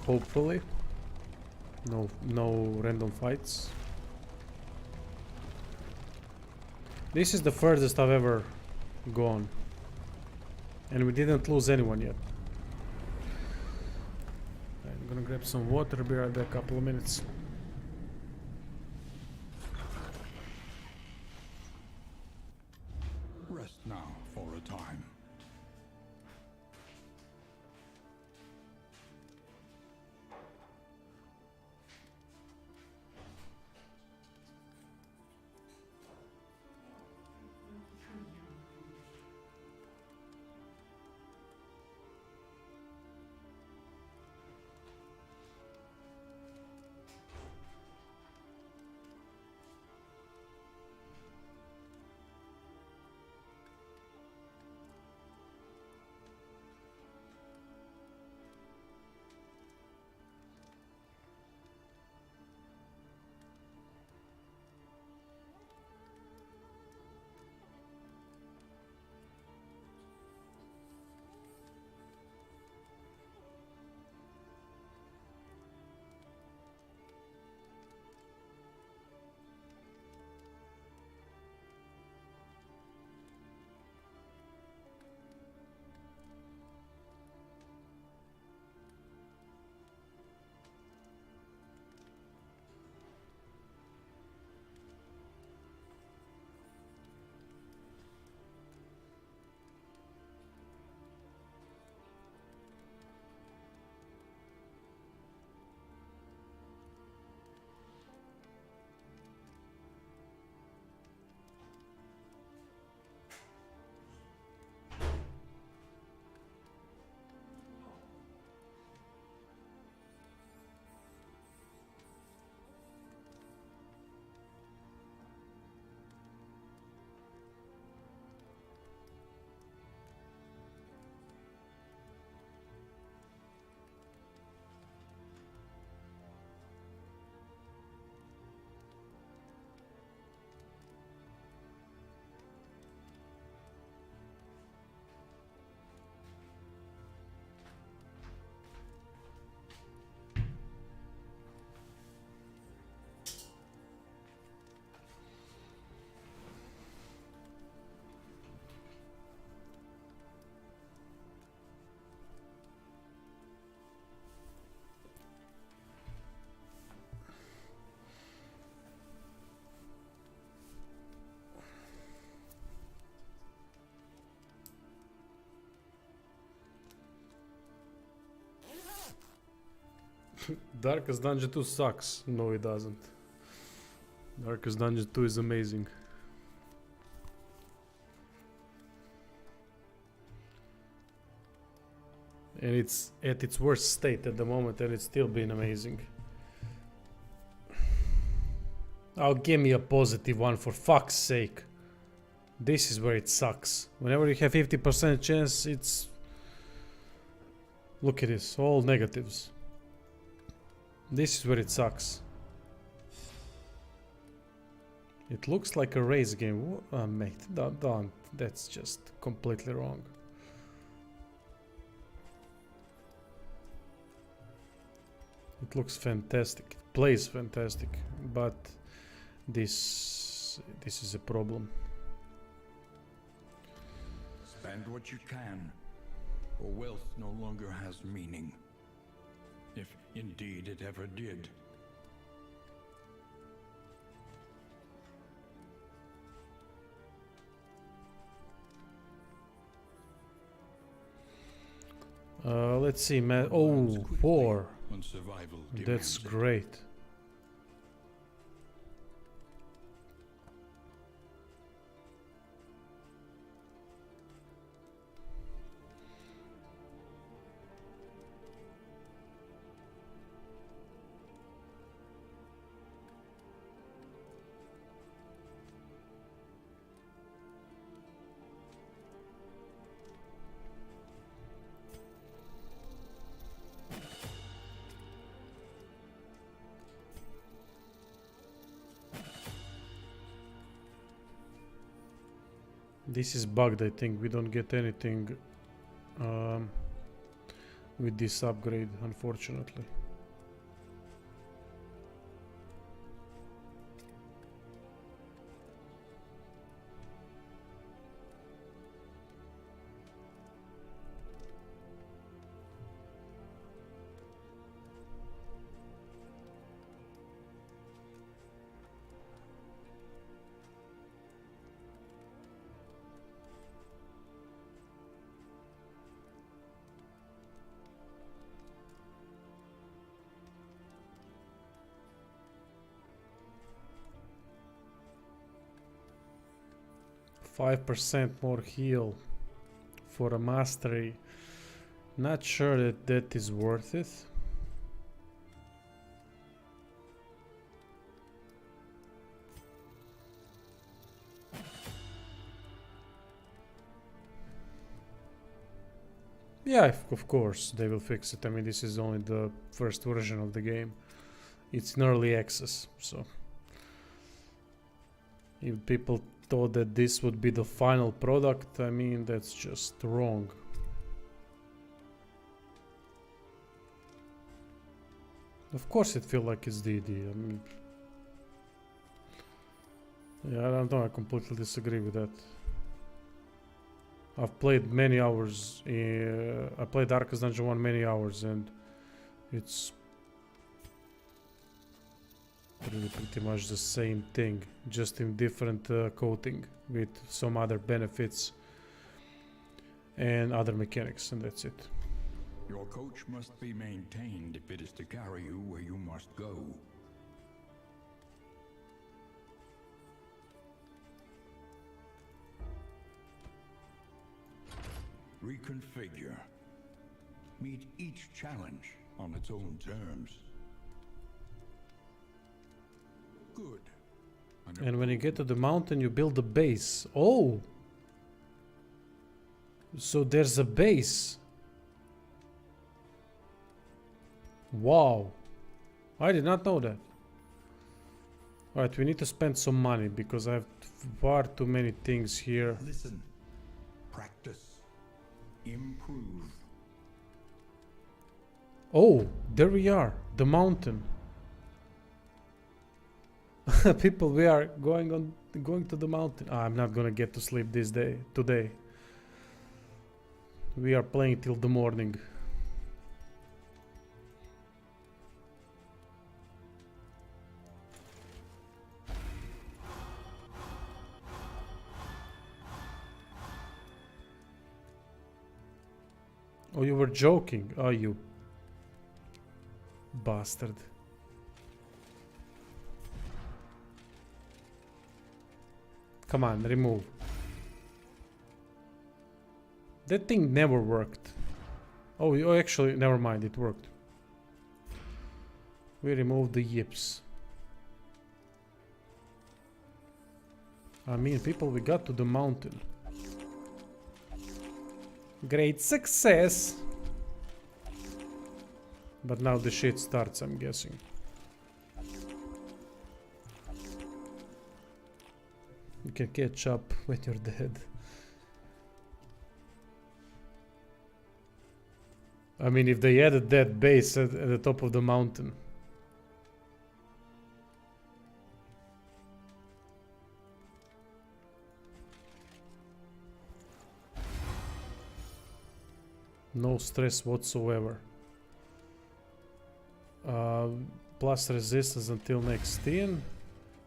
Hopefully. No random fights. This is the furthest I've ever gone. And we didn't lose anyone yet. I'm gonna grab some water, be right back, a couple of minutes. Rest now for a time. Darkest Dungeon 2 sucks. No, it doesn't. Darkest Dungeon 2 is amazing. And it's at its worst state at the moment, and it's still been amazing. Oh, give me a positive one, for fuck's sake. This is where it sucks. Whenever you have 50% chance, it's... Look at this, all negatives. This is where it sucks. It looks like a race game. Mate, don't. That's just completely wrong. It looks fantastic. It plays fantastic, but this is a problem. Spend what you can, or wealth no longer has meaning. If indeed it ever did. Let's see, man. Oh, 4. When survival That's demands it. great. This is bugged, I think. We don't get anything with this upgrade, unfortunately. %5 more heal for a mastery. Not sure that that is worth it. Yeah, of course they will fix it. I mean, this is only the first version of the game. It's in early access, so if people thought that this would be the final product, I mean, that's just wrong. Of course it feels like it's DD. I mean, yeah, I don't know, I completely disagree with that. I've played many hours. I played Darkest Dungeon 1 many hours, and it's pretty much the same thing, just in different coating with some other benefits and other mechanics, and that's it. Your coach must be maintained if it is to carry you where you must go. Reconfigure. Meet each challenge on its own terms. Good. And when you get to the mountain, you build a base. Oh! So there's a base. Wow. I did not know that. Alright, we need to spend some money because I have far too many things here. Listen. Practice. Improve. Oh, there we are. The mountain. People, we are going to the mountain. I'm not gonna get to sleep today. We are playing till the morning. Oh, you were joking, are you? Bastard. Come on, remove. That thing never worked. Oh, actually, never mind, it worked. We removed the yips. I mean, people, we got to the mountain. Great success! But now the shit starts, I'm guessing. You can catch up when you're dead. I mean, if they added that base at the top of the mountain. No stress whatsoever. Plus resistance until next in.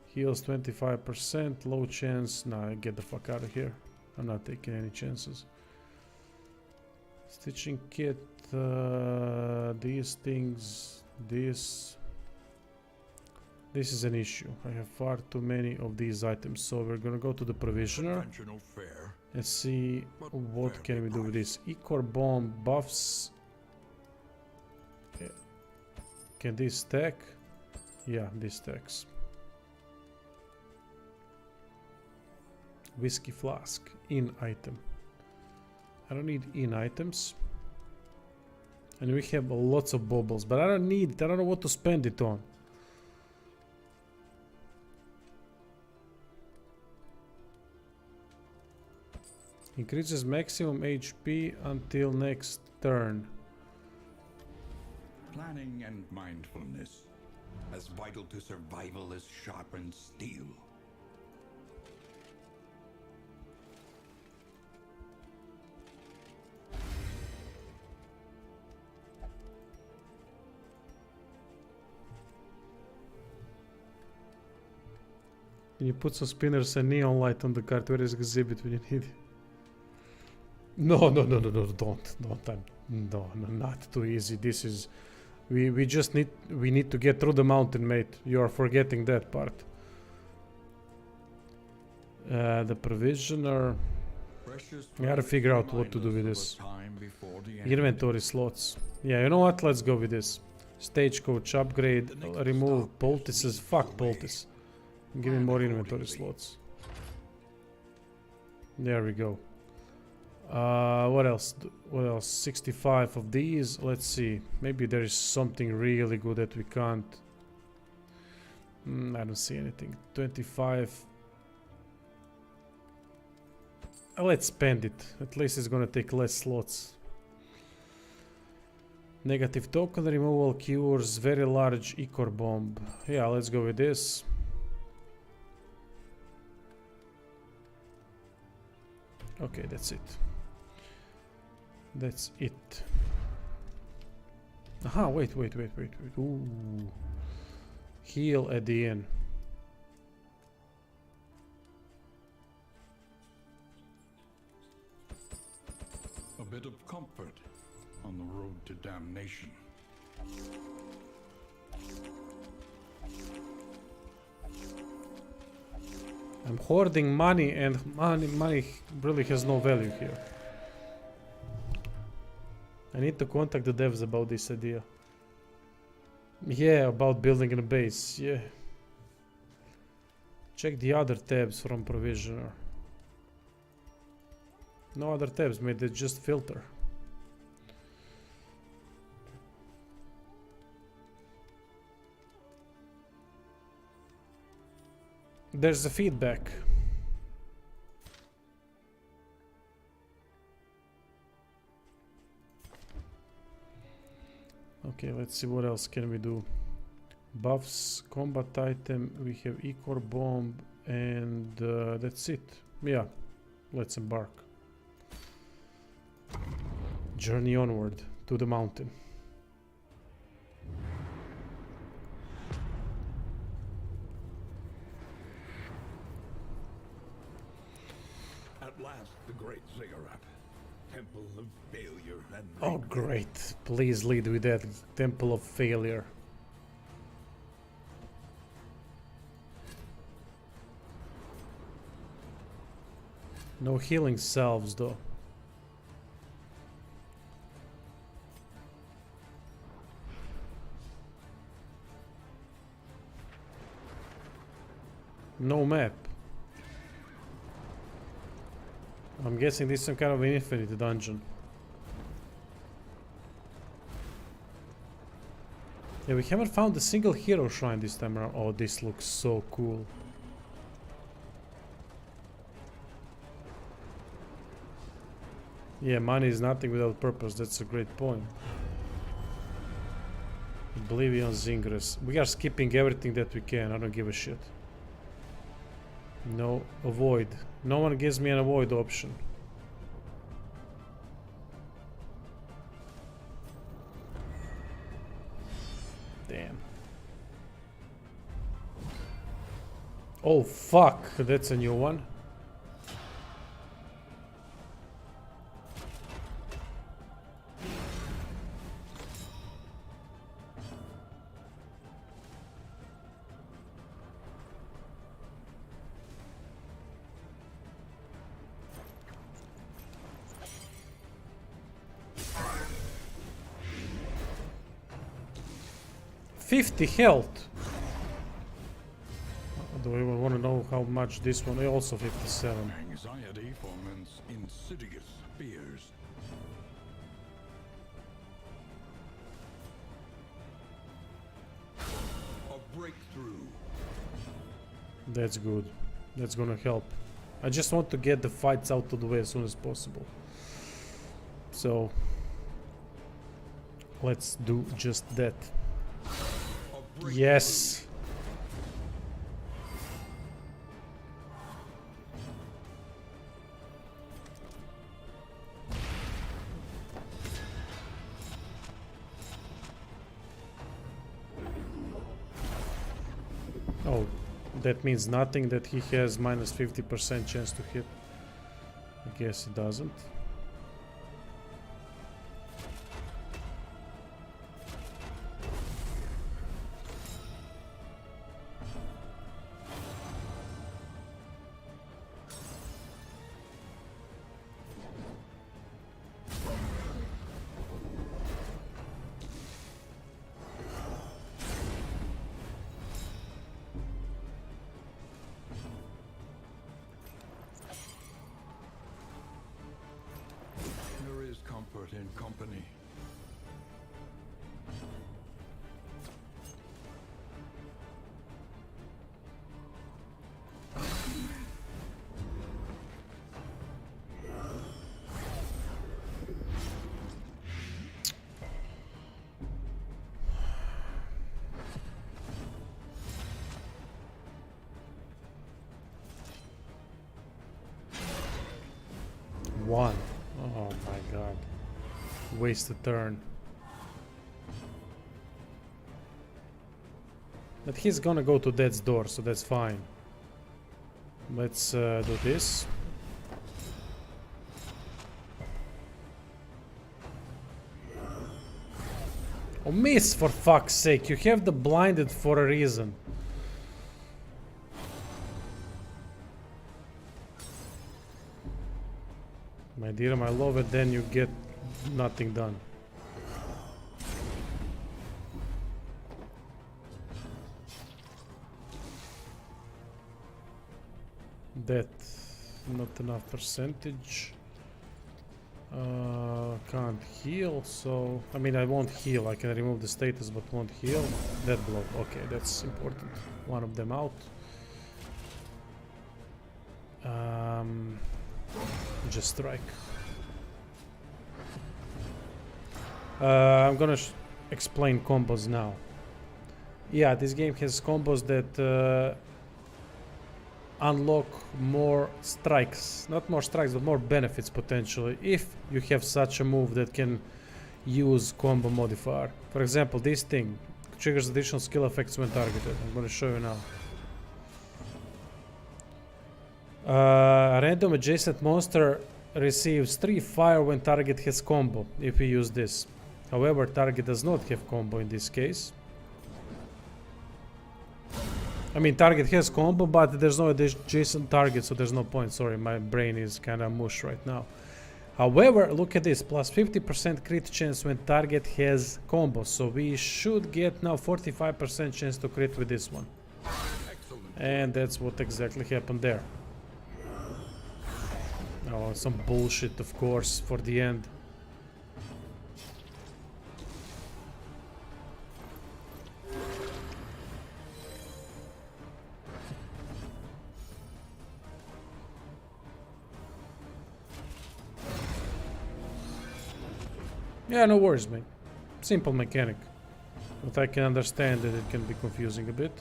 Heals 25%. Low chance. Nah, get the fuck out of here. I'm not taking any chances. Stitching kit. These things. This is an issue. I have far too many of these items. So we're gonna go to the provisioner. Conventional fare. Let's see what can we do with this. Icor bomb buffs. Can this stack? Yeah, this stacks. Whiskey flask. In item. I don't need in items. And we have lots of baubles, but I don't need it. I don't know what to spend it on. Increases maximum HP until next turn. Planning and mindfulness, as vital to survival as sharpened steel. Can you put some spinners and neon light on the card? Where is exhibit when you need it? No, don't. No, not too easy. This is, we need to get through the mountain, mate. You are forgetting that part. The provisioner. We gotta figure out what to do with this. Inventory slots. Yeah, you know what? Let's go with this. Stagecoach upgrade. Remove poultices. Fuck poultice. Give me more inventory slots. There we go. What else? What else? 65 of these. Let's see. Maybe there is something really good that we can't. I don't see anything. 25. Let's spend it. At least it's gonna take less slots. Negative token removal cures very large Icor bomb. Yeah, let's go with this. Okay, that's it. That's it. Aha, wait. Ooh. Heal at the end. A bit of comfort on the road to damnation. I'm hoarding money, and money really has no value here. I need to contact the devs about this idea. Yeah, about building a base, yeah. Check the other tabs from provisioner. No other tabs, mate, they just filter. There's the feedback. Okay, let's see what else can we do. Buffs, combat item, we have Icor bomb, and that's it. Yeah, let's embark. Journey onward to the mountain. At last, the great ziggurat, temple of failure and Oh, great. Please lead with that Temple of Failure. No healing salves, though. No map. I'm guessing this is some kind of an infinite dungeon. Yeah, we haven't found a single hero shrine this time around. Oh, this looks so cool. Yeah, money is nothing without purpose. That's a great point. Oblivion Zingras. We are skipping everything that we can. I don't give a shit. No, avoid. No one gives me an avoid option. Damn. Oh fuck, that's a new one. $50 health. Do we even want to know how much this one? Also 57. anxiety foments insidious fears. A breakthrough. That's good. That's gonna help. I just want to get the fights out of the way as soon as possible. So let's do just that. Yes. Oh, that means nothing, that he has minus 50% chance to hit. I guess he doesn't. There is comfort in company. One. Oh my god. Wasted turn. But he's gonna go to death's door, so that's fine. Let's do this. Oh, miss, for fuck's sake. You have the blinded for a reason. My dear, my love, and then you get nothing done. That not enough percentage. Can't heal, so I mean I won't heal. I can remove the status but won't heal. That blow. Okay, that's important. One of them out. Just strike. I'm gonna explain combos now. Yeah, this game has combos that unlock more strikes. Not more strikes, but more benefits potentially, if you have such a move that can use combo modifier. For example, this thing triggers additional skill effects when targeted. I'm gonna show you now. A random adjacent monster receives 3 fire when target has combo if we use this. However, target does not have combo in this case. I mean, target has combo, but there's no adjacent target, so there's no point. Sorry, my brain is kind of mush right now. However, look at this, plus 50% crit chance when target has combo. So we should get now 45% chance to crit with this one. Excellent. And that's what exactly happened there. Oh, some bullshit, of course, for the end. Yeah, no worries, mate. Simple mechanic. But I can understand that it can be confusing a bit.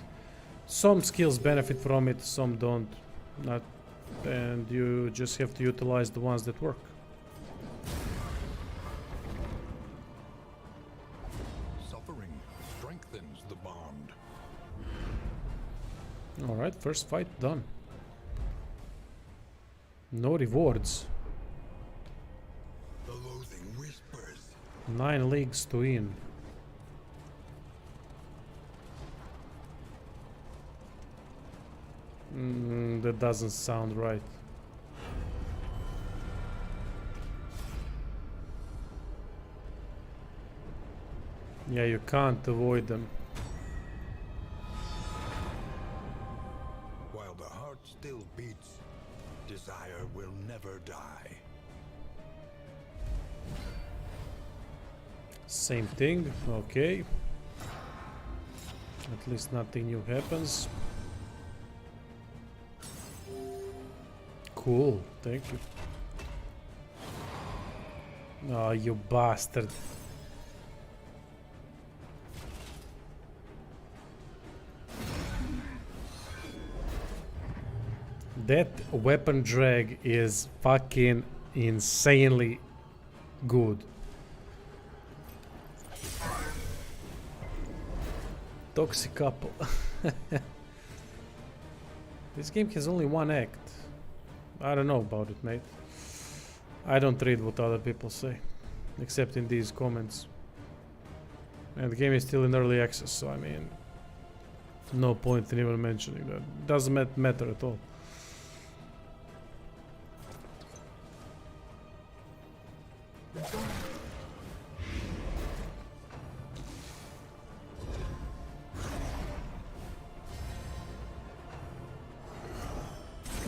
Some skills benefit from it, some don't. Not, and you just have to utilize the ones that work. Suffering strengthens the bond. Alright, first fight done. No rewards. The loathing whispers. 9 leagues to in. That doesn't sound right. Yeah, you can't avoid them. While the heart still beats, desire will never die. Same thing, okay. At least nothing new happens. Cool, thank you. Oh, you bastard. That weapon drag is fucking insanely good. Toxic couple. This game has only one act. I don't know about it, mate. I don't read what other people say, except in these comments. And the game is still in early access, so I mean, no point in even mentioning that. Doesn't matter at all.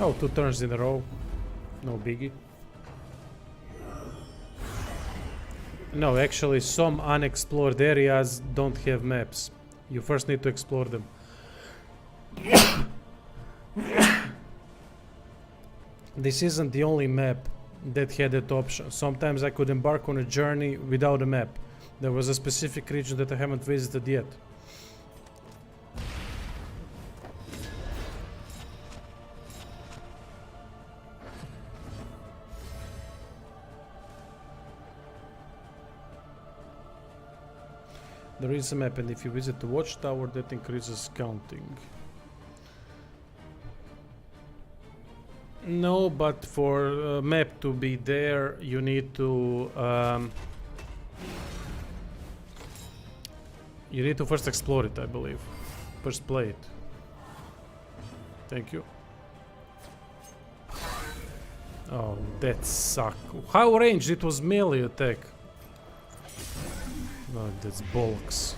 Oh, 2 turns in a row. No biggie. No, actually, some unexplored areas don't have maps. You first need to explore them. This isn't the only map that had that option. Sometimes I could embark on a journey without a map. There was a specific region that I haven't visited yet. There is a map, and if you visit the watchtower, that increases counting. No, but for a map to be there, you need to first explore it, I believe. First play it. Thank you. Oh, that sucked. How ranged? It was melee attack. Oh, that's bollocks.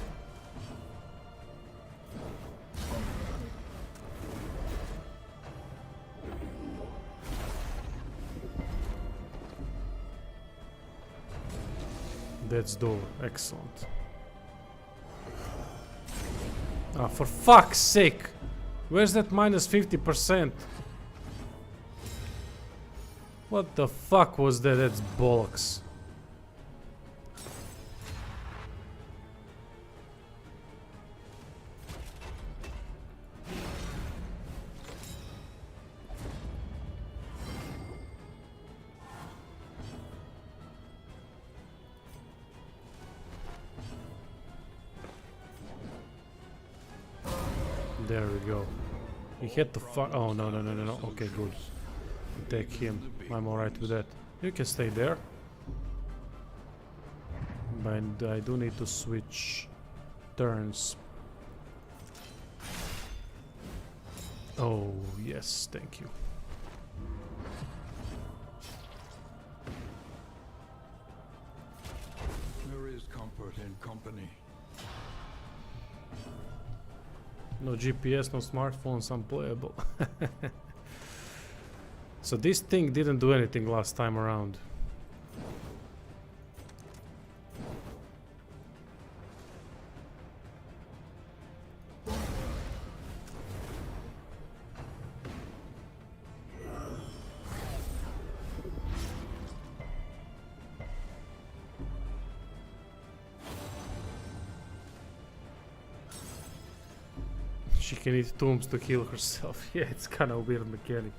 That's door. Excellent. Ah, for fuck's sake! Where's that minus 50%? What the fuck was that? That's bollocks. There we go. He had to fuck. Oh, no. Okay, good. Take him. I'm alright with that. You can stay there. But I do need to switch turns. Oh, yes, thank you. There is comfort in company. No GPS, no smartphones, unplayable. So this thing didn't do anything last time around. She can eat tombs to heal herself. Yeah, it's kind of a weird mechanic.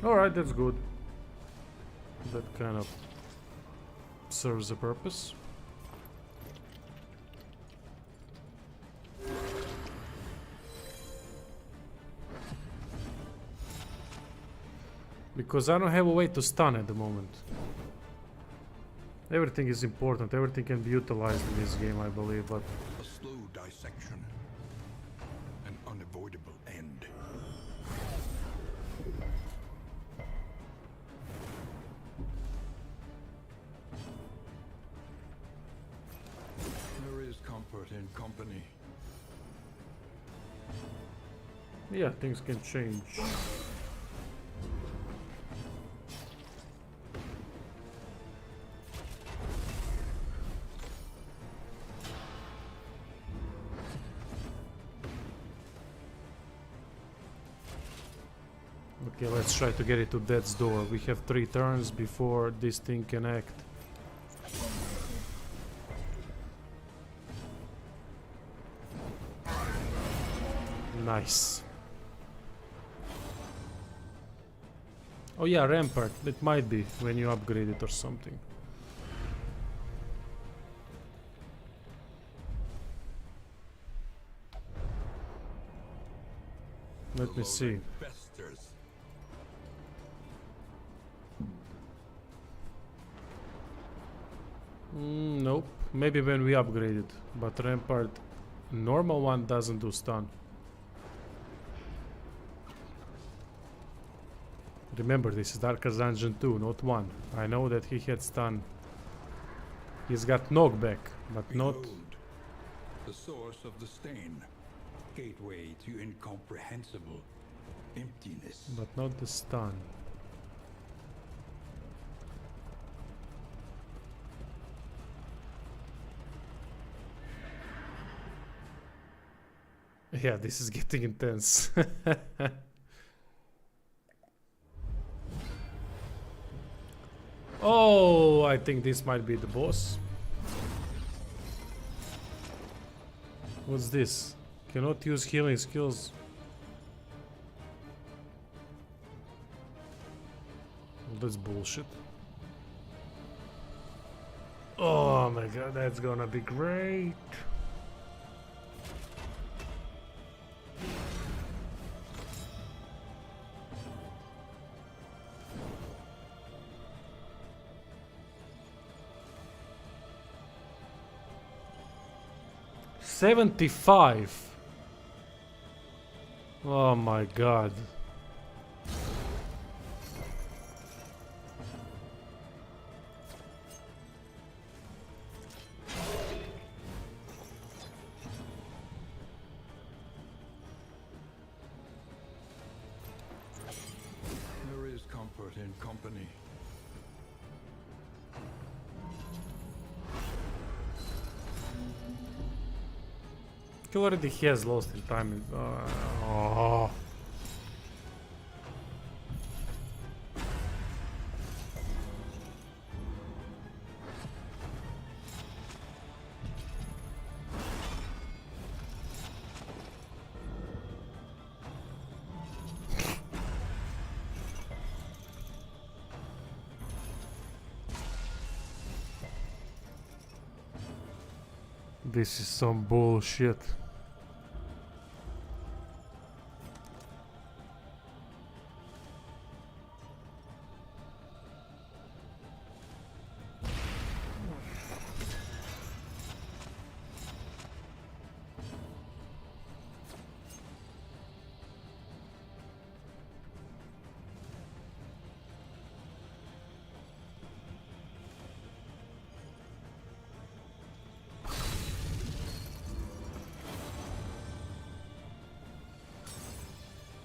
Alright, that's good. That kind of serves a purpose. Because I don't have a way to stun at the moment. Everything is important, everything can be utilized in this game, I believe, but... A slow dissection. An unavoidable end. There is comfort in company. Yeah, things can change. Okay, let's try to get it to death's door. We have 3 turns before this thing can act. Nice. Oh yeah, Rampart. It might be when you upgrade it or something. Let me see. Festers. Nope. Maybe when we upgrade it. But Rampart, normal one doesn't do stun. Remember, this is Darkest Dungeon 2, not 1. I know that he had stun. He's got knockback, but not... Behold, the source of the stain. Gateway to incomprehensible emptiness. But not the stun. Yeah, this is getting intense. Oh, I think this might be the boss. What's this? Cannot use healing skills. Well, that's bullshit. Oh my god, that's gonna be great. $75. Oh my god. comfort in company. He already has lost in time. Oh. This is some bullshit.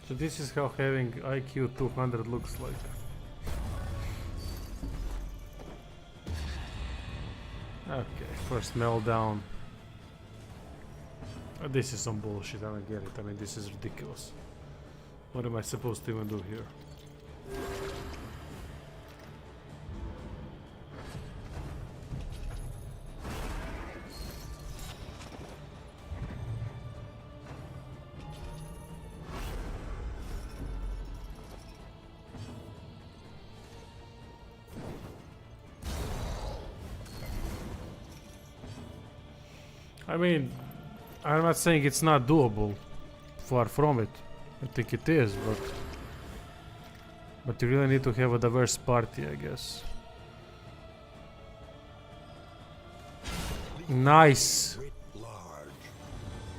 So this is how having IQ 200 looks like. Okay, first meltdown. This is some bullshit, I don't get it. I mean, this is ridiculous. What am I supposed to even do here? I mean, I'm not saying it's not doable. Far from it. I think it is, but you really need to have a diverse party, I guess. Nice! Writ large.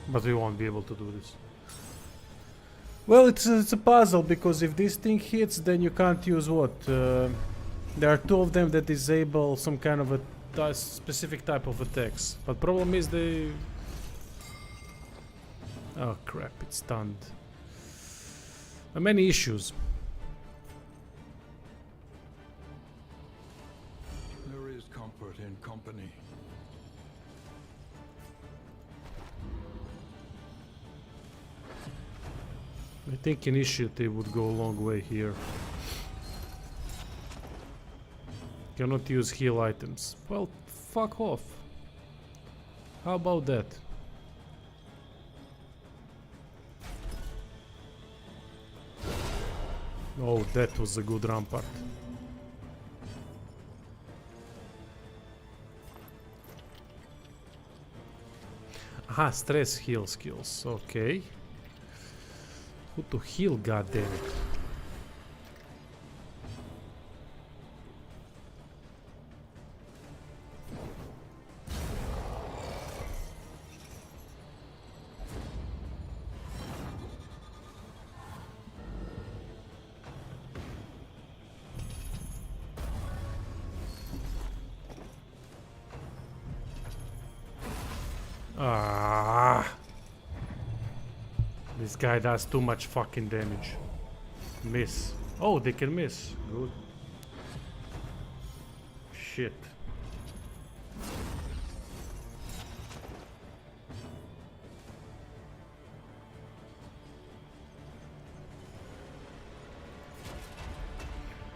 But we won't be able to do this. Well, it's a puzzle, because if this thing hits, then you can't use what? There are two of them that disable some kind of a specific type of attacks. But problem is they... Oh crap, it's stunned. Many issues. There is comfort in company. I think initiative would go a long way here. Cannot use heal items. Well, fuck off. How about that? Oh, that was a good rampart. Aha, stress heal skills. Okay. Who to heal, goddammit? Ah, this guy does too much fucking damage. Miss. Oh, they can miss. Good. Shit.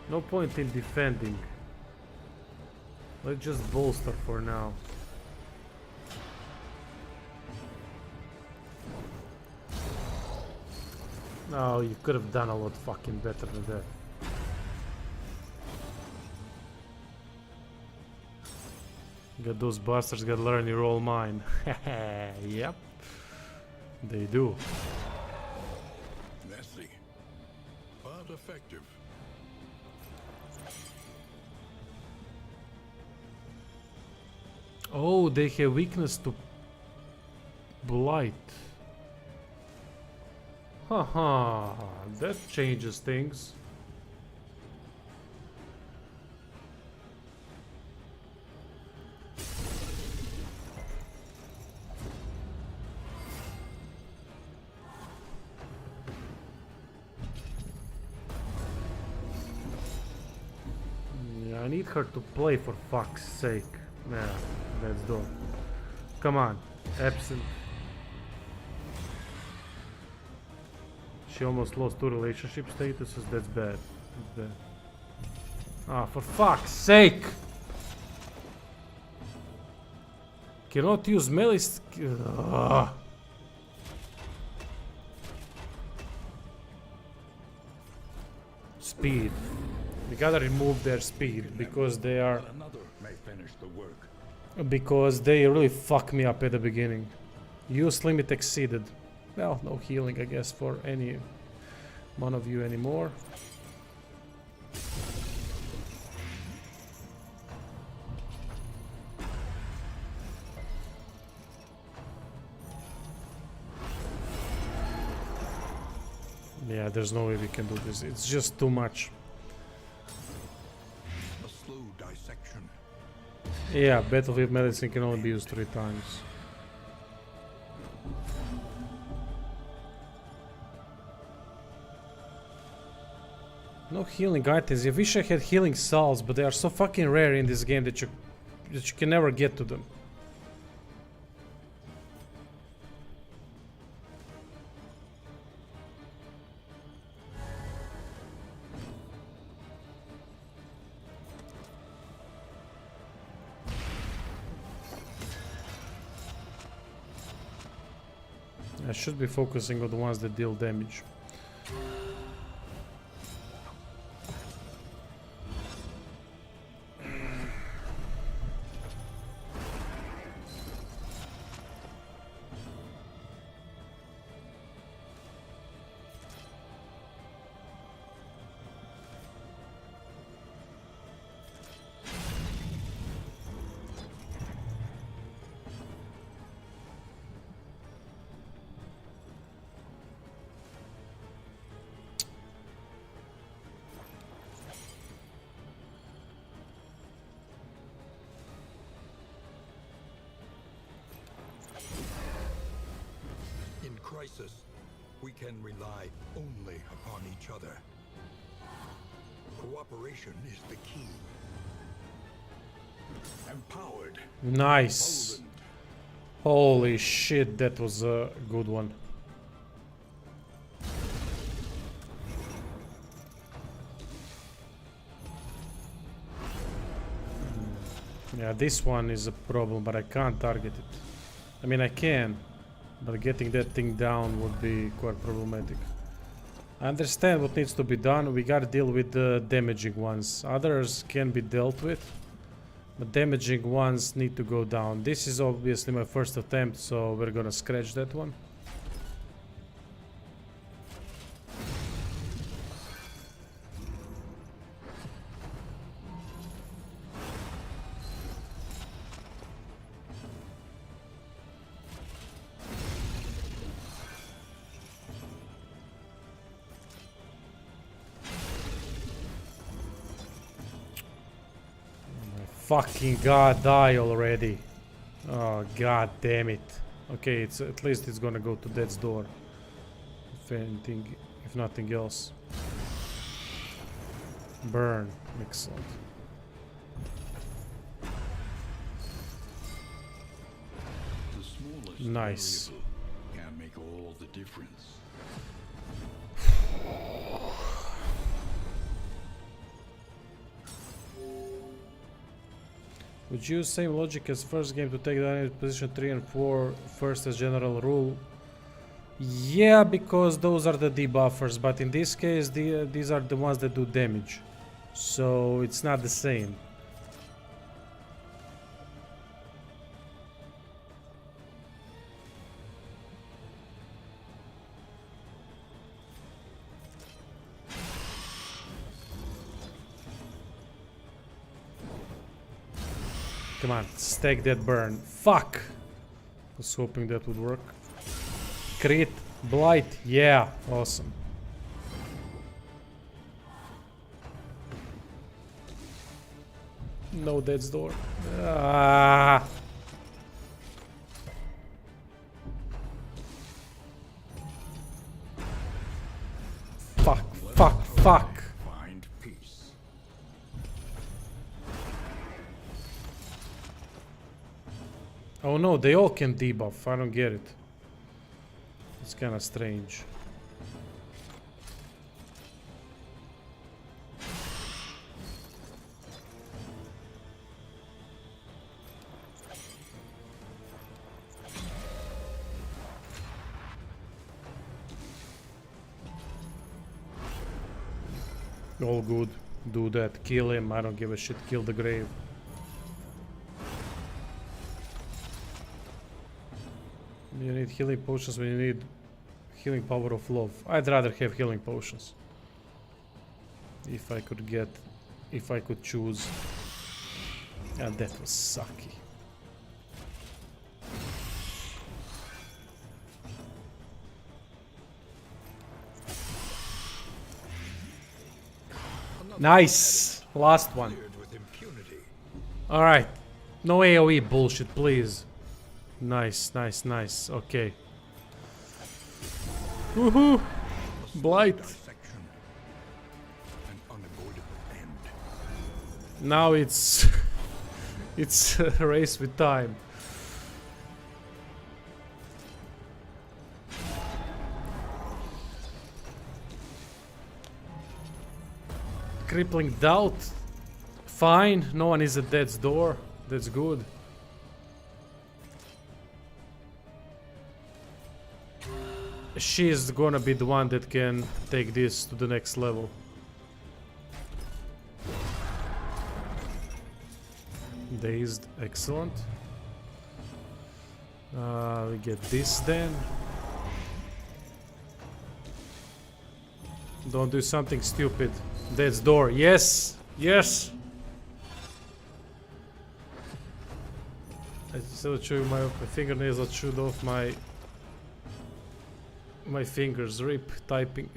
No point in defending. Let's just bolster for now. No, you could have done a lot fucking better than that. Got those bastards gotta learn your old mine. Yep. They do. Messy, but effective. Oh, they have weakness to blight. Haha, that changes things. I need her to play for fuck's sake. Yeah, that's dope. Come on, absent. She almost lost 2 relationship statuses. That's bad. That's bad. Ah, for fuck's sake! Cannot use melee. Speed. We gotta remove their speed because they are. But another may finish the work. Because they really fuck me up at the beginning. Use limit exceeded. Well, no healing, I guess, for any one of you anymore. Yeah, there's no way we can do this. It's just too much. A slow dissection. Yeah, battlefield medicine can only be used 3 times. No healing items. I wish I had healing salves, but they are so fucking rare in this game that you can never get to them. I should be focusing on the ones that deal damage. In crisis, we can rely only upon each other. Cooperation is the key. Empowered. Nice. Emboldened. Holy shit, that was a good one. Yeah, this one is a problem, but I can't target it. I mean, I can, but getting that thing down would be quite problematic. I understand what needs to be done. We gotta deal with the damaging ones. Others can be dealt with, but damaging ones need to go down. This is obviously my first attempt, so we're gonna scratch that one. Fucking god, die already. Oh god damn it. Okay, it's at least it's gonna go to death's door. If anything, if nothing else. Burn. Excellent. The smallest Nice. variable can make all the difference. Would you use same logic as first game to take down position 3 and 4 first as general rule? Yeah, because those are the debuffers, but in this case these are the ones that do damage. So it's not the same. Come on, stack that burn. Fuck! Was hoping that would work. Crit, blight, yeah, awesome. No death's door. Ah. Fuck, fuck, fuck. Find peace. Oh no, they all can debuff. I don't get it. It's kind of strange. All good. Do that. Kill him. I don't give a shit. Kill the grave. You need healing potions when you need healing power of love. I'd rather have healing potions. If I could get... If I could choose. And that was sucky. Nice! Last one. Cleared with impunity. Alright. No AoE bullshit, please. Nice, nice, nice. Okay. Woohoo! Blight. Dissection. An unavoidable end. Now it's... it's a race with time. Crippling doubt. Fine, no one is at death's door. That's good. She's gonna be the one that can take this to the next level. Dazed, excellent. We get this then. Don't do something stupid. Death's door, yes! Yes! I just will chew my fingernails, I'll chewed off my fingers. Rip typing.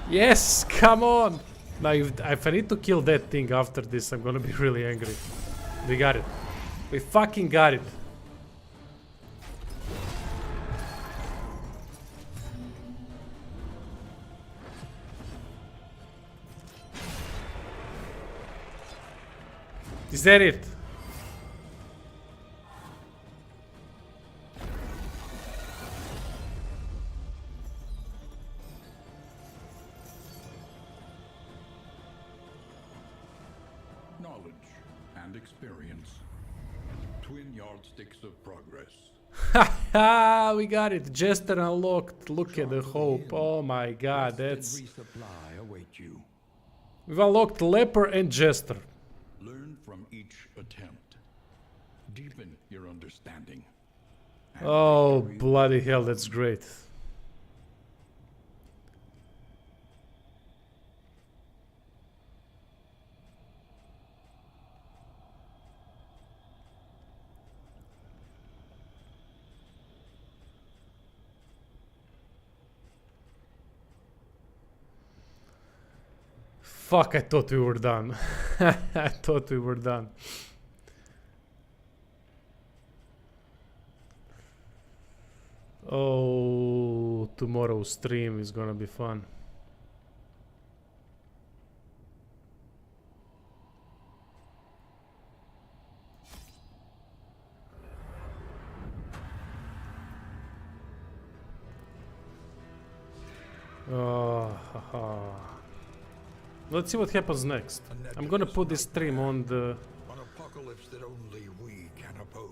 Yes! Come on! Now if I need to kill that thing after this, I'm gonna be really angry. We got it. We fucking got it. Is that it? Knowledge and experience. Twin yardsticks of progress. Haha, we got it. Jester unlocked. Look at the hope. Oh my god, that's... Resupply await you. We've unlocked Leper and Jester. Learn from each attempt. Deepen your understanding. And Oh, victory bloody hell, that's great. Fuck, I thought we were done. I thought we were done. Oh, tomorrow's stream is gonna be fun. Oh, haha. Let's see what happens next. I'm gonna put this stream on the... An apocalypse that only we can oppose.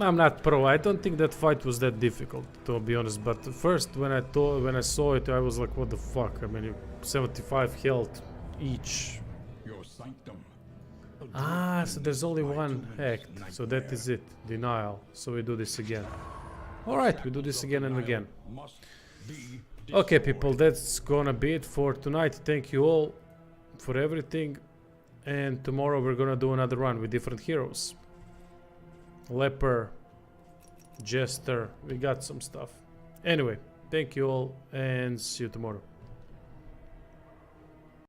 I'm not pro. I don't think that fight was that difficult, to be honest. But first, when I saw it, I was like, "What the fuck?" I mean, 75 health each. your sanctum. Ah, so there's only one act. So that is it. Denial. So we do this again. All right, we do this again and again. Must be Okay, people, that's gonna be it for tonight. Thank you all for everything. And tomorrow we're gonna do another run with different heroes. Leper, Jester, we got some stuff. Anyway, thank you all and see you tomorrow.